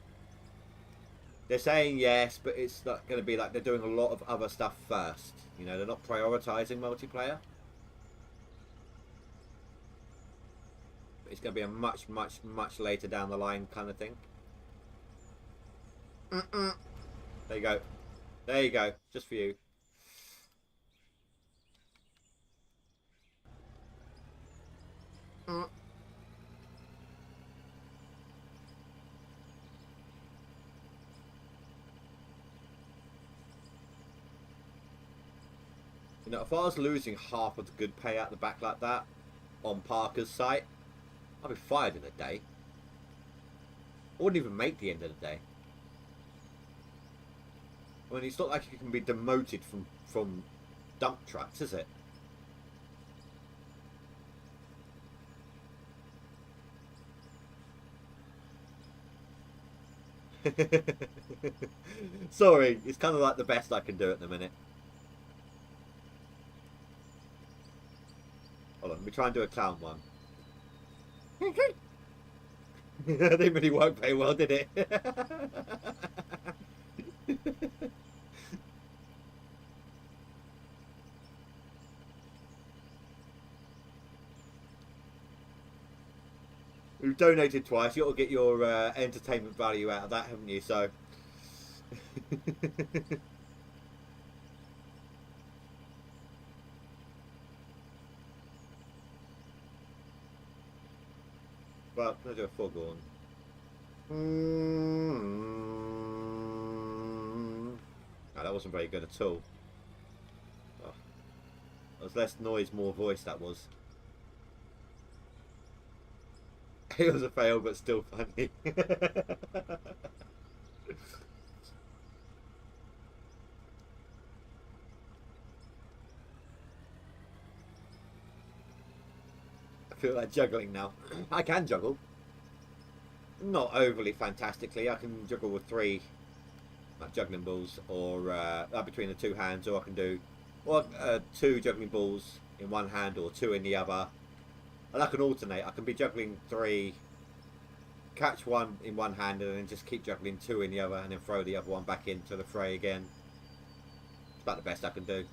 they're saying yes, but it's not going to be like they're doing a lot of other stuff first. You know, they're not prioritizing multiplayer. It's going to be a much later down the line kind of thing. There you go. There you go. Just for you. You know, if I was losing half of the good pay out the back like that on Parker's site, I'd be fired in a day. I wouldn't even make the end of the day. I mean, it's not like you can be demoted from dump trucks, is it? Sorry, it's kind of like the best I can do at the minute. Hold on, let me try and do a clown one. That didn't really work very well, did it? You've donated twice, you ought to get your entertainment value out of that, haven't you? So... Well, let's do a foghorn. No, that wasn't very good at all. Oh, that was less noise, more voice, that was. It was a fail, but still funny. I feel like juggling now. I can juggle. Not overly fantastically. I can juggle with 3 juggling balls, or between the 2 hands, or I can do 2 juggling balls in one hand or 2 in the other. And I can alternate. I can be juggling 3 catch one in one hand and then just keep juggling two in the other, and then throw the other one back into the fray again. It's about the best I can do.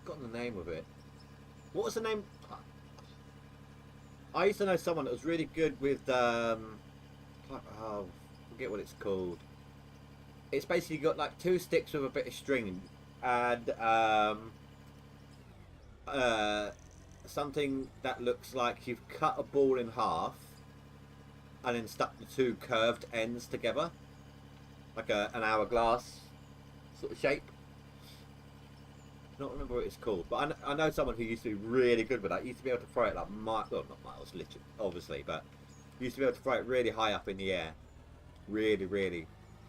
Got the name of it. What was the name? I used to know someone that was really good with oh, forget what it's called. It's basically got like two sticks with a bit of string and something that looks like you've cut a ball in half and then stuck the two curved ends together, like an hourglass sort of shape. I don't remember what it's called, but I know someone who used to be really good with that. Used to be able to throw it like well, not miles, literally, obviously, but used to be able to throw it really high up in the air, really, really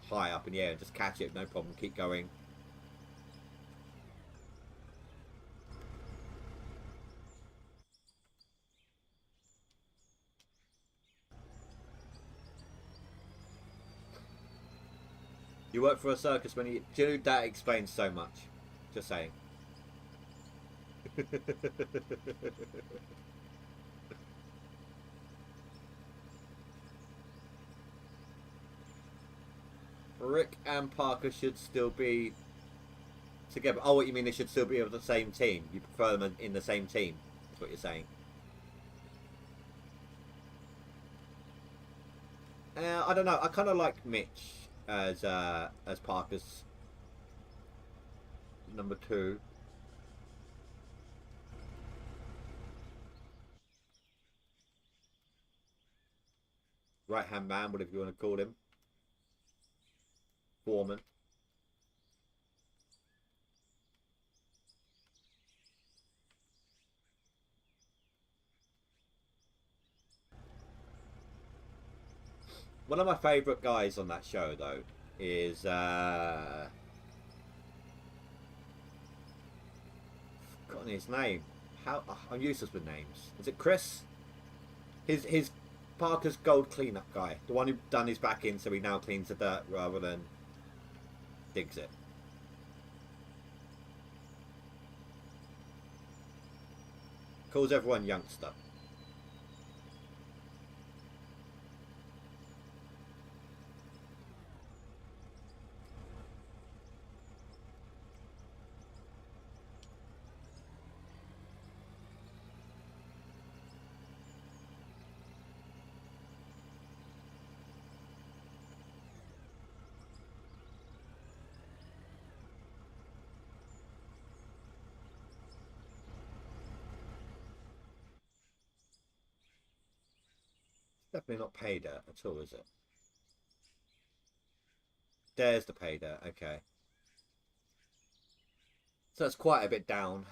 high up in the air, and just catch it, no problem, keep going. You work for a circus when you... Dude, that explains so much. Just saying. Rick and Parker should still be together. Oh, what you mean they should still be of the same team? You prefer them in the same team? That's what you're saying. I don't know. I kind of like Mitch as Parker's number 2. Right hand man, whatever you want to call him. Foreman. One of my favourite guys on that show, though, is forgotten his name. How I'm useless with names. Is it Chris? His Parker's gold cleanup guy, the one who done his back in, so he now cleans the dirt rather than digs it. Calls everyone youngster. Definitely not pay dirt at all, is it? There's the pay dirt, okay. So it's quite a bit down.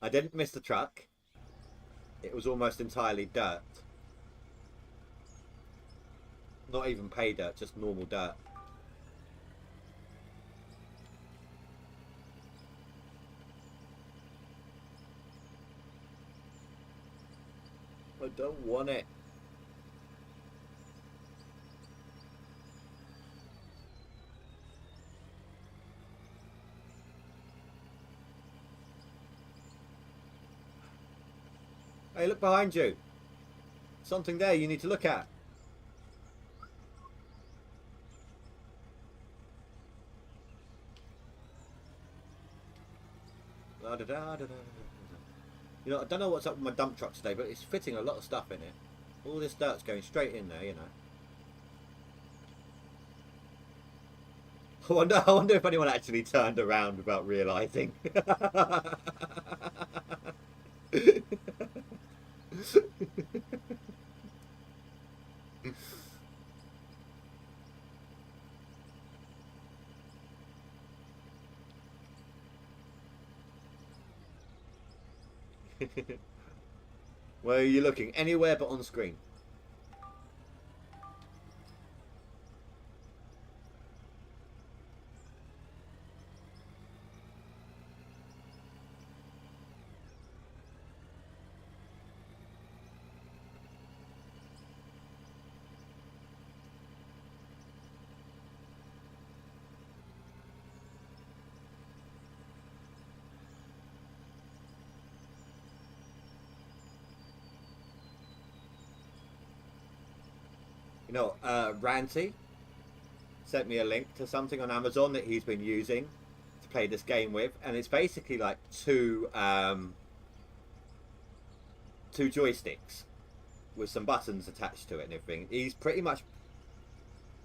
I didn't miss the truck. It was almost entirely dirt. Not even pay dirt, just normal dirt. I don't want it. Hey, look behind you. Something there you need to look at. You know, I don't know what's up with my dump truck today, but it's fitting a lot of stuff in it. All this dirt's going straight in there, you know. I wonder if anyone actually turned around without realising. Where are you looking? Anywhere but on screen. You know, Ranty sent me a link to something on Amazon that he's been using to play this game with, and it's basically like two joysticks with some buttons attached to it and everything. He's pretty much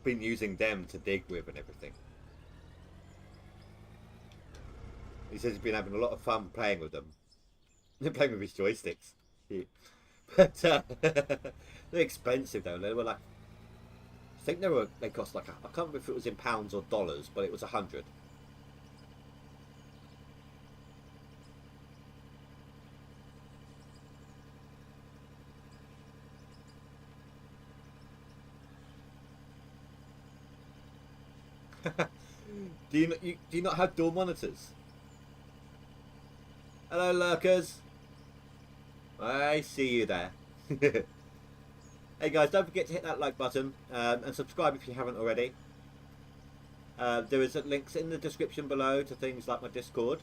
been using them to dig with and everything. He says he's been having a lot of fun playing with them. Playing with his joysticks. Yeah. But they're expensive though. They were like, I think they cost like, I can't remember if it was in pounds or dollars, but it was 100. Do you not have dual monitors? Hello, lurkers. I see you there. Hey guys, don't forget to hit that like button and subscribe if you haven't already. There is links in the description below to things like my Discord.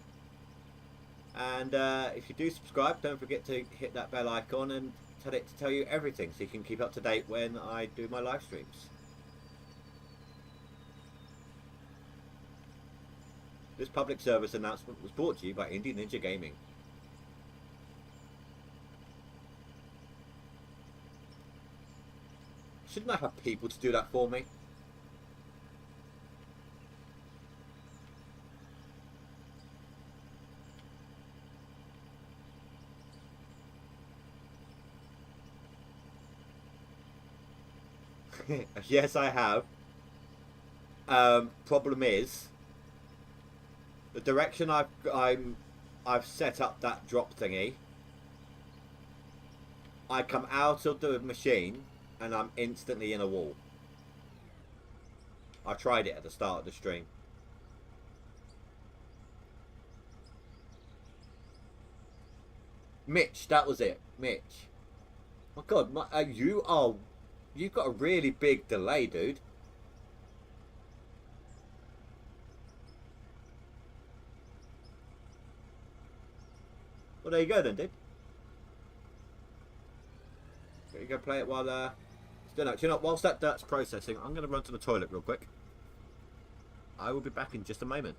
And if you do subscribe, don't forget to hit that bell icon and tell it to tell you everything so you can keep up to date when I do my live streams. This public service announcement was brought to you by Indie Ninja Gaming. Shouldn't I have people to do that for me? Yes, I have. Problem is, the direction I've set up that drop thingy, I come out of the machine and I'm instantly in a wall. I tried it at the start of the stream. Mitch, that was it. Mitch. Oh god, you've got a really big delay, dude. Well, there you go then, dude. There you go, play it while do you know, whilst that dirt's processing, I'm going to run to the toilet real quick. I will be back in just a moment.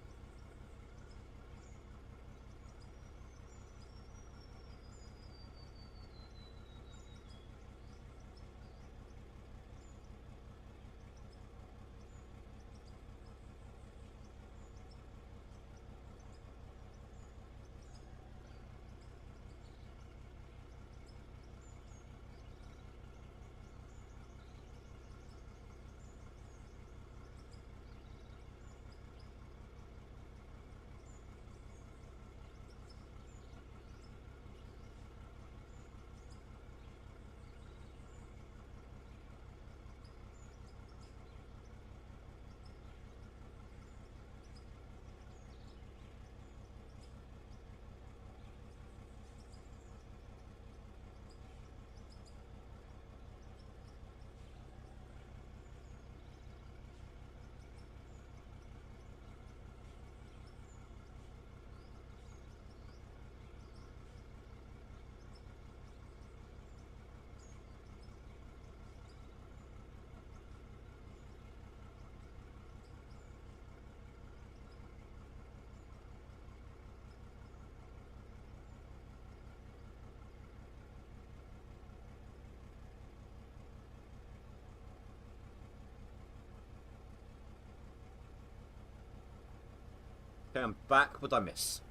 Okay, I'm back. What did I miss?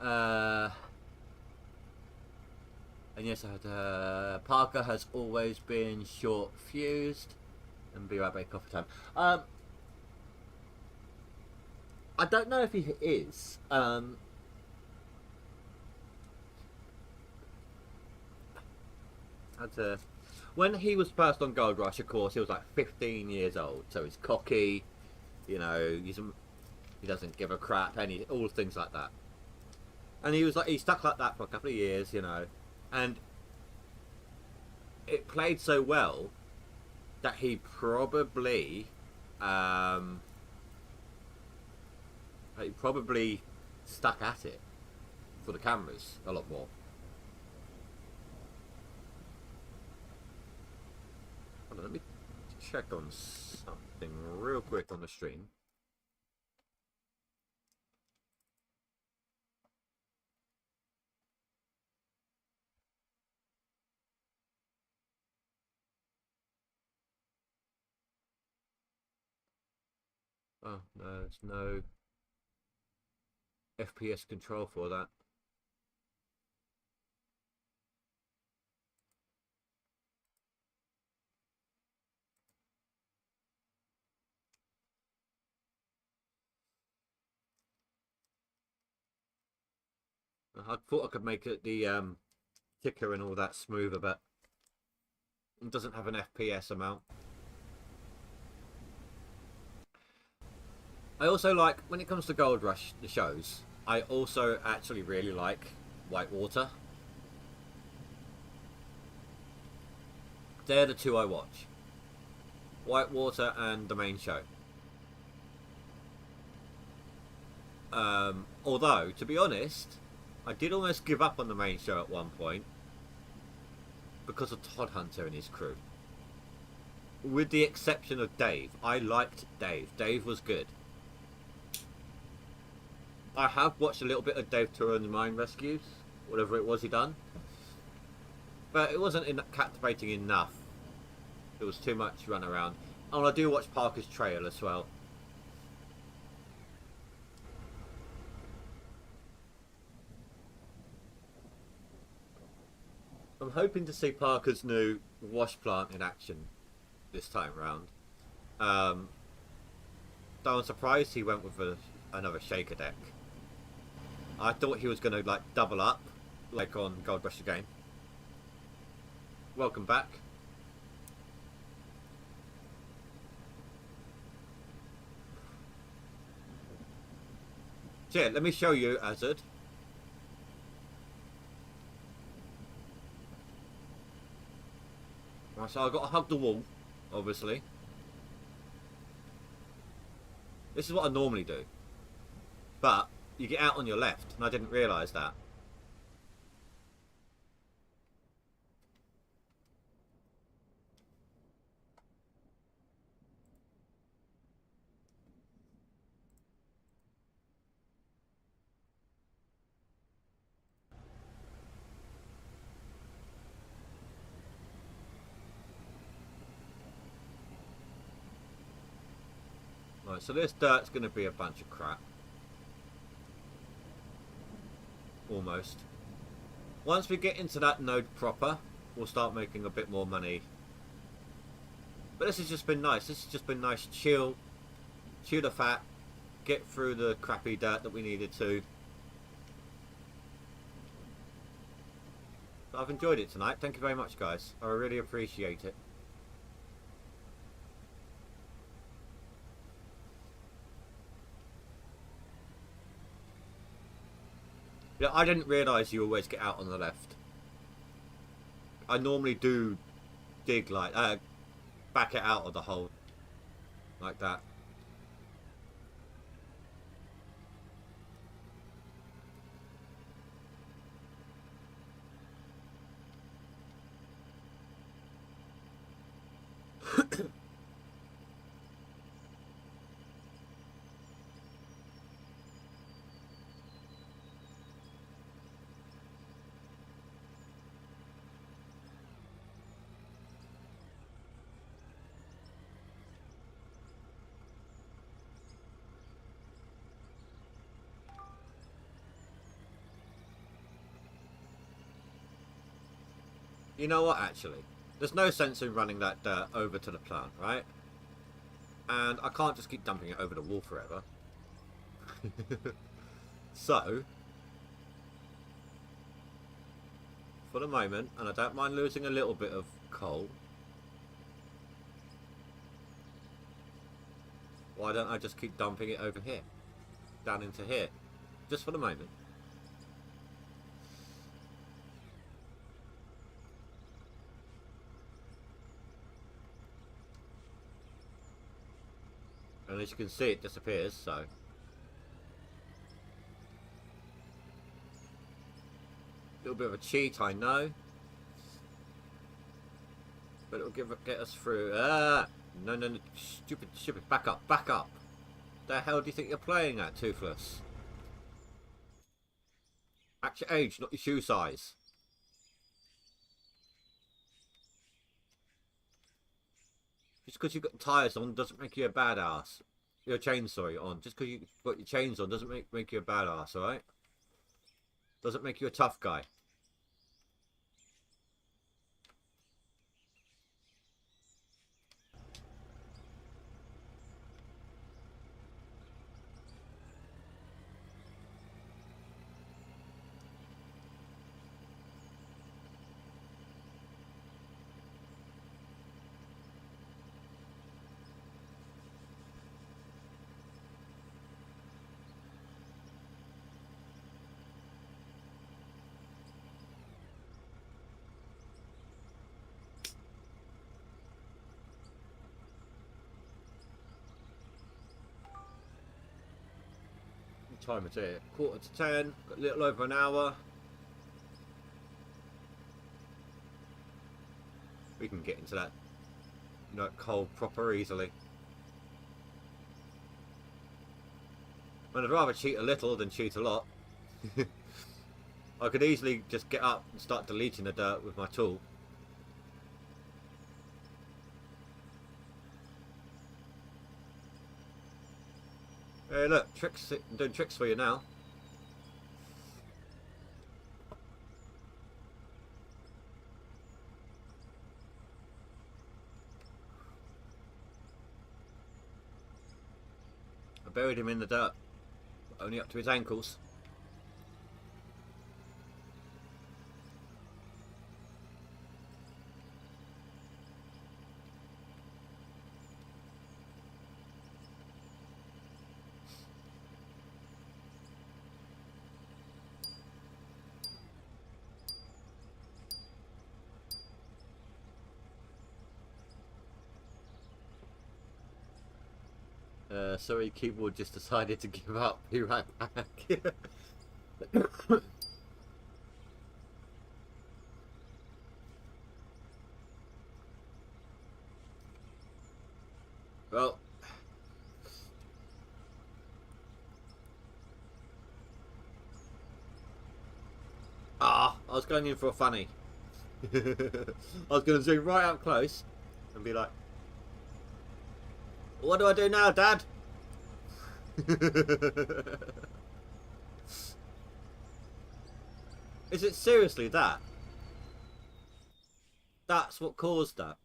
And yes, I had, Parker has always been short-fused. And be right back off time. I don't know if he is. Had to. When he was first on Gold Rush, of course, he was like 15 years old, so he's cocky. You know, he doesn't give a crap. All things like that. And he stuck like that for a couple of years, you know, and it played so well that he probably stuck at it for the cameras a lot more. Hold on, let me check on something real quick on the stream. Oh, no, there's no FPS control for that. I thought I could make it the ticker and all that smoother, but it doesn't have an FPS amount. I also like, when it comes to Gold Rush, the shows, I also actually really like Whitewater. They're the two I watch. Whitewater and the main show. Although, to be honest, I did almost give up on the main show at one point because of Todd Hunter and his crew. With the exception of Dave. I liked Dave. Dave was good. I have watched a little bit of Dave Turan's Mine Rescues, whatever it was he done, but it wasn't captivating enough. It was too much run around. And I do watch Parker's Trail as well. I'm hoping to see Parker's new wash plant in action this time round. Though I'm surprised he went with another shaker deck. I thought he was going to like double up, like on Gold Rush again. Welcome back. So yeah, let me show you Azad. Right, so I've got to hug the wall, obviously. This is what I normally do. But you get out on your left, and I didn't realise that. Right, so this dirt's going to be a bunch of crap. Almost. Once we get into that node proper, we'll start making a bit more money. But this has just been nice. This has just been nice. Chew the fat, get through the crappy dirt that we needed to. I've enjoyed it tonight. Thank you very much, guys. I really appreciate it. Yeah, I didn't realise you always get out on the left. I normally do dig like back it out of the hole like that. You know what, actually? There's no sense in running that dirt over to the plant, right? And I can't just keep dumping it over the wall forever. So, for for the moment, and I don't mind losing a little bit of coal. Why don't I just keep dumping it over here? Down into here. Just for the moment. And as you can see, it disappears, so... a little bit of a cheat, I know. But it'll get us through. No, stupid. Back up. The hell do you think you're playing at, Toothless? Act your age, not your shoe size. Just because you've got tyres on doesn't make you a badass. Your chainsaw on. Just because you've got your chains on doesn't make you a badass, alright? Doesn't make you a tough guy. Time is it? 9:45. Got a little over an hour. We can get into that, you know, coal proper easily. And I'd rather cheat a little than cheat a lot. I could easily just get up and start deleting the dirt with my tool. Hey look, tricks, I'm doing tricks for you now. I buried him in the dirt, only up to his ankles. Sorry, keyboard just decided to give up. Be right back. Well, I was going in for a funny. I was going to zoom right up close and be like, "What do I do now, Dad?" Is it seriously that? That's what caused that?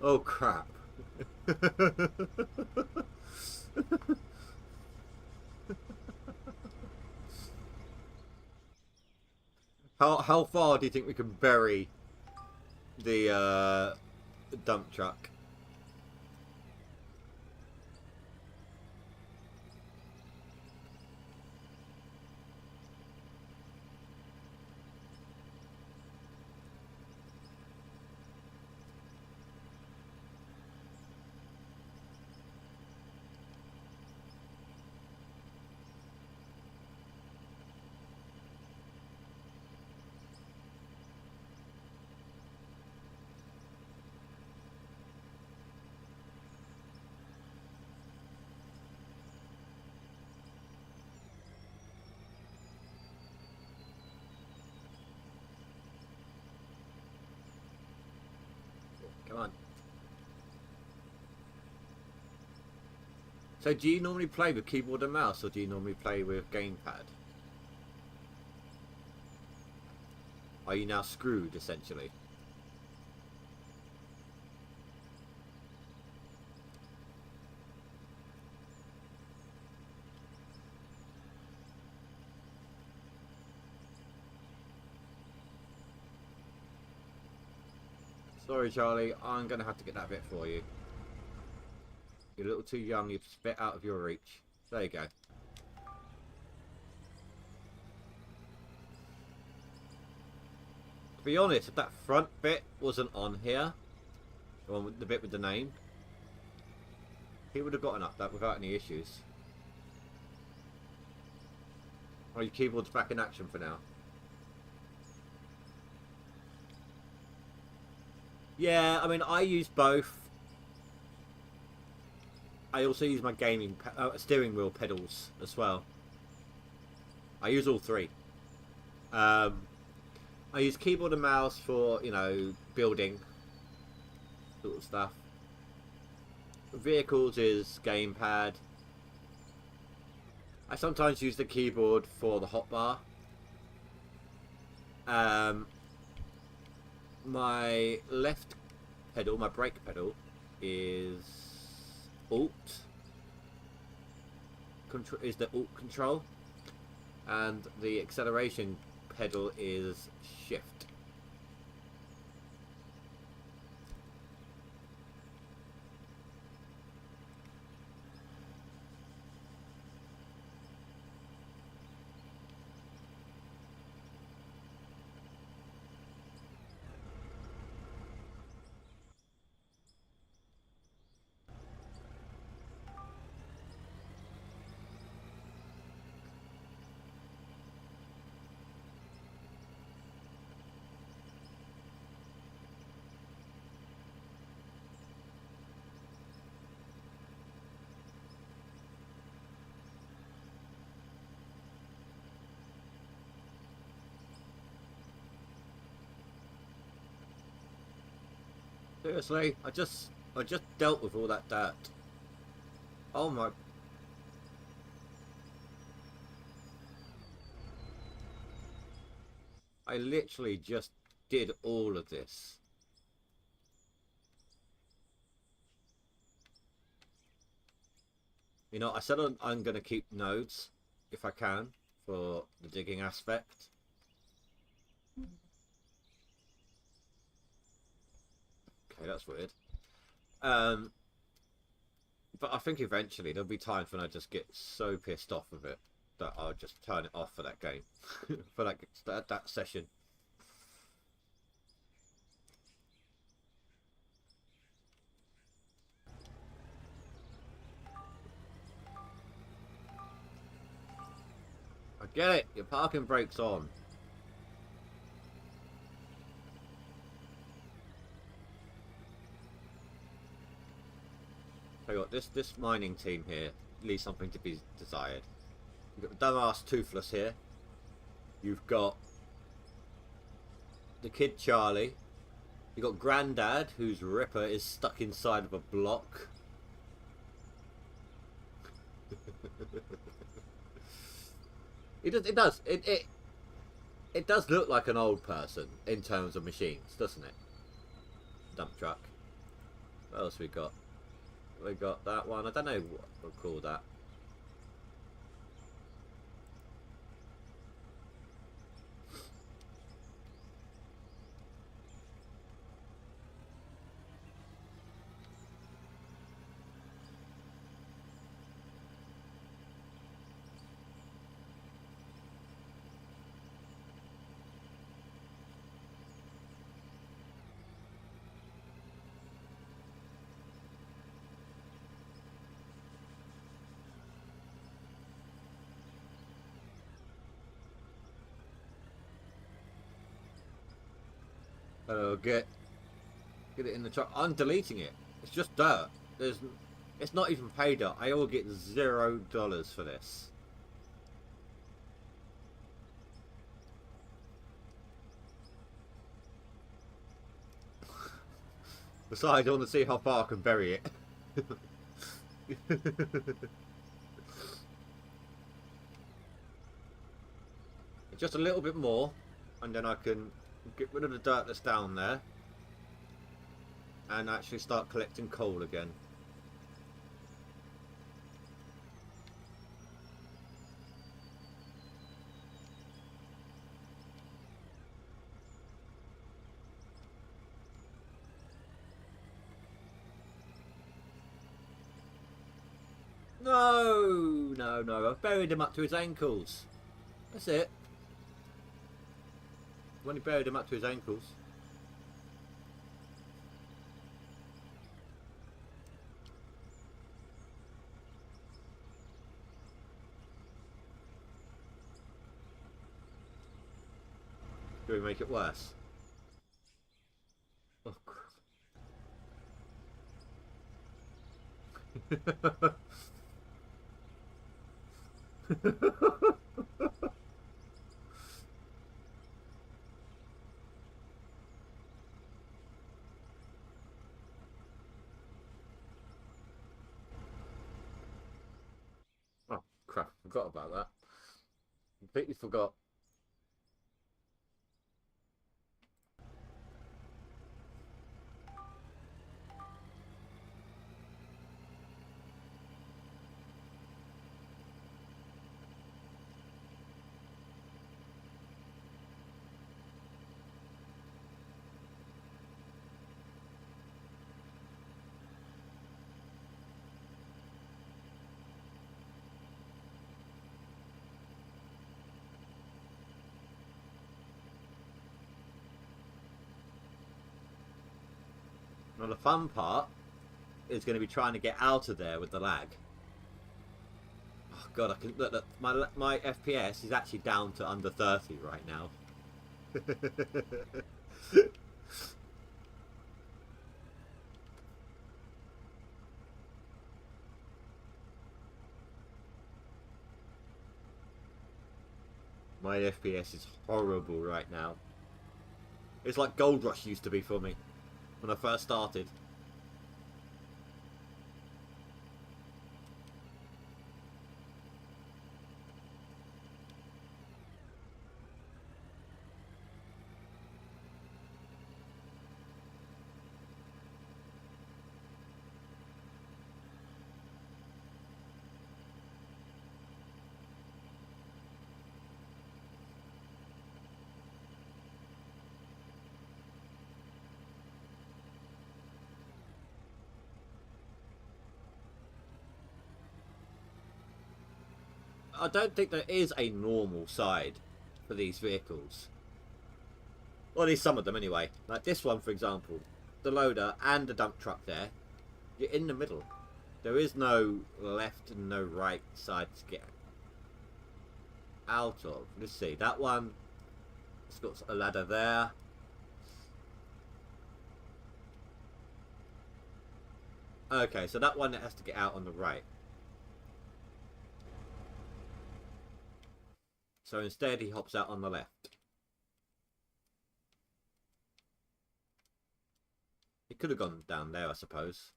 Oh crap. How far do you think we can bury the dump truck? on. So do you normally play with keyboard and mouse, or do you normally play with gamepad? Are you now screwed, essentially? Sorry, Charlie, I'm going to have to get that bit for you. You're a little too young, you've spit out of your reach. There you go. To be honest, if that front bit wasn't on here, the one with the bit with the name, he would have gotten up that without any issues. Oh, your keyboard's back in action for now. Yeah, I mean, I use both. I also use my gaming steering wheel pedals as well. I use all three. I use keyboard and mouse for, you know, building sort of stuff. Vehicles is gamepad. I sometimes use the keyboard for the hotbar. My left pedal, my brake pedal, is Alt. Is the Alt control, and the acceleration pedal is Shift. Seriously, I just dealt with all that dirt. Oh my. I literally just did all of this. You know, I said I'm going to keep nodes if I can for the digging aspect. Okay, that's weird. But I think eventually there'll be times when I just get so pissed off of it that I'll just turn it off for that game, for that session. I get it. Your parking brake's on. Tell you what, this mining team here leaves something to be desired. You've got the dumbass Toothless here. You've got the kid Charlie. You've got Grandad, whose Ripper is stuck inside of a block. It does look like an old person in terms of machines, doesn't it? Dump truck. What else we got? We got that one. I don't know what we'll call that. Oh, get it in the truck. I'm deleting it. It's just dirt. It's not even pay dirt. I will get $0 for this. Besides, I want to see how far I can bury it. Just a little bit more, and then I can get rid of the dirt that's down there and actually start collecting coal again. No, no, no, I've buried him up to his ankles. That's it. I've only buried him up to his ankles. Do we make it worse? Oh, crap. Oh, crap. Forgot about that. Completely forgot. Now the fun part is going to be trying to get out of there with the lag. Oh god, I can look. My FPS is actually down to under 30 right now. My FPS is horrible right now. It's like Gold Rush used to be for me when I first started. I don't think there is a normal side for these vehicles. Or at least some of them anyway. Like this one, for example. The loader and the dump truck there. You're in the middle. There is no left and no right side to get out of. Let's see. That one, it's got a ladder there. Okay, so that one that has to get out on the right. So instead he hops out on the left. He could have gone down there, I suppose.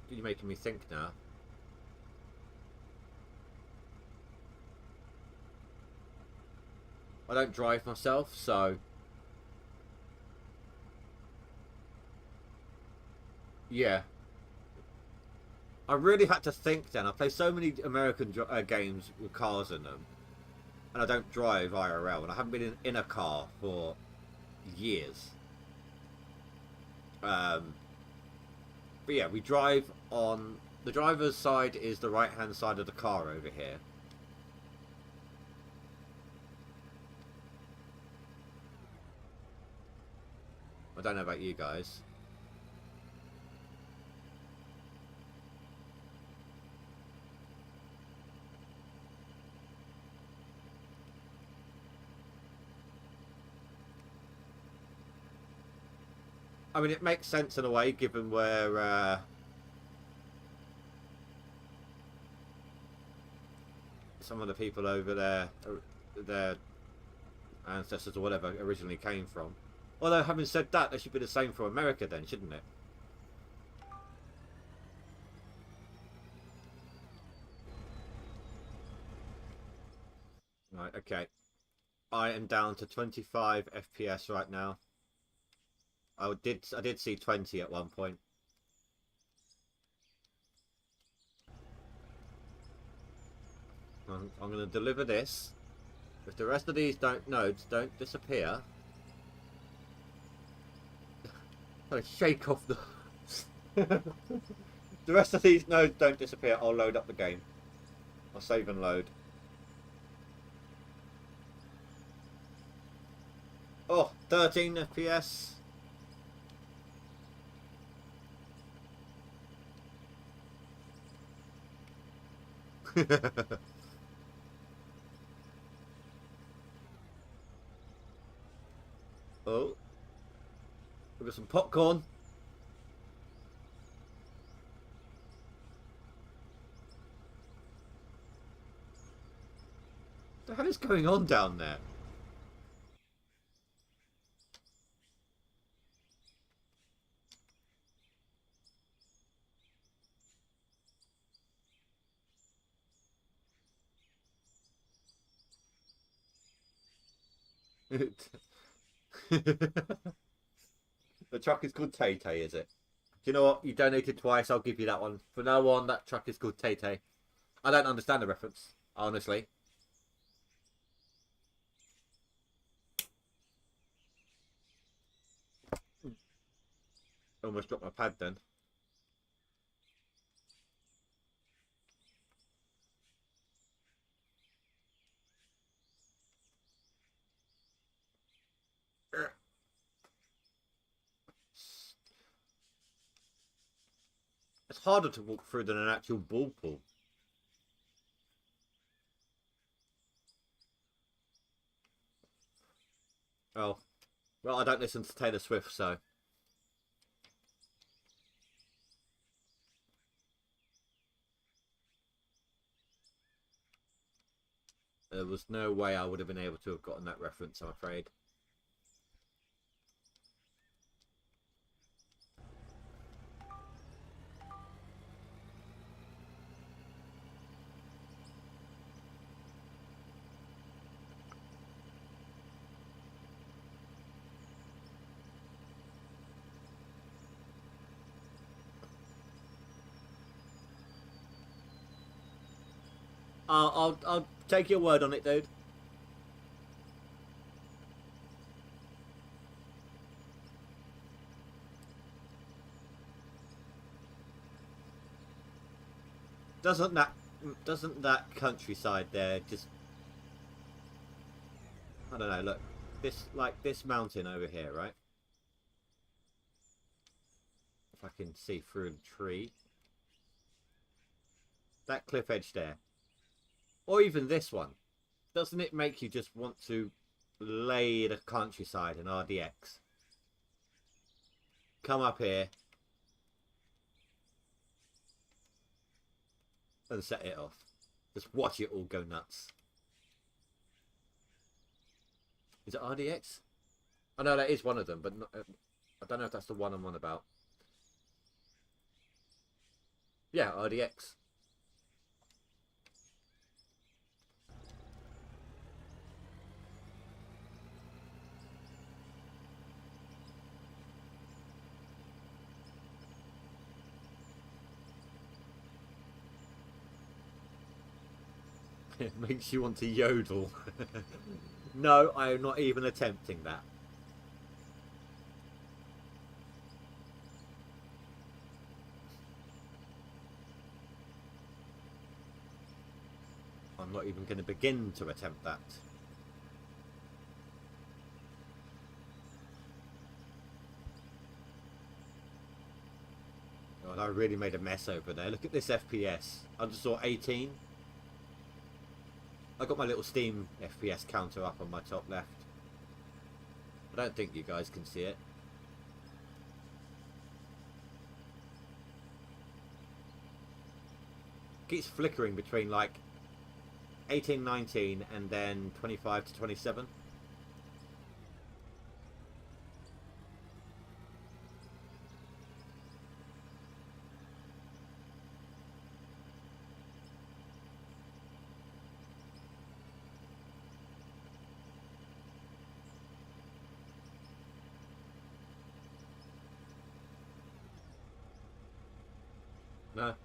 You're making me think now. I don't drive myself, so yeah. I really had to think then. I play so many American games with cars in them, and I don't drive IRL, and I haven't been in a car for years. But yeah, we drive on... The driver's side is the right-hand side of the car over here. I don't know about you guys. I mean, it makes sense in a way, given where some of the people over there, their ancestors or whatever, originally came from. Although, having said that, there should be the same for America then, shouldn't it? Right, okay. I am down to 25 FPS right now. I did see 20 at one point. I'm going to deliver this. If the rest of these nodes don't disappear, I'm going to shake off the... the rest of these nodes don't disappear, I'll load up the game. I'll save and load. Oh, 13 FPS. Oh, we've got some popcorn. What the hell is going on down there? The truck is called Tay Tay, is it? Do you know what? You donated twice, I'll give you that one. From now on, that truck is called Tay Tay. I don't understand the reference, honestly. Almost dropped my pad then. It's harder to walk through than an actual ball pool. Oh. Well, I don't listen to Taylor Swift, so... There was no way I would have been able to have gotten that reference, I'm afraid. I'll take your word on it, dude. Doesn't that countryside there just... I don't know, look. This mountain over here, right? If I can see through the tree. That cliff edge there. Or even this one. Doesn't it make you just want to lay the countryside in RDX? Come up here. And set it off. Just watch it all go nuts. Is it RDX? I know that is one of them, but not, I don't know if that's the one I'm on about. Yeah, RDX. It makes you want to yodel. No, I am not even attempting that. I'm not even going to begin to attempt that. God, I really made a mess over there. Look at this FPS. I just saw 18. I got my little Steam FPS counter up on my top left. I don't think you guys can see it. Keeps flickering between like 18, 19, and then 25 to 27. No.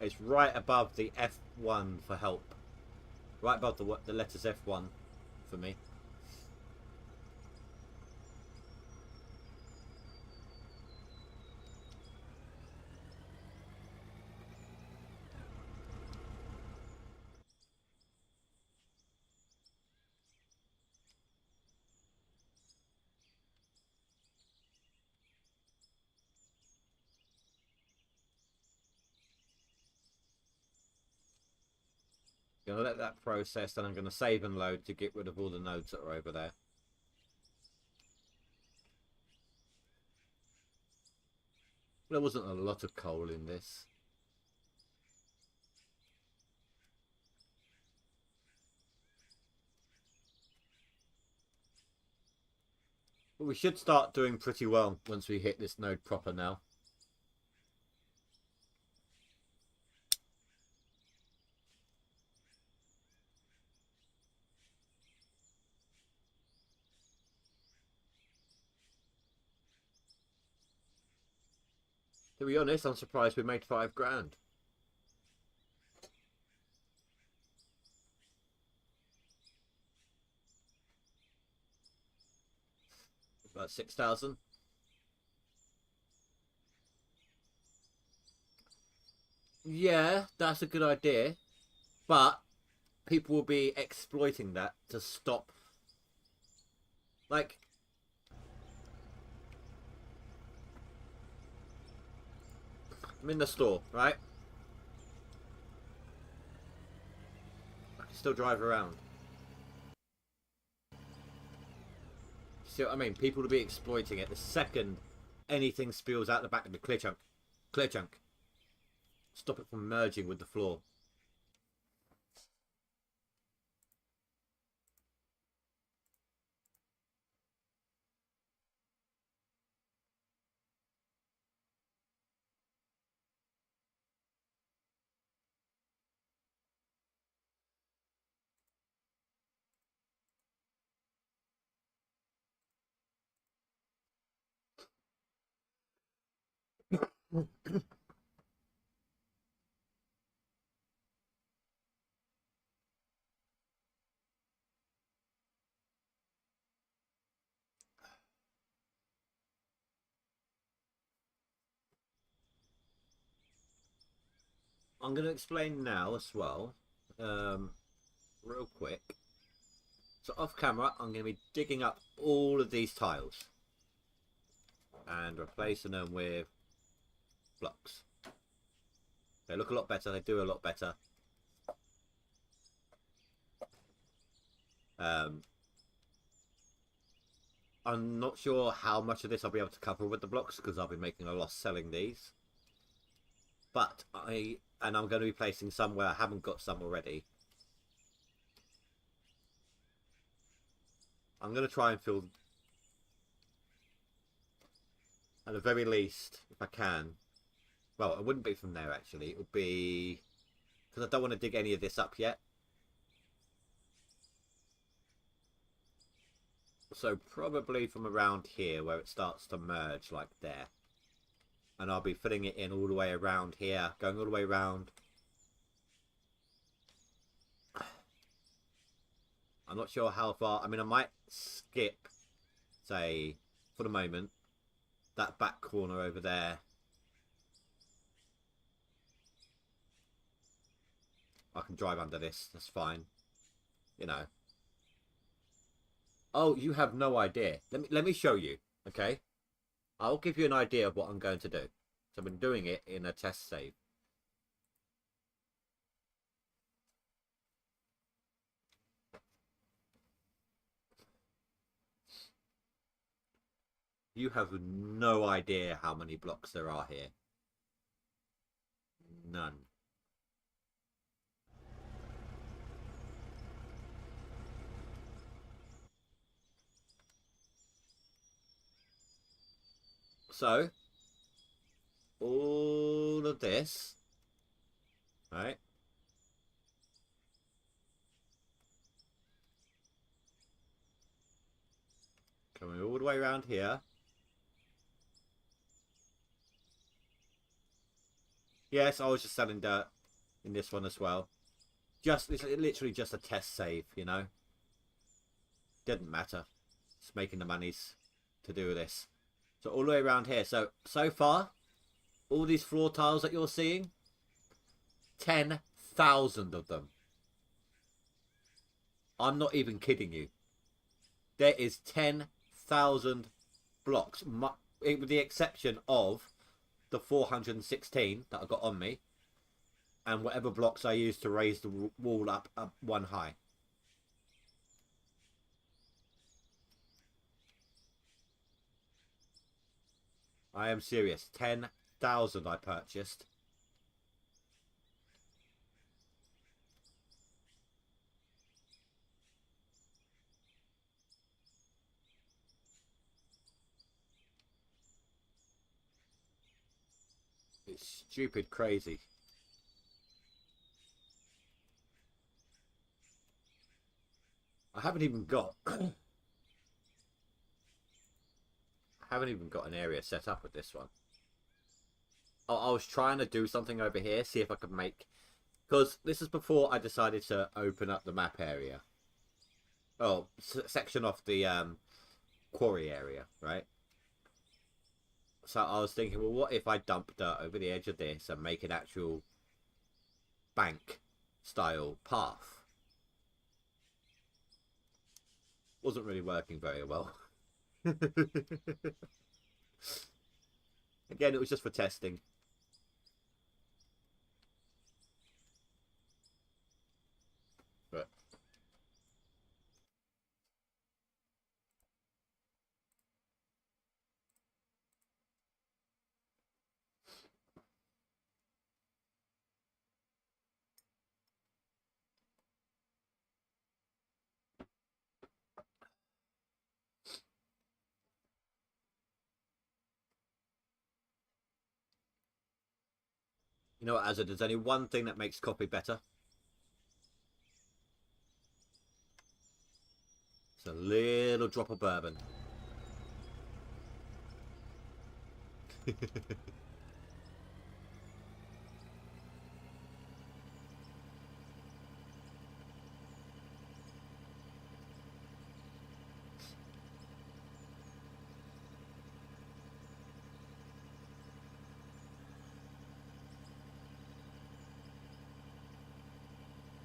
It's right above the F1 for help. Right above the letters F1 for me. Gonna let that process, and I'm gonna save and load to get rid of all the nodes that are over there. There wasn't a lot of coal in this. But we should start doing pretty well once we hit this node proper now. To be honest, I'm surprised we made 5 grand. About 6,000. Yeah, that's a good idea. But people will be exploiting that to stop. Like, I'm in the store, right? I can still drive around. See what I mean? People will be exploiting it the second anything spills out the back of the clear chunk. Clear chunk. Stop it from merging with the floor. I'm going to explain now as well, real quick. So off camera, I'm going to be digging up all of these tiles and replacing them with blocks. They look a lot better. They do a lot better. I'm not sure how much of this I'll be able to cover with the blocks because I'll be making a loss selling these. But I'm going to be placing some where I haven't got some already. I'm going to try and fill, at the very least, if I can. Well, it wouldn't be from there actually. It would be because I don't want to dig any of this up yet. So probably from around here where it starts to merge like there. And I'll be filling it in all the way around here, going all the way around. I'm not sure how far. I mean, I might skip, say, for the moment, that back corner over there. I can drive under this. That's fine. You know. Oh, you have no idea. Let me show you. Okay. I'll give you an idea of what I'm going to do. So I've been doing it in a test save. You have no idea how many blocks there are here. None. So, all of this, right? Coming all the way around here. Yes, I was just selling dirt in this one as well. It's literally just a test save, you know. Didn't matter. Just making the monies to do this. So all the way around here. So far, all these floor tiles that you're seeing, 10,000 of them. I'm not even kidding you. There is 10,000 blocks, with the exception of the 416 that I got on me, and whatever blocks I used to raise the wall up one high. I am serious. 10,000 I purchased. It's stupid crazy. I haven't even got I haven't even got an area set up with this one. I was trying to do something over here, see if I could make, because this is before I decided to open up the map area. Oh, section off the quarry area, right? So I was thinking, well, what if I dump dirt over the edge of this and make an actual bank style path? Wasn't really working very well. Again, it was just for testing. But you know what, Azza, there's only one thing that makes coffee better. It's a little drop of bourbon.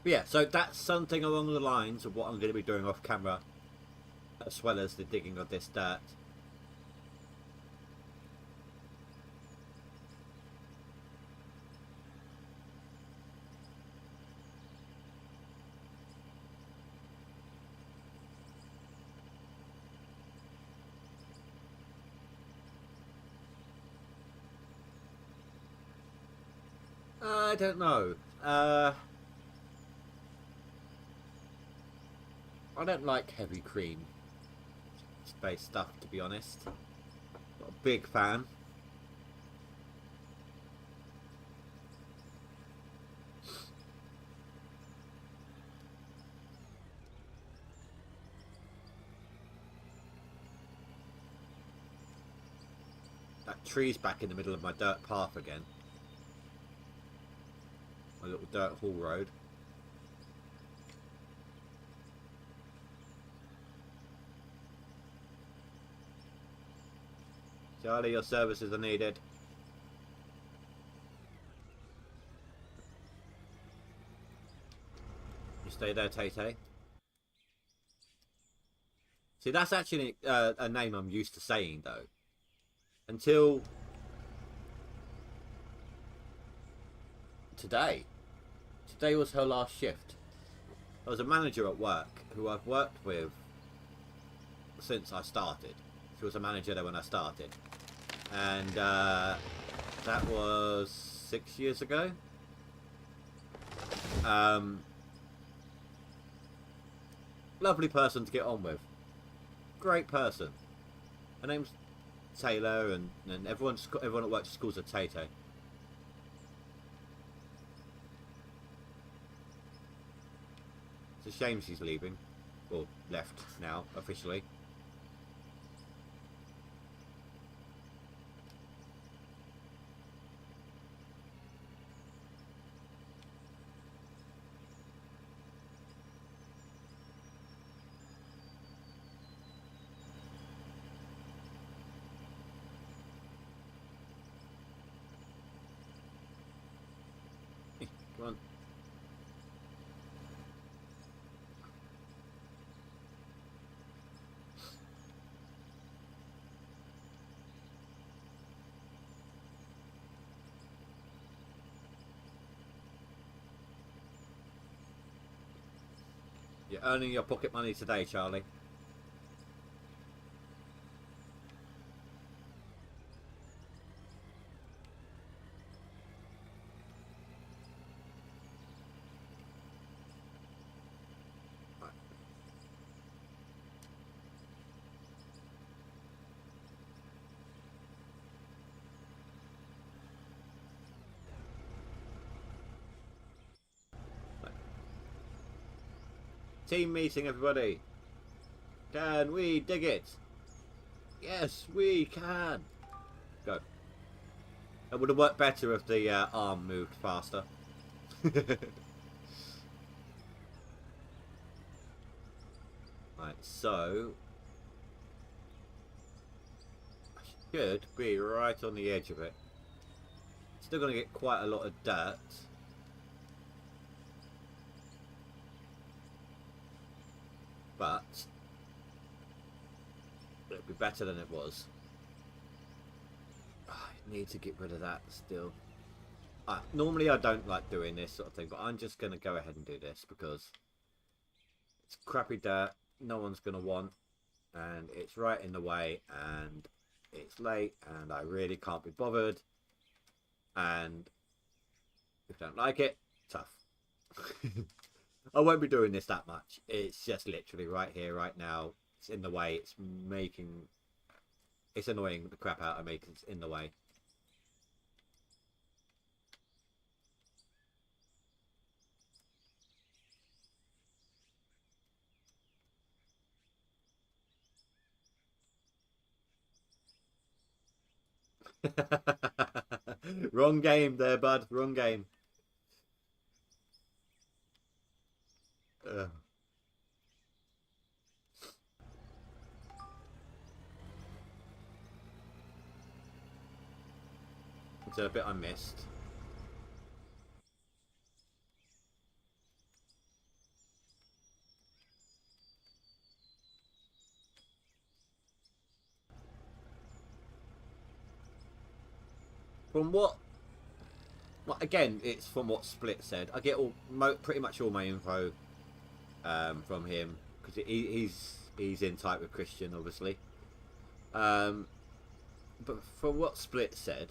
But yeah, so that's something along the lines of what I'm going to be doing off camera, as well as the digging of this dirt. I don't know. I don't like heavy cream based stuff, to be honest. Not a big fan. That tree's back in the middle of my dirt path again. My little dirt haul road. Charlie, your services are needed. You stay there, Tay-Tay. See, that's actually a name I'm used to saying, though. Until today. Today was her last shift. I was a manager at work who I've worked with since I started. She was a manager there when I started. And that was 6 years ago. Lovely person to get on with. Great person. Her name's Taylor, and everyone at work just calls her Tay Tay. It's a shame she's leaving. Or left now, officially. Come on. You're earning your pocket money today, Charlie. Team meeting, everybody. Can we dig it? Yes, we can. Go. It would have worked better if the arm moved faster. Right, so I should be right on the edge of it. Still going to get quite a lot of dirt. But it'll be better than it was. I need to get rid of that still. Normally I don't like doing this sort of thing, but I'm just going to go ahead and do this because it's crappy dirt no one's going to want, and it's right in the way, and it's late, and I really can't be bothered, and if you don't like it, tough. I won't be doing this that much. It's just literally right here, right now. It's in the way. It's annoying the crap out of me because it's in the way. Wrong game there, bud. Wrong game. It's a bit I missed. From what? Well, again, it's from what Split said. I get pretty much all my info from him because he's in tight with Christian, obviously. But from what Split said,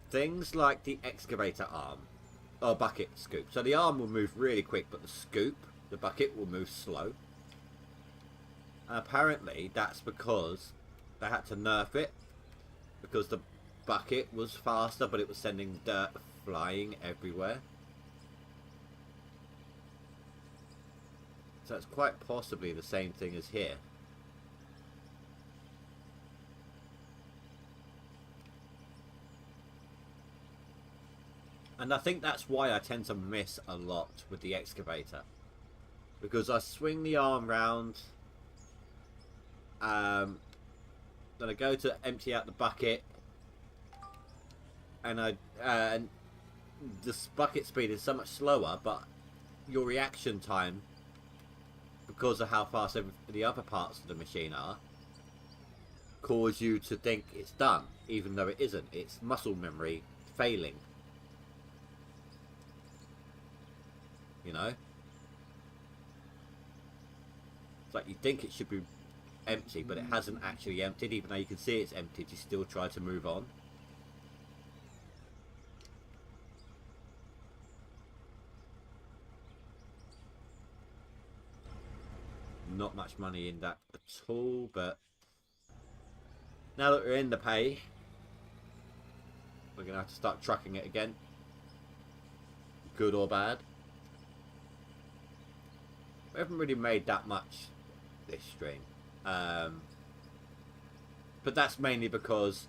things like the excavator arm or bucket scoop. So the arm will move really quick, but the bucket will move slow. And apparently, that's because they had to nerf it because the bucket was faster, but it was sending dirt flying everywhere. So it's quite possibly the same thing as here. And I think that's why I tend to miss a lot with the excavator. Because I swing the arm round. Then I go to empty out the bucket. And the bucket speed is so much slower, but your reaction time, because of how fast the other parts of the machine are, cause you to think it's done, even though it isn't. It's muscle memory failing. You know? It's like you think it should be empty, but it hasn't actually emptied. Even though you can see it's emptied, you still try to move on. not much money in that at all, but now that we're in the pay, we're going to have to start trucking it again. Good or bad. We haven't really made that much this stream. But that's mainly because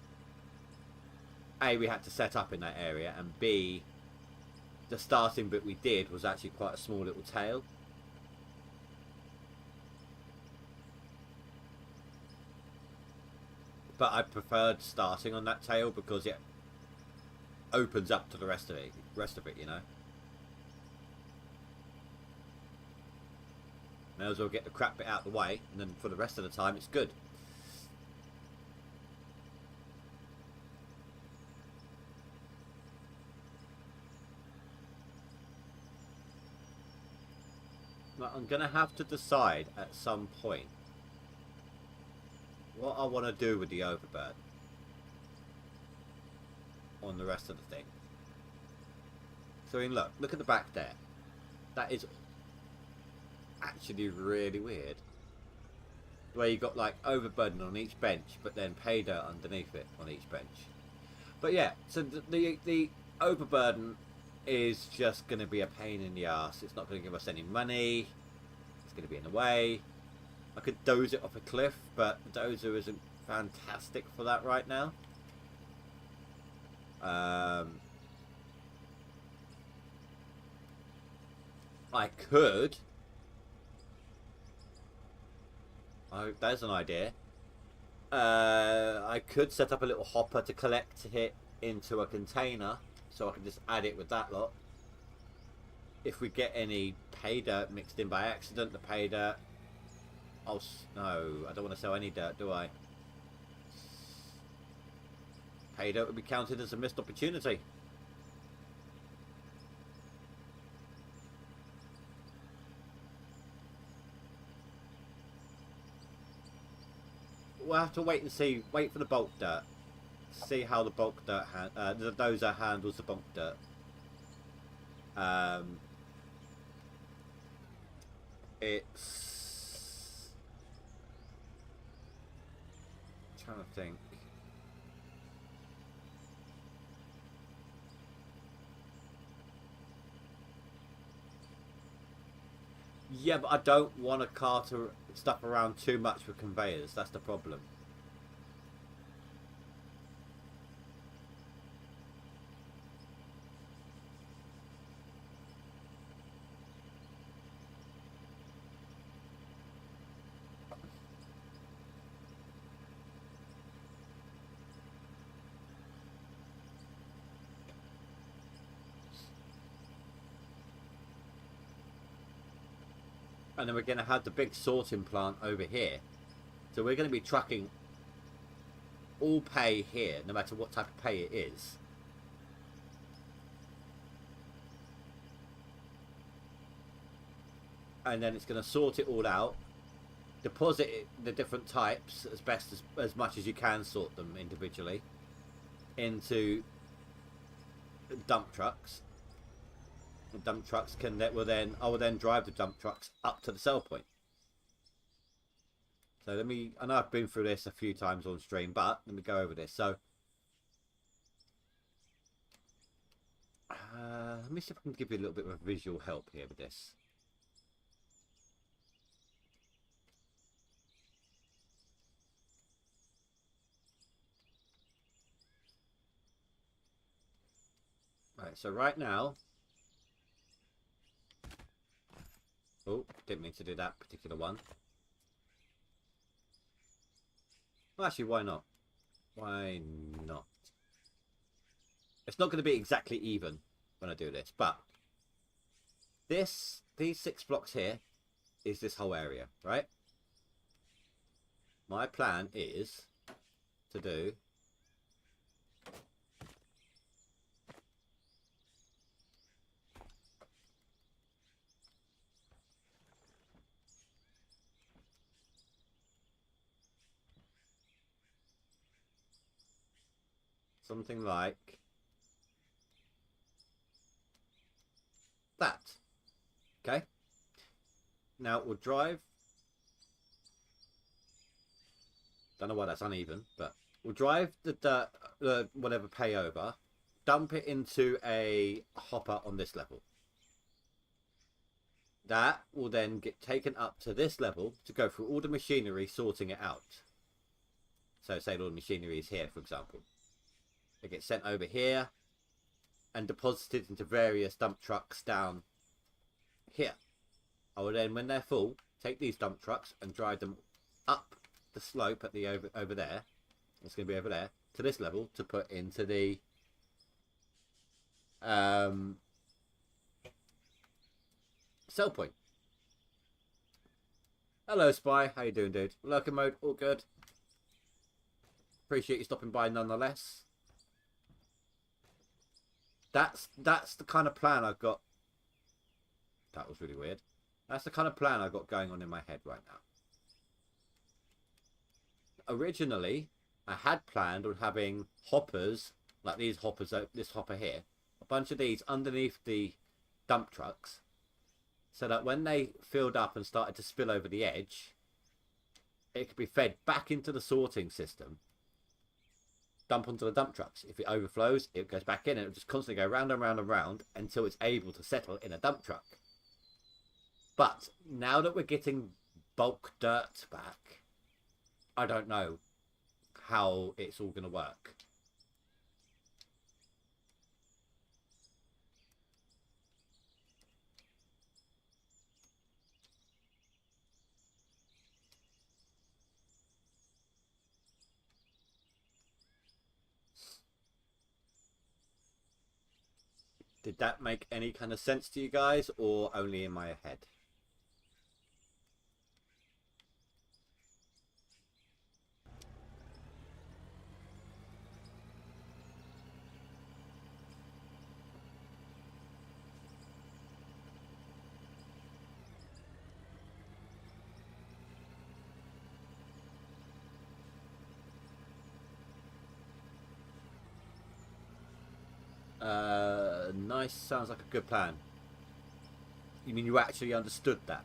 A, we had to set up in that area, and B, the starting bit we did was actually quite a small little tail. But I preferred starting on that tail because it opens up to the rest of it, you know. May as well get the crap bit out of the way, and then for the rest of the time it's good. But I'm going to have to decide at some point what I want to do with the overbird on the rest of the thing. So I mean, look at the back there. That is actually really weird. Where you got like overburden on each bench, but then pay dirt underneath it on each bench. But yeah, so the overburden is just going to be a pain in the ass. It's not going to give us any money. It's going to be in the way. I could doze it off a cliff, but the dozer isn't fantastic for that right now. I could. Oh, there's an idea. I could set up a little hopper to collect it into a container, so I can just add it with that lot. If we get any pay dirt mixed in by accident, the pay dirt... Oh, no, I don't want to sell any dirt, do I? Pay dirt would be counted as a missed opportunity. We'll have to wait and see. Wait for the bulk dirt. See how the bulk dirt, the dozer handles the bulk dirt. It's... I'm trying to think. Yeah, but I don't want to cart stuff around too much with conveyors. That's the problem. And then we're going to have the big sorting plant over here. So we're going to be trucking all pay here, no matter what type of pay it is. And then it's going to sort it all out, deposit the different types as best as much as you can sort them individually into dump trucks. The dump trucks I will then drive the dump trucks up to the sell point. So I know I've been through this a few times on stream, but let me go over this. So let me see if I can give you a little bit of visual help here with this. Right, so right now, oh, didn't mean to do that particular one. Well, actually, why not? Why not? It's not going to be exactly even when I do this, but these 6 blocks here is this whole area, right? My plan is to do something like that. Okay. Now we'll drive Don't know why that's uneven, but we'll drive the dirt, whatever pay over, dump it into a hopper on this level. That will then get taken up to this level to go through all the machinery, sorting it out. So say all the machinery is here, for example. It gets sent over here and deposited into various dump trucks down here. I will then, when they're full, take these dump trucks and drive them up the slope at the over there. It's going to be over there to this level to put into the sell point. Hello, Spy. How you doing, dude? Lurker mode, all good. Appreciate you stopping by nonetheless. That's the kind of plan I've got. That was really weird. That's the kind of plan I've got going on in my head right now. Originally, I had planned on having hoppers, like these hoppers, this hopper here, a bunch of these underneath the dump trucks, so that when they filled up and started to spill over the edge, it could be fed back into the sorting system, dump onto the dump trucks. If it overflows, it goes back in, and it will just constantly go round and round and round until it's able to settle in a dump truck. But now that we're getting bulk dirt back, I don't know how it's all going to work. Did that make any kind of sense to you guys, or only in my head? Nice, sounds like a good plan. You mean you actually understood that?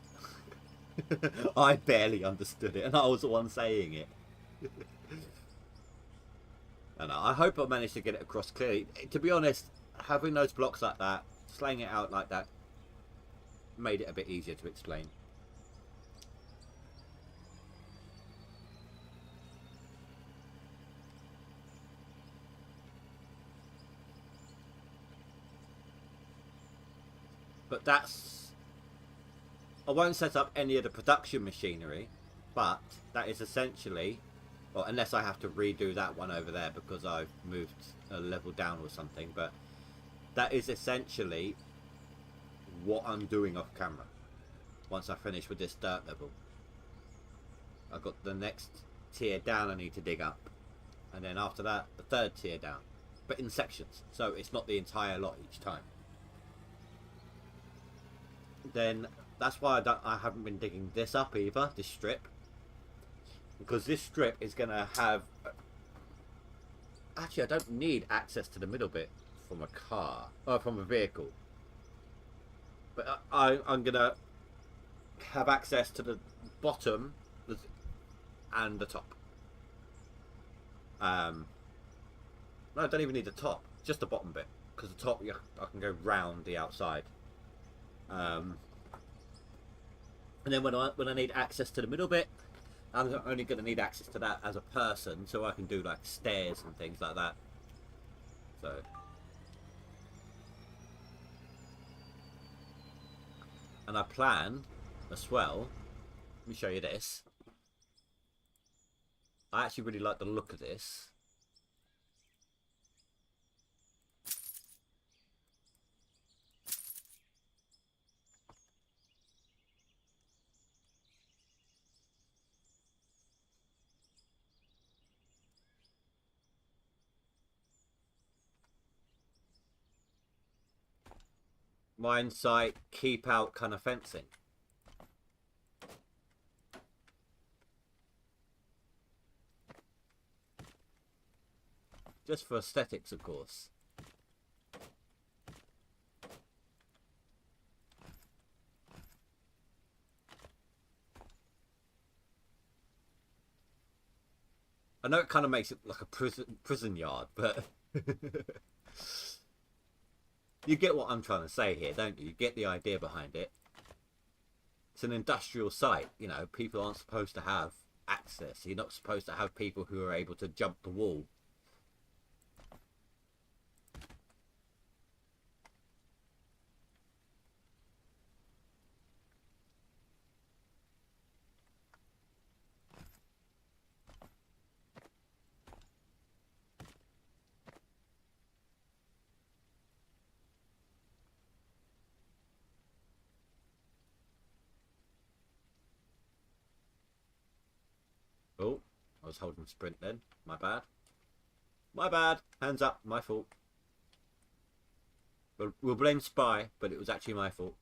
I barely understood it, and I was the one saying it. And I hope I managed to get it across clearly. To be honest, having those blocks like that, slaying it out like that, made it a bit easier to explain. But that's... I won't set up any of the production machinery, but that is essentially... Well, unless I have to redo that one over there because I've moved a level down or something, but that is essentially what I'm doing off camera once I finish with this dirt level. I've got the next tier down I need to dig up, and then after that the third tier down, but in sections, so it's not the entire lot each time. Then that's why I haven't been digging this up either, this strip, because this strip is going to have... Actually, I don't need access to the middle bit from a car, or from a vehicle, but I'm going to have access to the bottom and the top. No, I don't even need the top, just the bottom bit, because the top I can go round the outside. And then when I need access to the middle bit, I'm only going to need access to that as a person, so I can do like stairs and things like that. So, and I plan as well. Let me show you this. I actually really like the look of this. Mine site, keep out kind of fencing. Just for aesthetics, of course. I know it kind of makes it like a prison yard, but you get what I'm trying to say here, don't you? You get the idea behind it. It's an industrial site, you know. People aren't supposed to have access. You're not supposed to have people who are able to jump the wall. Oh, I was holding sprint then. My bad. My bad. Hands up. My fault. We'll blame Spy, but it was actually my fault.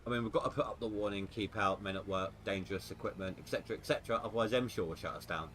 I mean, we've got to put up the warning, keep out, men at work, dangerous equipment, etc., etc. Otherwise, MSHA will shut us down.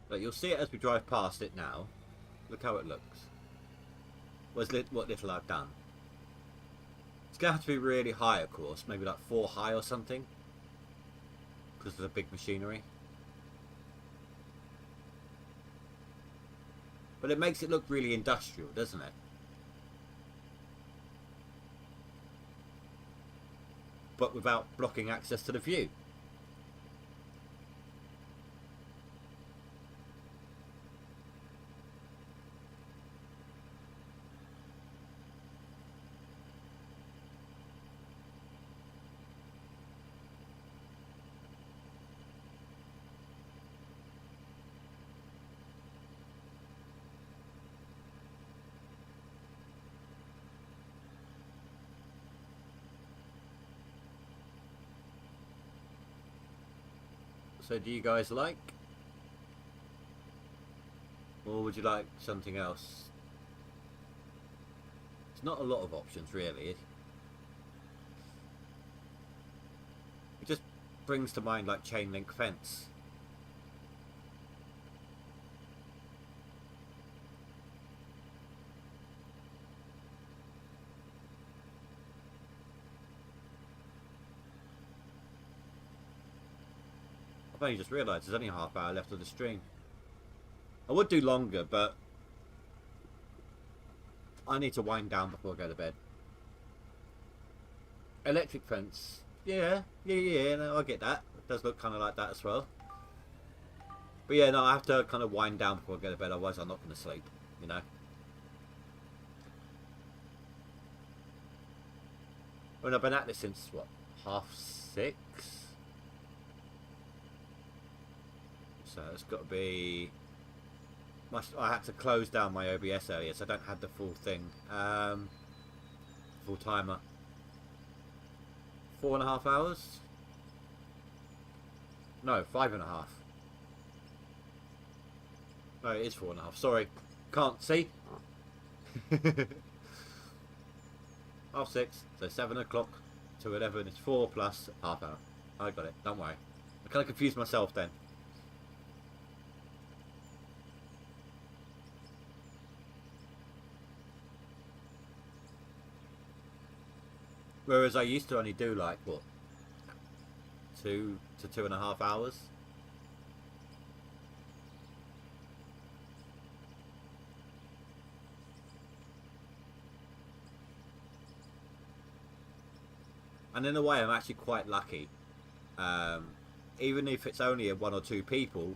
But you'll see it as we drive past it now. Look how it looks. What little I've done. It's going to have to be really high, of course. Maybe like 4 high or something. Because of the big machinery. But it makes it look really industrial, doesn't it? But without blocking access to the view. So do you guys like? Or would you like something else? It's not a lot of options really. It just brings to mind like chain link fence. I've only just realised there's only a half hour left of the stream. I would do longer, but I need to wind down before I go to bed. Electric fence. Yeah, no, I get that. It does look kind of like that as well. But yeah, no, I have to kind of wind down before I go to bed, otherwise I'm not going to sleep, you know. I mean, I've been at this since, what, 6:30? So it's got to be... I had to close down my OBS earlier, so I don't have the full thing. Full timer. 4.5 hours? No, 5.5. No, it is 4.5. Sorry. Can't see. 6:30. So 7 o'clock to 11 is 4 plus half hour. I got it. Don't worry. I kind of confused myself then. Whereas I used to only do like, what, 2 to 2.5 hours. And in a way I'm actually quite lucky. Even if it's only 1 or 2 people,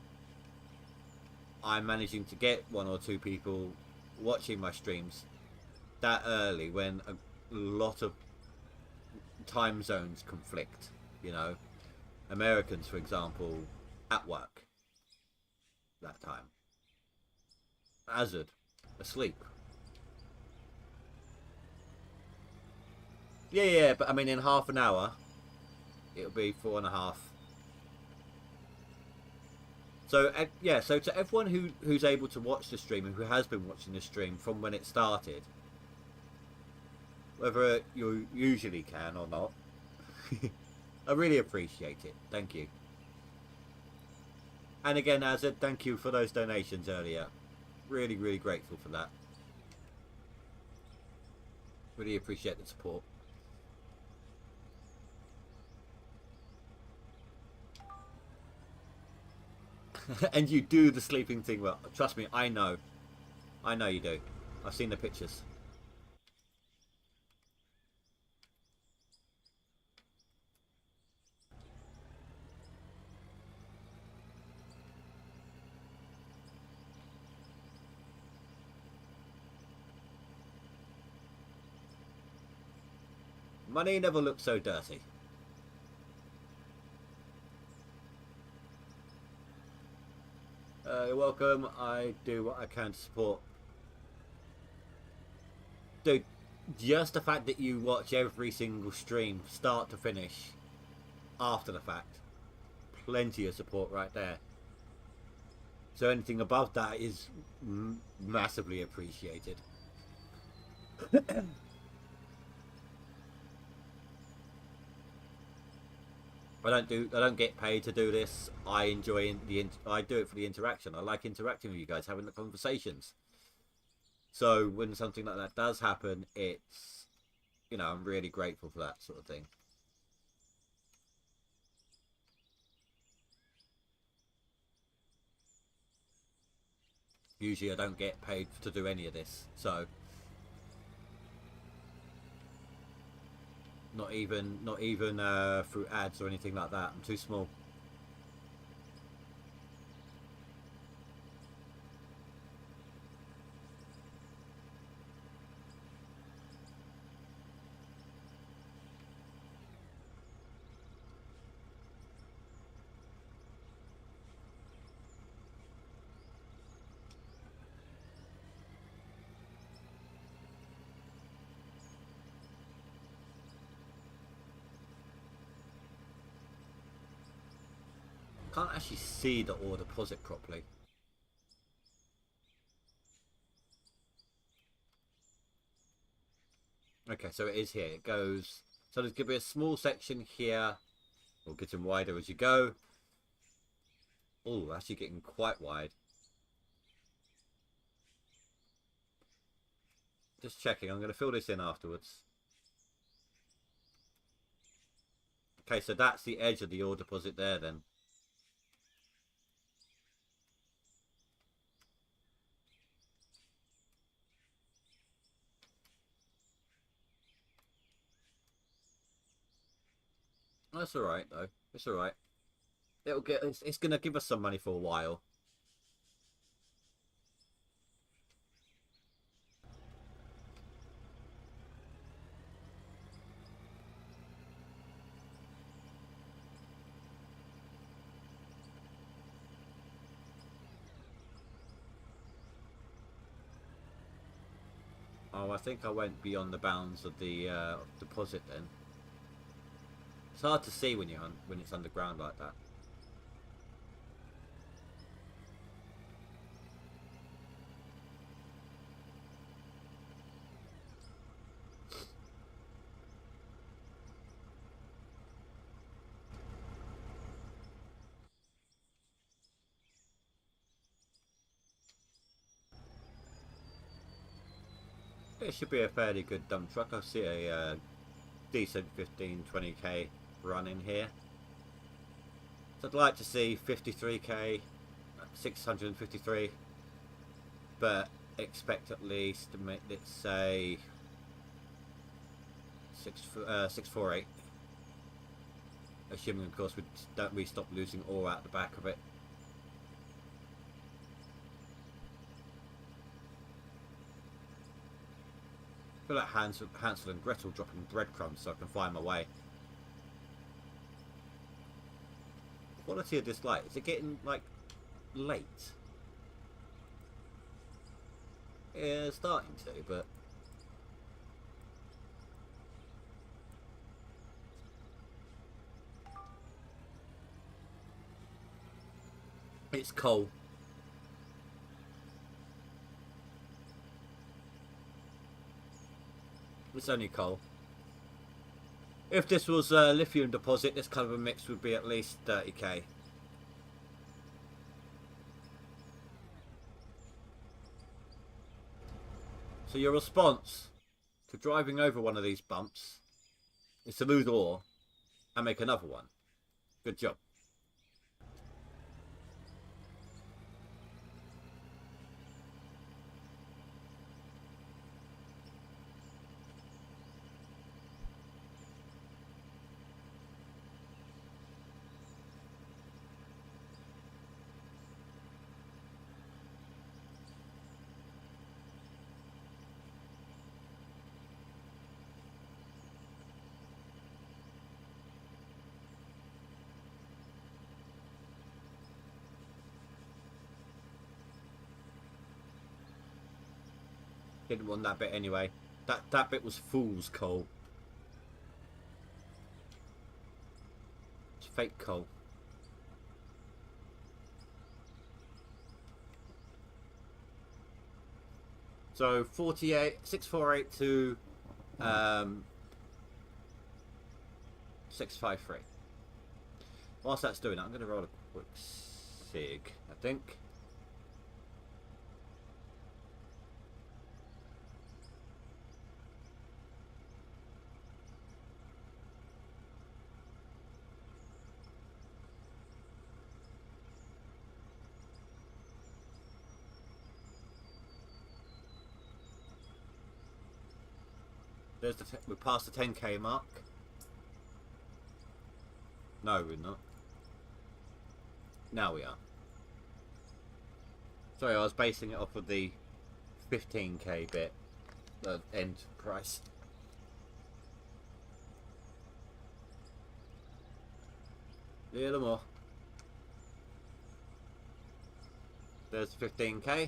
I'm managing to get 1 or 2 people watching my streams that early when a lot of time zones conflict, you know. Americans, for example, at work that time. Azad, asleep. Yeah, but I mean in half an hour, it'll be 4.5. So yeah, so to everyone who's able to watch the stream and who has been watching the stream from when it started, whether you usually can or not, I really appreciate it. Thank you. And again, Azad, thank you for those donations earlier. Really, really grateful for that. Really appreciate the support. And you do the sleeping thing well. Trust me, I know. I know you do. I've seen the pictures. Money never looks so dirty. You're welcome. I do what I can to support. Dude, just the fact that you watch every single stream, start to finish, after the fact, plenty of support right there. So anything above that is massively appreciated. I don't get paid to do this. I enjoy I do it for the interaction. I like interacting with you guys, having the conversations. So when something like that does happen, it's, you know, I'm really grateful for that sort of thing. Usually I don't get paid to do any of this, so not even through ads or anything like that. I'm too small. Can't actually see the order deposit properly. Okay, so it is here. It goes. So there's going to be a small section here. We'll get them wider as you go. Oh, actually getting quite wide. Just checking. I'm going to fill this in afterwards. Okay, so that's the edge of the order deposit there then. That's alright though. It's alright. It'll get. It's going to give us some money for a while. Oh, I think I went beyond the bounds of the deposit then. It's hard to see when when it's underground like that. It should be a fairly good dump truck. I see a decent 15-20k run in here. So I'd like to see 53k, 653, but expect at least, let's say 648. Assuming, of course, we stop losing ore out the back of it. I feel like Hansel and Gretel dropping breadcrumbs so I can find my way. Quality of this light, is it getting like late? Yeah, starting to, but it's coal. It's only coal. If this was a lithium deposit, this kind of a mix would be at least 30k. So your response to driving over one of these bumps is to lose ore and make another one. Good job. Didn't want that bit anyway. That bit was fool's coal. It's fake coal. So 648 to 653. Whilst that's doing that, I'm going to roll a quick sig, I think. We're past the 10k mark. No, we're not. Now we are. Sorry, I was basing it off of the 15k bit, the end price. A little more. There's 15k.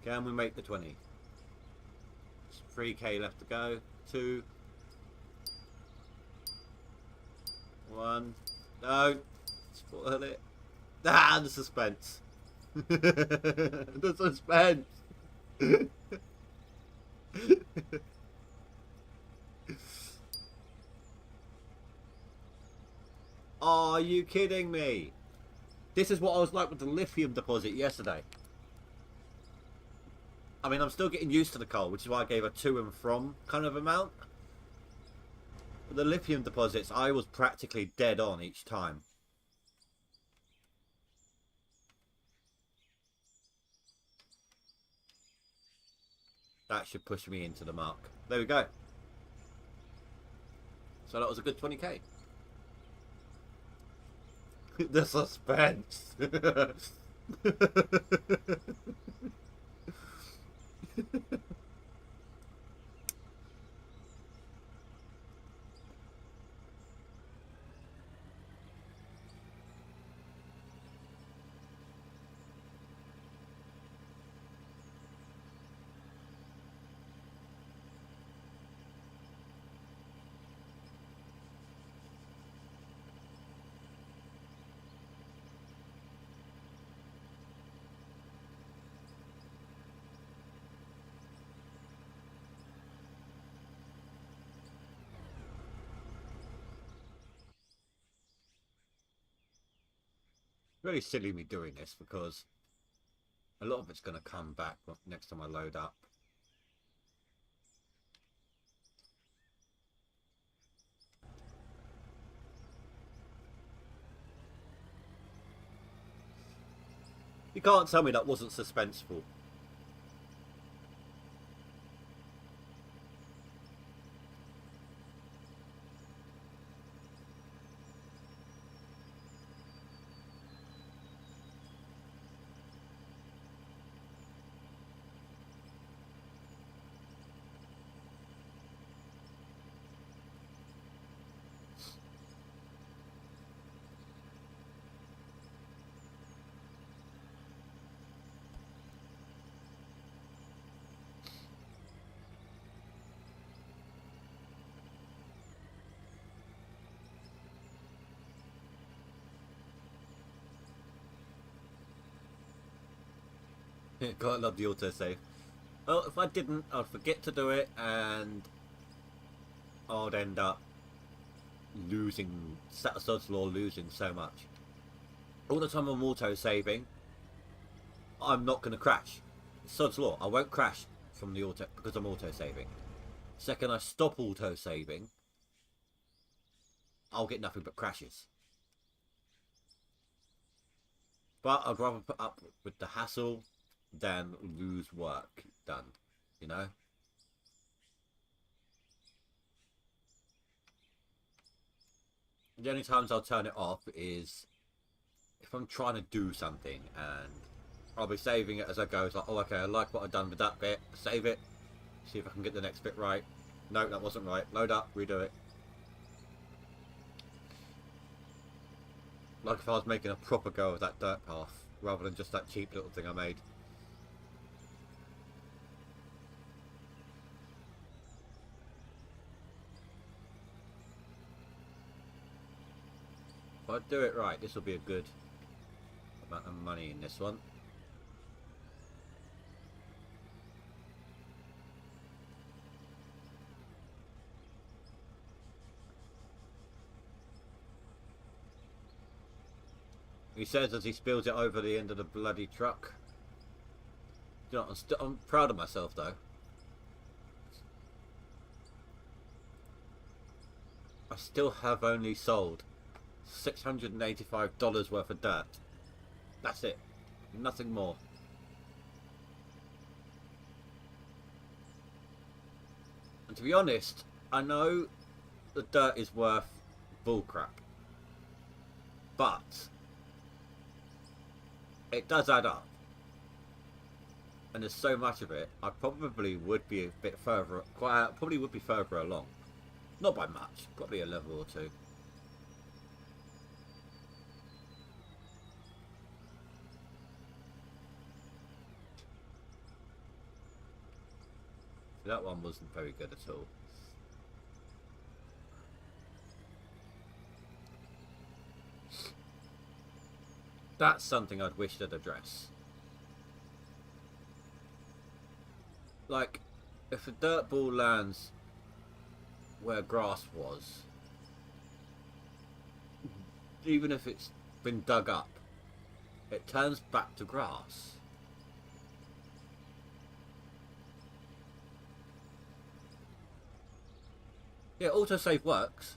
Can we make the 20? It's 3k left to go. 2. 1. No. Spoil it. Ah, the suspense. The suspense. Are you kidding me? This is what I was like with the lithium deposit yesterday. I mean, I'm still getting used to the coal, which is why I gave a to and from kind of amount. But the lithium deposits, I was practically dead on each time. That should push me into the mark. There we go. So that was a good 20k. The suspense. Really silly me doing this because a lot of it's going to come back next time I load up. You can't tell me that wasn't suspenseful. Gotta love the autosave. Well, if I didn't, I'd forget to do it, and I'd end up losing, Sod's Law losing so much. All the time I'm auto-saving, I'm not going to crash. Sod's Law, I won't crash from the auto because I'm auto-saving. Second I stop auto-saving, I'll get nothing but crashes. But I'd rather put up with the hassle than lose work done, you know? The only times I'll turn it off is if I'm trying to do something and I'll be saving it as I go. It's like, oh, okay, I like what I've done with that bit. Save it. See if I can get the next bit right. No, that wasn't right. Load up, redo it. Like if I was making a proper go of that dirt path rather than just that cheap little thing I made. If I do it right, this will be a good amount of money in this one. He says as he spills it over the end of the bloody truck. You know, I'm proud of myself though. I still have only sold $685 worth of dirt. That's it. Nothing more. And to be honest, I know the dirt is worth bullcrap. But it does add up. And there's so much of it, I probably would be a bit further, probably would be further along. Not by much, probably a level or two. That one wasn't very good at all. That's something I'd wish they'd address. Like, if a dirt ball lands where grass was, even if it's been dug up, it turns back to grass. Yeah, autosave works.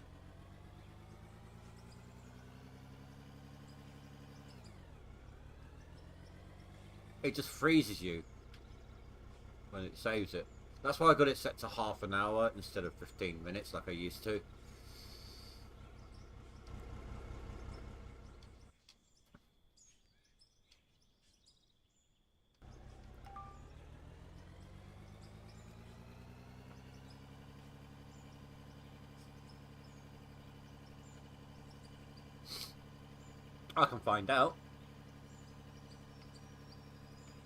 It just freezes you when it saves it. That's why I got it set to half an hour instead of 15 minutes like I used to. I can find out.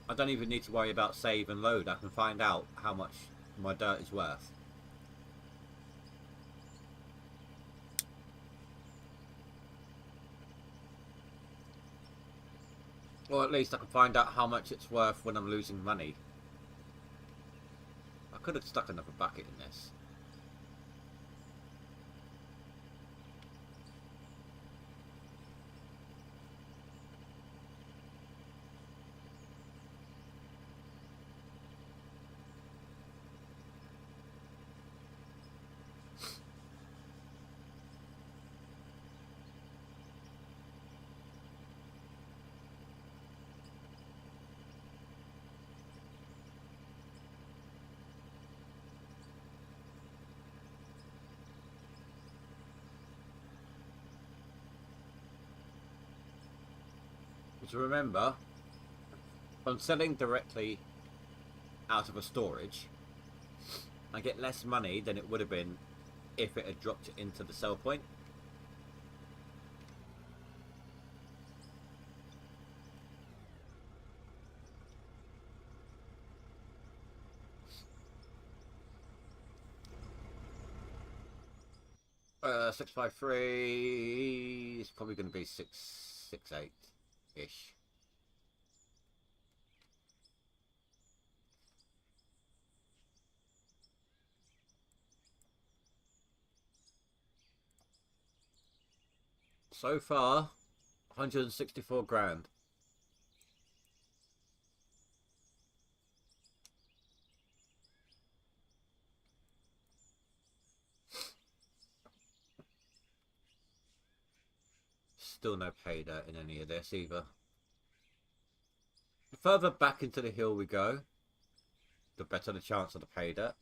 I don't even need to worry about save and load. I can find out how much my dirt is worth. Or at least I can find out how much it's worth when I'm losing money. I could have stuck another bucket in this. To remember, if I'm selling directly out of a storage, I get less money than it would have been if it had dropped it into the sell point. Uh, 653 is probably going to be 668 ish. So far, 164 grand. Still no pay dirt in any of this either. The further back into the hill we go, the better the chance of the pay dirt.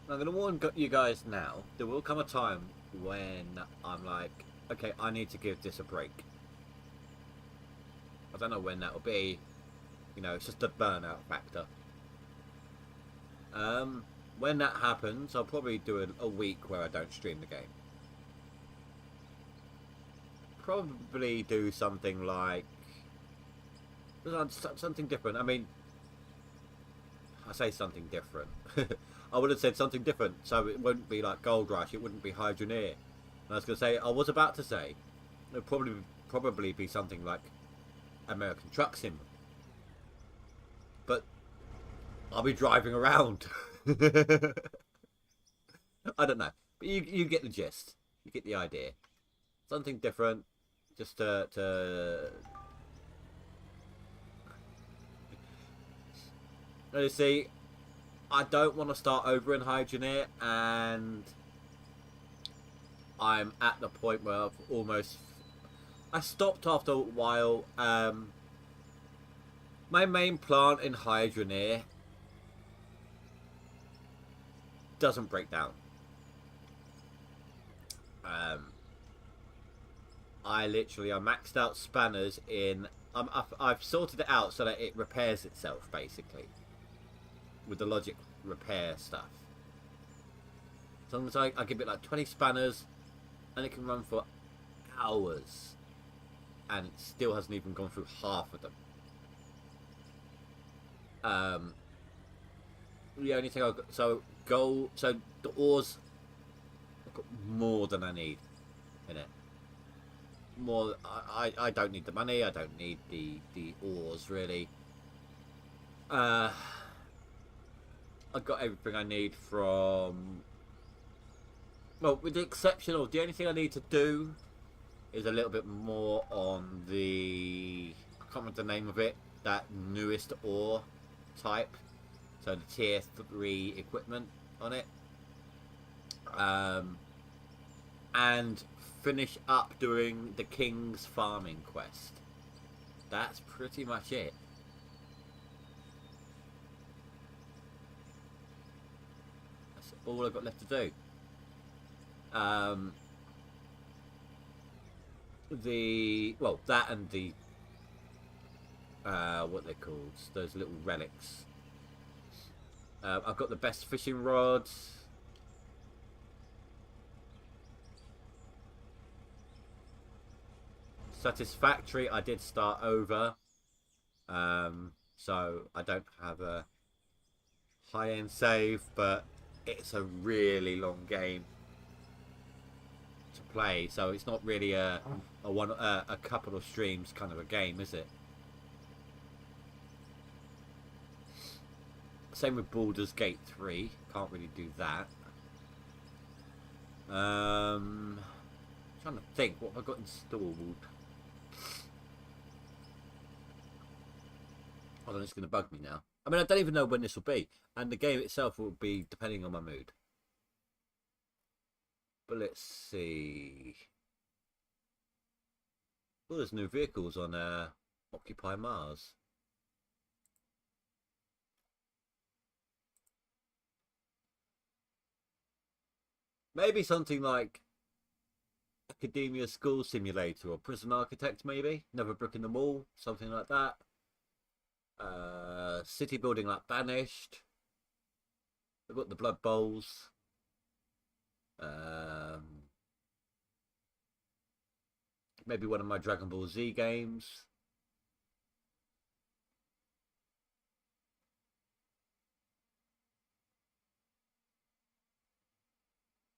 I'm going to warn you guys now, there will come a time when I'm like, okay, I need to give this a break. I don't know when that will be. You know, it's just a burnout factor. When that happens, I'll probably do a week where I don't stream the game. Probably do something like something different. I mean, I say something different. I would have said something different, so it wouldn't be like Gold Rush. It wouldn't be Hydroneer. And I was going to say, I was about to say, it would probably be something like American Truck Sim. But I'll be driving around. I don't know, but you get the gist. You get the idea. Something different, just to you see. I don't want to start over in Hydroneer, and I'm at the point where I've almost... I stopped after a while. My main plant in Hydroneer doesn't break down. I maxed out spanners in... I've sorted it out so that it repairs itself, basically, with the logic repair stuff. As long as I give it like 20 spanners, and it can run for hours, and it still hasn't even gone through half of them. The only thing I've got, so the ores, I've got more than I need in it. More, I don't need the money, I don't need the ores really. I've got everything I need from, well, with the exception of the only thing I need to do is a little bit more on the, I can't remember the name of it, that newest ore type, so the tier 3 equipment on it, and finish up doing the King's farming quest. That's pretty much it. That's all I've got left to do. That and the what they're called, those little relics. I've got the best fishing rods. Satisfactory, I did start over, so I don't have a high-end save, but it's a really long game to play, so it's not really a couple of streams kind of a game, is it? Same with Baldur's Gate 3, can't really do that. Trying to think, what have I got installed? Hold on, it's going to bug me now. I mean, I don't even know when this will be, and the game itself will be depending on my mood. But let's see. Oh, there's new vehicles on Occupy Mars. Maybe something like Academia School Simulator or Prison Architect, maybe. Never Brick in the Mall, something like that. City building like Banished. They've got the Blood Bowls. Maybe one of my Dragon Ball Z games.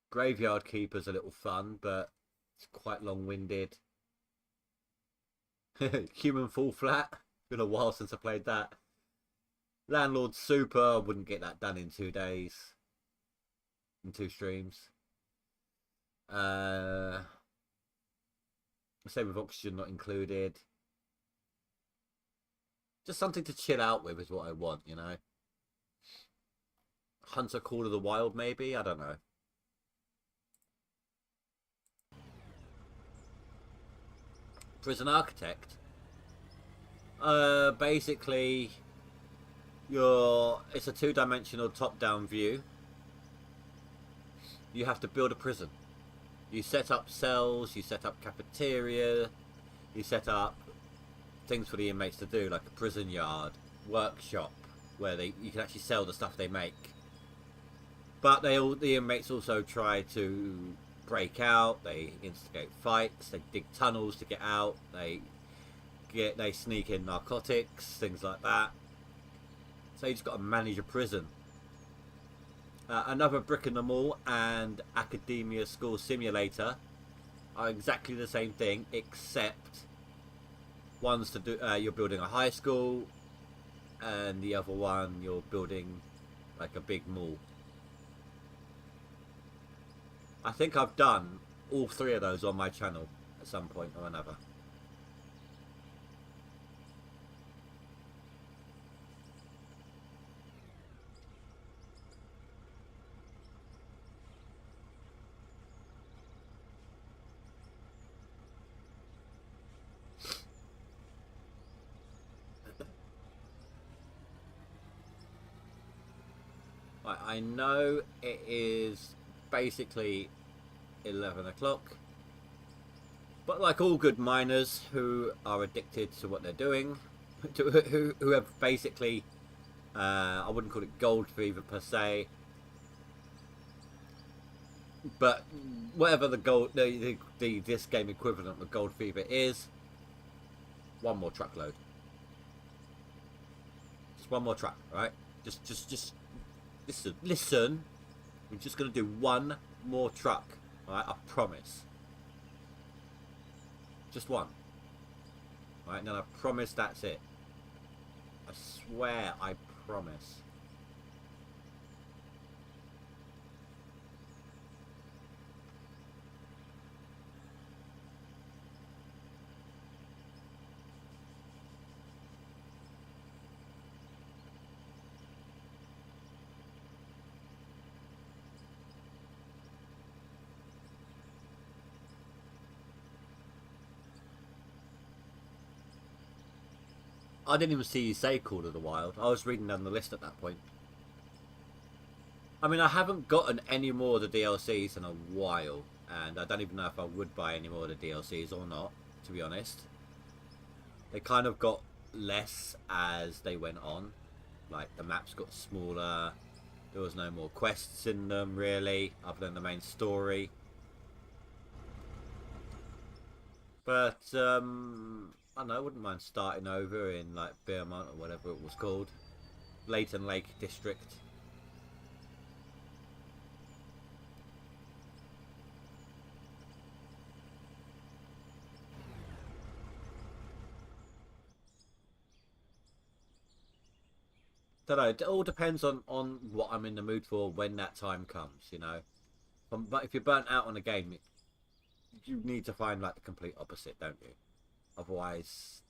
Graveyard Keeper's a little fun, but it's quite long-winded. Human Fall Flat. Been a while since I played that. Landlord Super. I wouldn't get that done in 2 days. In 2 streams. Same with Oxygen not included. Just something to chill out with is what I want, you know. Hunter Call of the Wild, maybe? I don't know. Prison Architect. Basically, it's a 2-dimensional top-down view. You have to build a prison. You set up cells, you set up cafeteria, you set up things for the inmates to do, like a prison yard, workshop, where you can actually sell the stuff they make. But the inmates also try to break out. They instigate fights. They dig tunnels to get out. They sneak in narcotics, things like that. So you just got to manage a prison. Another Brick in the Mall and Academia School Simulator are exactly the same thing, except one's to do you're building a high school, and the other one you're building like a big mall. I think I've done all 3 of those on my channel at some point or another. I know it is basically 11 o'clock, but like all good miners who are addicted to what they're doing, who have basically, I wouldn't call it gold fever per se, but whatever the this game equivalent of gold fever is, one more truckload. Just one more truck, right? Just listen. We're just gonna do one more truck, alright? I promise. Just one. Alright, and then I promise that's it. I swear, I promise. I didn't even see you say Call of the Wild. I was reading down the list at that point. I mean, I haven't gotten any more of the DLCs in a while, and I don't even know if I would buy any more of the DLCs or not, to be honest. They kind of got less as they went on. Like, the maps got smaller, there was no more quests in them, really, other than the main story. But, I don't know, I wouldn't mind starting over in, like, Bearmont or whatever it was called. Leighton Lake District. Don't know, it all depends on what I'm in the mood for when that time comes, you know. But if you're burnt out on a game, you need to find, like, the complete opposite, don't you? Otherwise,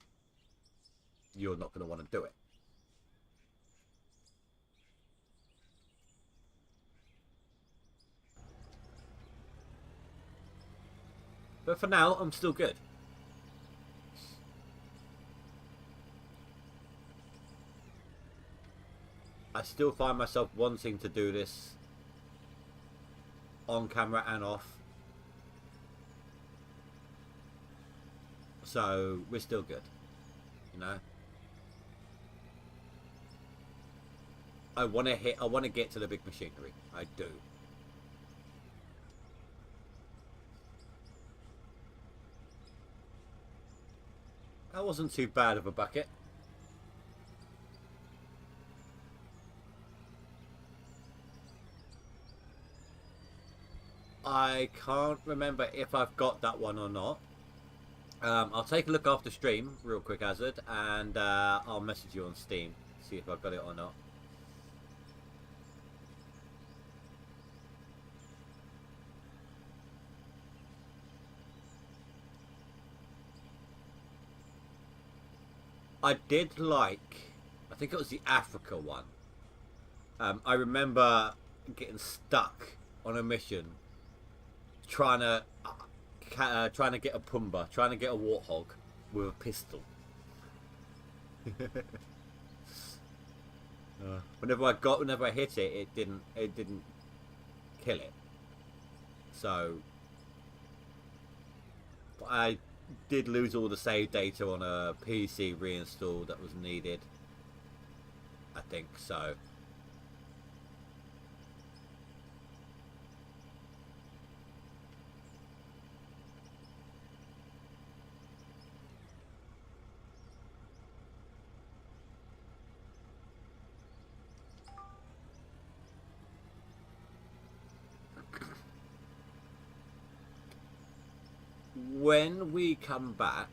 you're not going to want to do it. But for now, I'm still good. still find myself wanting to do this on camera and off. So we're still good, you know. I want to get to the big machinery. I do. That wasn't too bad of a bucket. I can't remember if I've got that one or not. I'll take a look after stream, real quick, Hazard, and I'll message you on Steam, see if I've got it or not. I did like, I think it was the Africa one. I remember getting stuck on a mission, trying to get a Pumbaa, trying to get a warthog with a pistol. Whenever I hit it, it didn't kill it. So I did lose all the save data on a PC reinstall that was needed, I think. So when we come back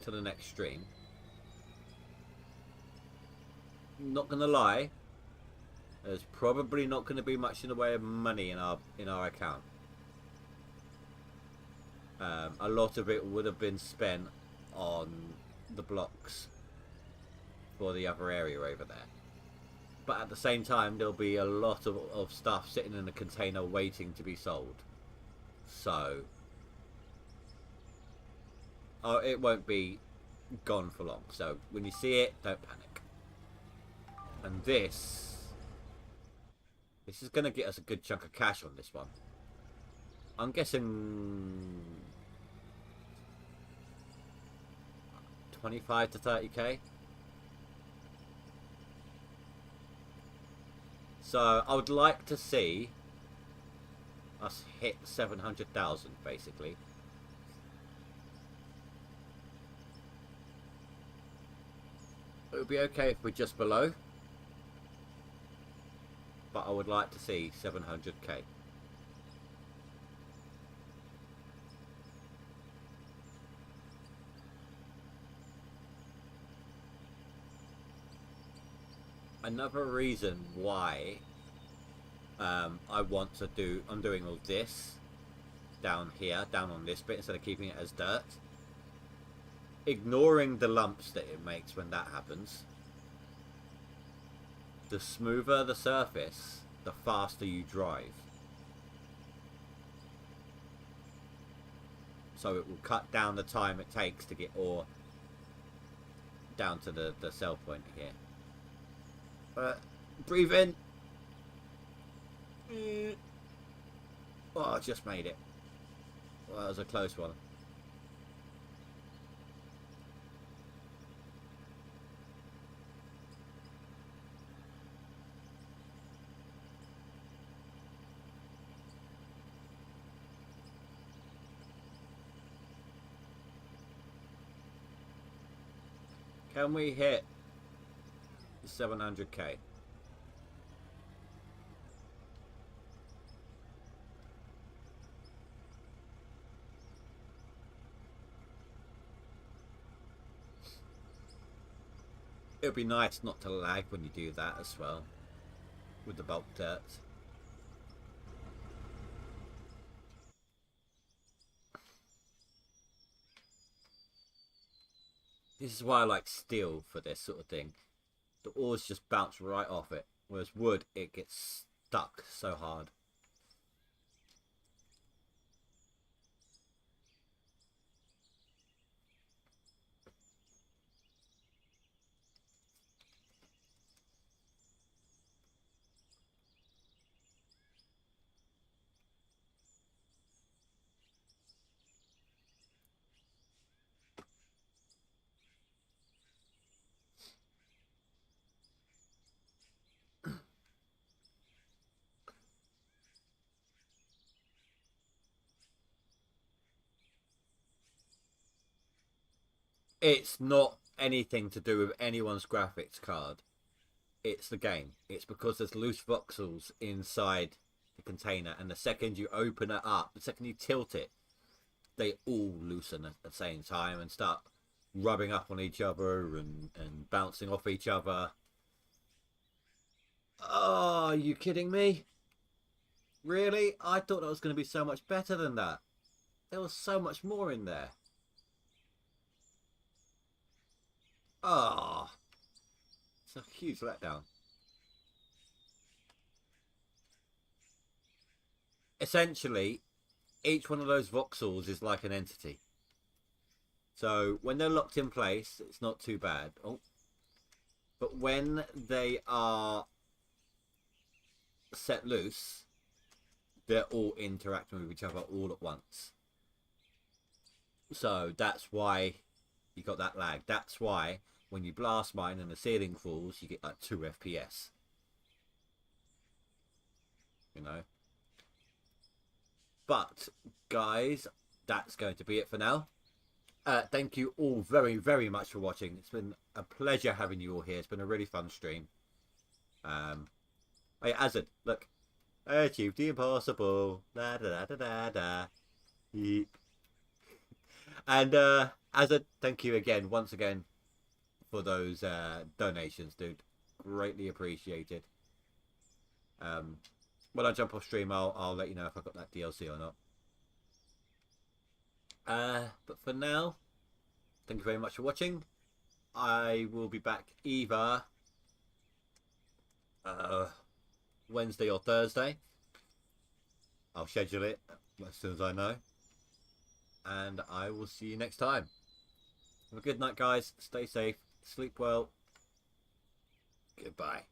to the next stream, not gonna lie, there's probably not going to be much in the way of money in our account. A lot of it would have been spent on the blocks for the other area over there. But at the same time, there'll be a lot of stuff sitting in a container waiting to be sold. So it won't be gone for long. So when you see it, don't panic. And this is going to get us a good chunk of cash on this one. I'm guessing 25 to 30k. So I would like to see us hit 700,000 basically. It would be okay if we're just below, but I would like to see 700k. Another reason why I'm doing all this down here, down on this bit, instead of keeping it as dirt, ignoring the lumps that it makes when that happens. The smoother the surface, the faster you drive. So it will cut down the time it takes to get ore down to the sell point here. Breathe in. Oh, I just made it. Well, that was a close one. Can we hit 700k? It would be nice not to lag when you do that as well, with the bulk dirt. This is why I like steel for this sort of thing. The ores just bounce right off it, whereas wood, it gets stuck so hard. It's not anything to do with anyone's graphics card. It's the game. It's because there's loose voxels inside the container, and the second you open it up, the second you tilt it, they all loosen at the same time and start rubbing up on each other and bouncing off each other. Oh, are you kidding me? Really? I thought that was going to be so much better than that. There was so much more in there. Oh, it's a huge letdown. Essentially, each one of those voxels is like an entity. So when they're locked in place, it's not too bad. Oh, but when they are set loose, they're all interacting with each other all at once. So that's why you got that lag. That's why when you blast mine and the ceiling falls, you get like 2 FPS. You know. But guys, that's going to be it for now. Thank you all very, very much for watching. It's been a pleasure having you all here. It's been a really fun stream. Hey, Azad, look. I achieved the impossible. Da da da da da da. And Azad, thank you again, once again, for those donations, dude. Greatly appreciated. When I jump off stream, I'll let you know if I got that DLC or not. But for now, thank you very much for watching. I will be back either Wednesday or Thursday. I'll schedule it as soon as I know. And I will see you next time. Have a good night, guys. Stay safe. Sleep well. Goodbye.